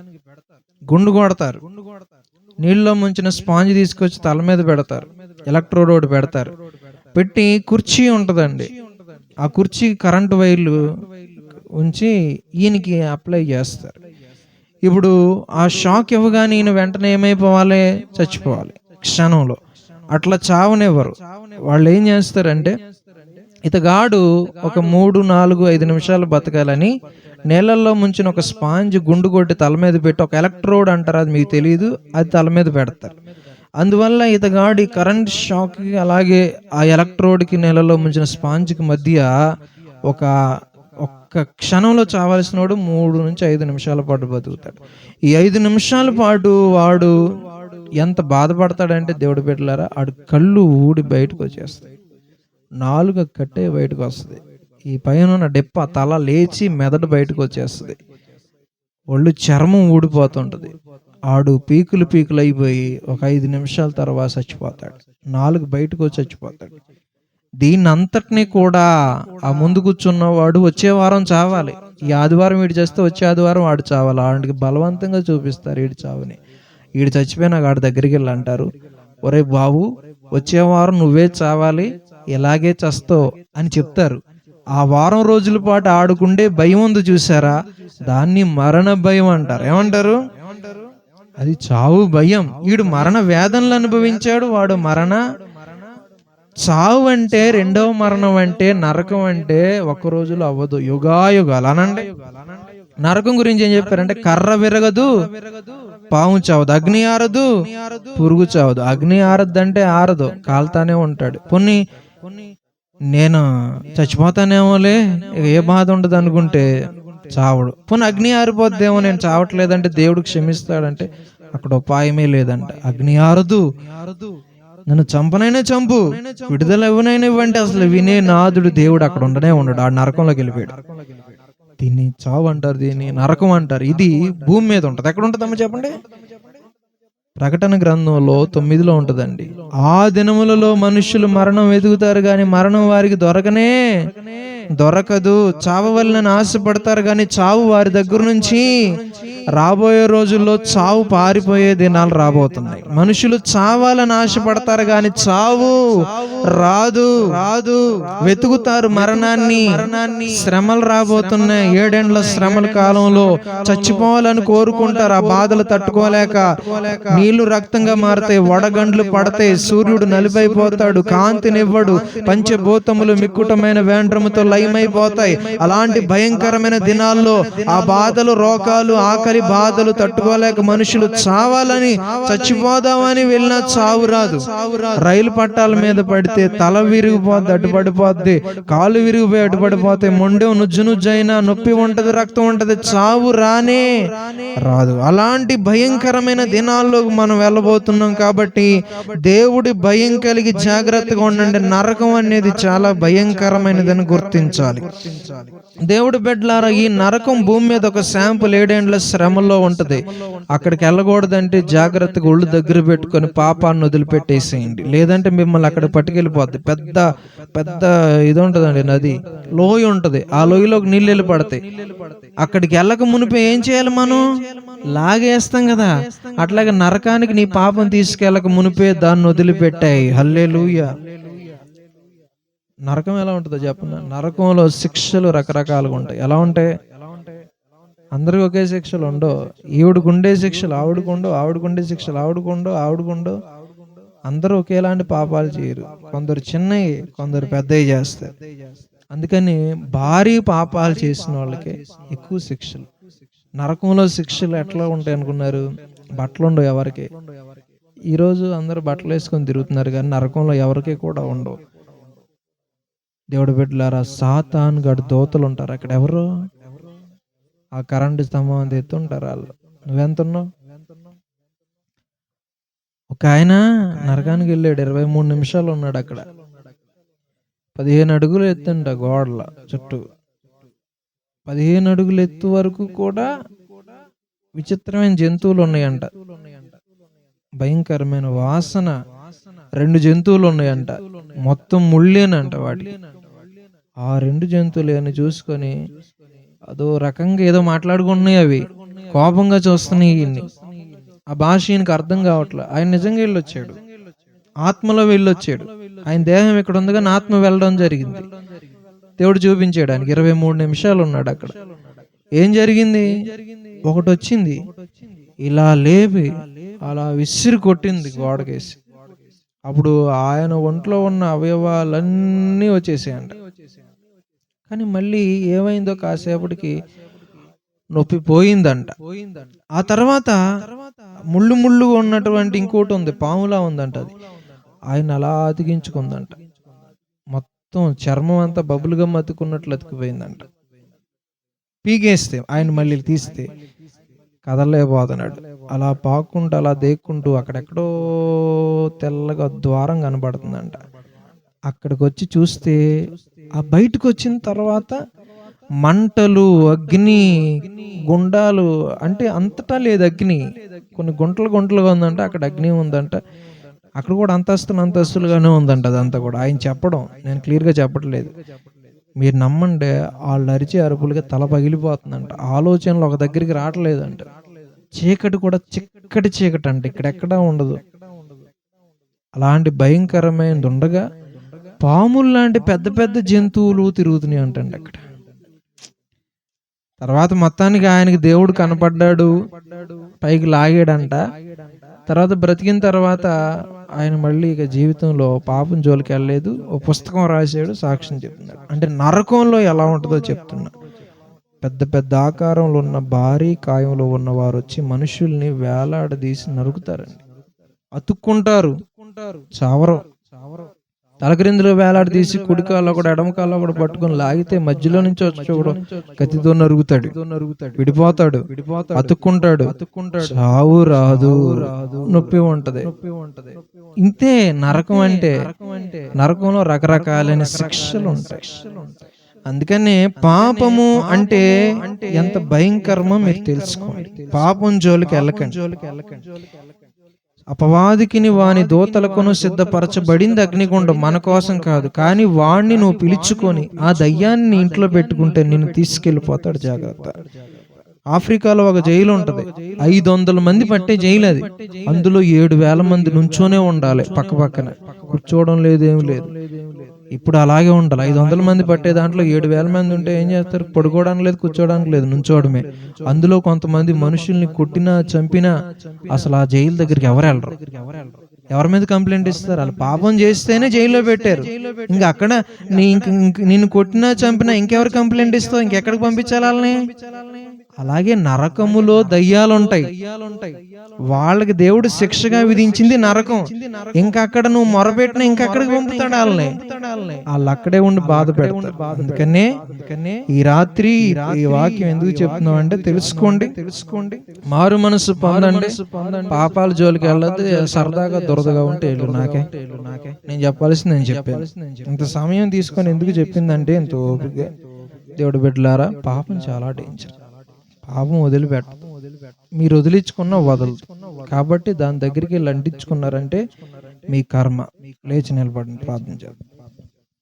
గుండు కొడతారు, నీళ్ళలో ముంచిన స్పాంజ్ తీసుకొచ్చి తల మీద పెడతారు, ఎలక్ట్రోడ్ ఒకటి పెడతారు, పెట్టి కుర్చీ ఉంటుందండి, ఆ కుర్చీ కరెంటు వైర్లు ఉంచి ఈయనకి అప్లై చేస్తారు. ఇప్పుడు ఆ షాక్ ఇవ్వగానే ఈయన వెంటనే ఏమైపోవాలి? చచ్చిపోవాలి క్షణంలో. అట్లా చావనివ్వరు. వాళ్ళు ఏం చేస్తారంటే, ఇతగాడు ఒక 3, 4, 5 నిమిషాలు బతకాలని నీళ్ళల్లో ముంచిన ఒక స్పాంజ్ గుండు కొట్టి తల మీద పెట్టి, ఒక ఎలక్ట్రోడ్ అంటారు, అది మీకు తెలియదు, అది తల మీద పెడతారు. అందువల్ల ఇతగాడి కరెంట్ షాక్కి అలాగే ఆ ఎలక్ట్రోడ్కి నీళ్ళలో ముంచిన స్పాంజ్కి మధ్య ఒక్క క్షణంలో చావాల్సిన వాడు 3 నుంచి 5 నిమిషాల పాటు బతుకుతాడు. ఈ 5 నిమిషాల పాటు వాడు ఎంత బాధపడతాడంటే, దేవుడు బిడ్డలారా, ఆడు కళ్ళు ఊడి బయటకు వచ్చేస్తాయి, నాలుక కట్టే బయటకు వస్తుంది. ఈ పైన ఉన్న డెప్ప తల లేచి మెదడు బయటకు వచ్చేస్తుంది, ఒళ్ళు చర్మం ఊడిపోతుంటది. ఆడు పీకులు అయిపోయి ఒక 5 నిమిషాల తర్వాత చచ్చిపోతాడు, నాలుగు బయటకు వచ్చి చచ్చిపోతాడు. దీన్ని అంతటినీ కూడా ఆ ముందు కూర్చున్నవాడు వచ్చే వారం చావాలి. ఈ ఆదివారం వీడు చేస్తే వచ్చే ఆదివారం వాడు చావాలి. ఆడికి బలవంతంగా చూపిస్తారు వీడి చావుని. వీడు చచ్చిపోయినా వాడి దగ్గరికి వెళ్ళి అంటారు, ఒరే బాబు వచ్చే వారం నువ్వే చావాలి, ఇలాగే చస్తావు అని చెప్తారు. ఆ వారం రోజుల పాటు ఆడుకుండే భయం ఉంది చూసారా, దాన్ని మరణ భయం అంటారు. ఏమంటారు? అది చావు భయం. వీడు మరణ వేదనలు అనుభవించాడు, వాడు చావు అంటే, రెండవ మరణం అంటే, నరకం అంటే ఒక రోజులో అవ్వదు, యుగాయుగాలు అనండి. నరకం గురించి ఏం చెప్పారంటే, కర్ర విరగదు, పాము చావదు, అగ్ని ఆరదు, పురుగు చావదు. అగ్ని ఆరద్దంటే ఆరదు, కాల్తానే ఉంటాడు. కొన్ని నేను చచ్చిపోతానేమోలే, ఏ బాధ ఉండదు అనుకుంటే చావడు. పోనీ అగ్ని ఆరిపోద్దేమో, నేను చావట్లేదంటే దేవుడు క్షమిస్తాడంటే అక్కడ ఉపాయమే లేదంట. అగ్ని ఆరదు, నన్ను చంపనైనా చంపు, విడుదల ఇవ్వనైనా ఇవ్వంటే అసలు వినే నాదుడు దేవుడు అక్కడ ఉండనే ఉండడు, ఆ నరకంలోకి వెళ్ళిపోయాడు. దీన్ని చావు అంటారు, దీన్ని నరకం అంటారు. ఇది భూమి మీద ఉంటది. ఎక్కడ ఉంటుందమ్మా చెప్పండి? ప్రకటన గ్రంథంలో 9లో ఉంటదండి. ఆ దినములలో మనుషులు మరణం వెతుకుతారు గాని మరణం వారికి దొరకదు. చావవలనని ఆశపడతారు గాని చావు వారి దగ్గర నుంచి రాబోయే రోజుల్లో చావు పారిపోయే దినాలు రాబోతున్నాయి. మనుషులు చావాలని ఆశపడతారు గాని చావు రాదు. వెతుకుతారు మరణాన్ని. శ్రమలు రాబోతున్నాయి. 7 ఏండ్ల శ్రమల కాలంలో చచ్చిపోవాలని కోరుకుంటారు. ఆ బాధలు తట్టుకోలేక నీళ్లు రక్తంగా మారతాయి, వడగండ్లు పడతాయి, సూర్యుడు నలిపైపోతాడు, కాంతినివ్వడు, పంచభూతములు మిక్కుటమైన వేండ్రముతో లయమైపోతాయి. అలాంటి భయంకరమైన దినాల్లో ఆ బాధలు, రోగాలు, ఆకలి బాధలు తట్టుకోలేక మనుషులు చావాలని, చచ్చిపోదామని వెళ్ళినా చావు రాదు. రైలు పట్టాల మీద పడితే తల విరిగిపోద్ది, అడ్డుపడిపోద్ది, కాళ్ళు విరిగిపోయి అడ్డుపడిపోతాయి, మొండెం నుజ్జునుజ్జైనా నొప్పి ఉంటది, రక్తం ఉంటది, చావు రానే రాదు. అలాంటి భయంకరమైన దినాల్లో మనం వెళ్ళబోతున్నాం. కాబట్టి దేవుడి భయం కలిగి జాగ్రత్తగా ఉండండి. నరకం అనేది చాలా భయంకరమైనదని గుర్తించాలి. దేవుడి బిడ్డలారా, ఈ నరకం భూమి మీద ఒక శాంపుల్. 7 ఏండ్ల శ్రమలో ఉంటది. అక్కడికి వెళ్ళకూడదంటే జాగ్రత్తగా ఒళ్ళు దగ్గర పెట్టుకొని పాపాన్ని వదిలిపెట్టేసేయండి, లేదంటే మిమ్మల్ని అక్కడ పట్టుకెళ్ళిపోద్ది. పెద్ద ఇది ఉంటదండి, నది, లోయ ఉంటది. ఆ లోయలోకి నీళ్ళు వెళ్ళి పడతాయి. అక్కడికి వెళ్ళక మునిపే ఏం చేయాలి? మనం లాగేస్తాం కదా. అట్లాగే నరకానికి నీ పాపం తీసుకెళ్ళక మునిపే దాన్ని వదిలిపెట్టాయి. హల్లెలూయా. నరకం ఎలా ఉంటుందో చెప్పండి. నరకంలో శిక్షలు రకరకాలుగా ఉంటాయి. ఎలా ఉంటాయి? అందరికి ఒకే శిక్షలు ఉండవు. ఈవిడకుండే శిక్షలు ఆవిడకుండో, ఆవిడకుండే శిక్షలు ఆవిడకుండో. అందరూ ఒకేలాంటి పాపాలు చేయరు. కొందరు చిన్నవి, కొందరు పెద్దవి చేస్తారు. అందుకని భారీ పాపాలు చేసిన వాళ్ళకి ఎక్కువ శిక్షలు. నరకంలో శిక్షలు ఎట్లా ఉంటాయి అనుకున్నారు? బట్టలు ఉండవు ఎవరికి. ఈరోజు అందరూ బట్టలు వేసుకొని తిరుగుతున్నారు కానీ నరకంలో ఎవరికి కూడా ఉండవు. దేవుడి బిడ్డలారా, సాతాను గడు దోతలు ఉంటారు అక్కడ. ఎవరు? ఆ కరెంటు స్తంభం అంత ఎత్తుంటారు వాళ్ళు. నువ్వెంతున్నావు? ఒక ఆయన నరకానికి వెళ్ళాడు, 23 నిమిషాలు ఉన్నాడు అక్కడ. 15 అడుగులు ఎత్తుంట గోడల చుట్టూ. 15 అడుగులు ఎత్తు వరకు కూడా విచిత్రమైన జంతువులు ఉన్నాయంట. భయంకరమైన వాసన. 2 జంతువులు ఉన్నాయంట, మొత్తం ముళ్ళేనంట వాటికి. ఆ 2 జంతువులు అని చూసుకొని అదో రకంగా ఏదో మాట్లాడుకుంటున్నాయి. అవి కోపంగా చూస్తున్నాయి ఈయన్ని. ఆ భాష ఈయనకి అర్థం కావట్లే. ఆయన నిజంగా వెళ్ళొచ్చాడు, ఆత్మలో వెళ్ళొచ్చాడు. ఆయన దేహం ఇక్కడ ఉంది కానీ ఆత్మ వెళ్ళడం జరిగింది. దేవుడు చూపించాడు ఆయనకి. 23 నిమిషాలు ఉన్నాడు అక్కడ. ఏం జరిగింది? ఒకటి వచ్చింది, ఇలా లేపి అలా విసిరి కొట్టింది గోడకేసి. అప్పుడు ఆయన ఒంట్లో ఉన్న అవయవాలన్నీ వచ్చేసాయంట. కానీ మళ్ళీ ఏమైందో కాసేపటికి నొప్పి పోయిందంట. ఆ తర్వాత ముళ్ళు ఉన్నటువంటి ఇంకోటి ఉంది, పాములా ఉందంట. అది ఆయన అలా అతికించుకుందంట. మొత్తం చర్మం అంతా బబులుగా అతుకున్నట్లు అతికిపోయిందంట. పీకేస్తే ఆయన మళ్ళీ తీస్తే కదలలేకపోతున్నాడు. అలా పాక్కుంటూ అలా దేక్కుంటూ అక్కడెక్కడో తెల్లగా ద్వారం కనబడుతుందంట. అక్కడికి వచ్చి చూస్తే ఆ బయటకు వచ్చిన తర్వాత మంటలు, అగ్ని, గుండాలు, అంటే అంతటా లేదు అగ్ని. కొన్ని గుంటలుగా ఉందంట, అక్కడ అగ్ని ఉందంట. అక్కడ కూడా అంతస్తులుగానే ఉందంట. అదంతా కూడా ఆయన చెప్పడం, నేను క్లియర్గా చెప్పట్లేదు. మీరు నమ్మండి, వాళ్ళు అరిచే అరుపులుగా తల పగిలిపోతుందంట. ఆలోచనలు ఒక దగ్గరికి రావట్లేదంట. చీకటి కూడా చిక్కటి చీకటి అంట, ఇక్కడెక్కడా ఉండదు. అలాంటి భయంకరమైనది ఉండగా పాములు లాంటి పెద్ద పెద్ద జంతువులు తిరుగుతున్నాయి అంటండి అక్కడ. తర్వాత మొత్తానికి ఆయనకి దేవుడు కనపడ్డాడు, పైకి లాగాడంట. తర్వాత బ్రతికిన తర్వాత ఆయన మళ్ళీ ఇక జీవితంలో పాపం జోలికి వెళ్ళలేదు. ఓ పుస్తకం రాశాడు, సాక్ష్యం చెప్తున్నాడు. అంటే నరకంలో ఎలా ఉంటుందో చెప్తున్నా. పెద్ద పెద్ద ఆకారంలో ఉన్న భారీ కాయంలో ఉన్న వారు వచ్చి మనుషుల్ని వేలాడదీసి నరుకుతారండి, అతుక్కుంటారు, చావరం. తలక్రిందులో వేలాడదీసి కుడికాల్లో కూడా ఎడమకాల్లో కూడా పట్టుకొని లాగితే మధ్యలో నుంచి వచ్చి కూడా కత్తితో నరుగుతాడు, విడిపోతాడు, అతుక్కుంటాడు, చావు రాదు, నొప్పి ఉంటది. ఇంతే నరకం అంటే. నరకంలో రకరకాలైన శిక్షలు ఉంటాయి. అందుకనే పాపము అంటే ఎంత భయంకరమో మీరు తెలుసుకోండి. పాపం జోలికి వెళ్ళకండి. అపవాదికిని వాని దూతలకును సిద్ధపరచబడింది అగ్నిగుండం, మన కోసం కాదు. కానీ వాణ్ణి నువ్వు పిలుచుకొని ఆ దయ్యాన్ని ఇంట్లో పెట్టుకుంటే నిన్ను తీసుకెళ్ళిపోతాడు, జాగ్రత్త. ఆఫ్రికాలో ఒక జైలు ఉంటది, 500 మంది పట్టే జైలు అది. అందులో 7,000 మంది నుంచోనే ఉండాలి, పక్క పక్కన కూర్చోవడం లేదు, ఏమి లేదు. ఇప్పుడు అలాగే ఉండాలి. 500 మంది పట్టే దాంట్లో 7,000 మంది ఉంటే ఏం చేస్తారు? పడుకోవడానికి లేదు, కూర్చోవడానికి లేదు, నుంచోవడమే. అందులో కొంతమంది మనుషుల్ని కొట్టినా చంపినా అసలు ఆ జైలు దగ్గరికి ఎవరు వెళ్ళరు. ఎవరి మీద కంప్లైంట్ ఇస్తారు? వాళ్ళు పాపం చేస్తేనే జైల్లో పెట్టారు. ఇంకా అక్కడ నిన్ను కొట్టినా చంపినా ఇంకెవరు కంప్లైంట్ ఇస్తావు? ఇంకెక్కడికి పంపించాలి వాళ్ళని? అలాగే నరకములో దయ్యాలు ఉంటాయి, వాళ్ళకి దేవుడు శిక్షగా విధించింది నరకం. ఇంకా అక్కడ నువ్వు మొరపెట్టినా ఇంకక్కడికి పంపుతాడు వాళ్ళని, వాళ్ళు అక్కడే ఉండి బాధ పెడతారు. అందుకనే ఈ రాత్రి ఈ వాక్యం ఎందుకు చెప్తున్నావు అంటే తెలుసుకోండి, మారు మనసు పొందండి, పాపాల జోలికి వెళ్ళదు. సరదాగా దురదగా ఉంటే వెళ్ళు, నాకే నేను చెప్పాల్సింది నేను చెప్పాను. ఇంత సమయం తీసుకొని ఎందుకు చెప్పిందంటే ఎంతో ఓపికగా. దేవుడు బిడ్డలారా, పాపం చాలా డేంజర్. పాపం వదిలిపెట్టదు, మీరు వదిలించుకున్న వదలదు. కాబట్టి దాని దగ్గరికి లంటించుకున్నారంటే మీ కర్మ. లేచి నిలబడండి, ప్రార్థన చేద్దాం.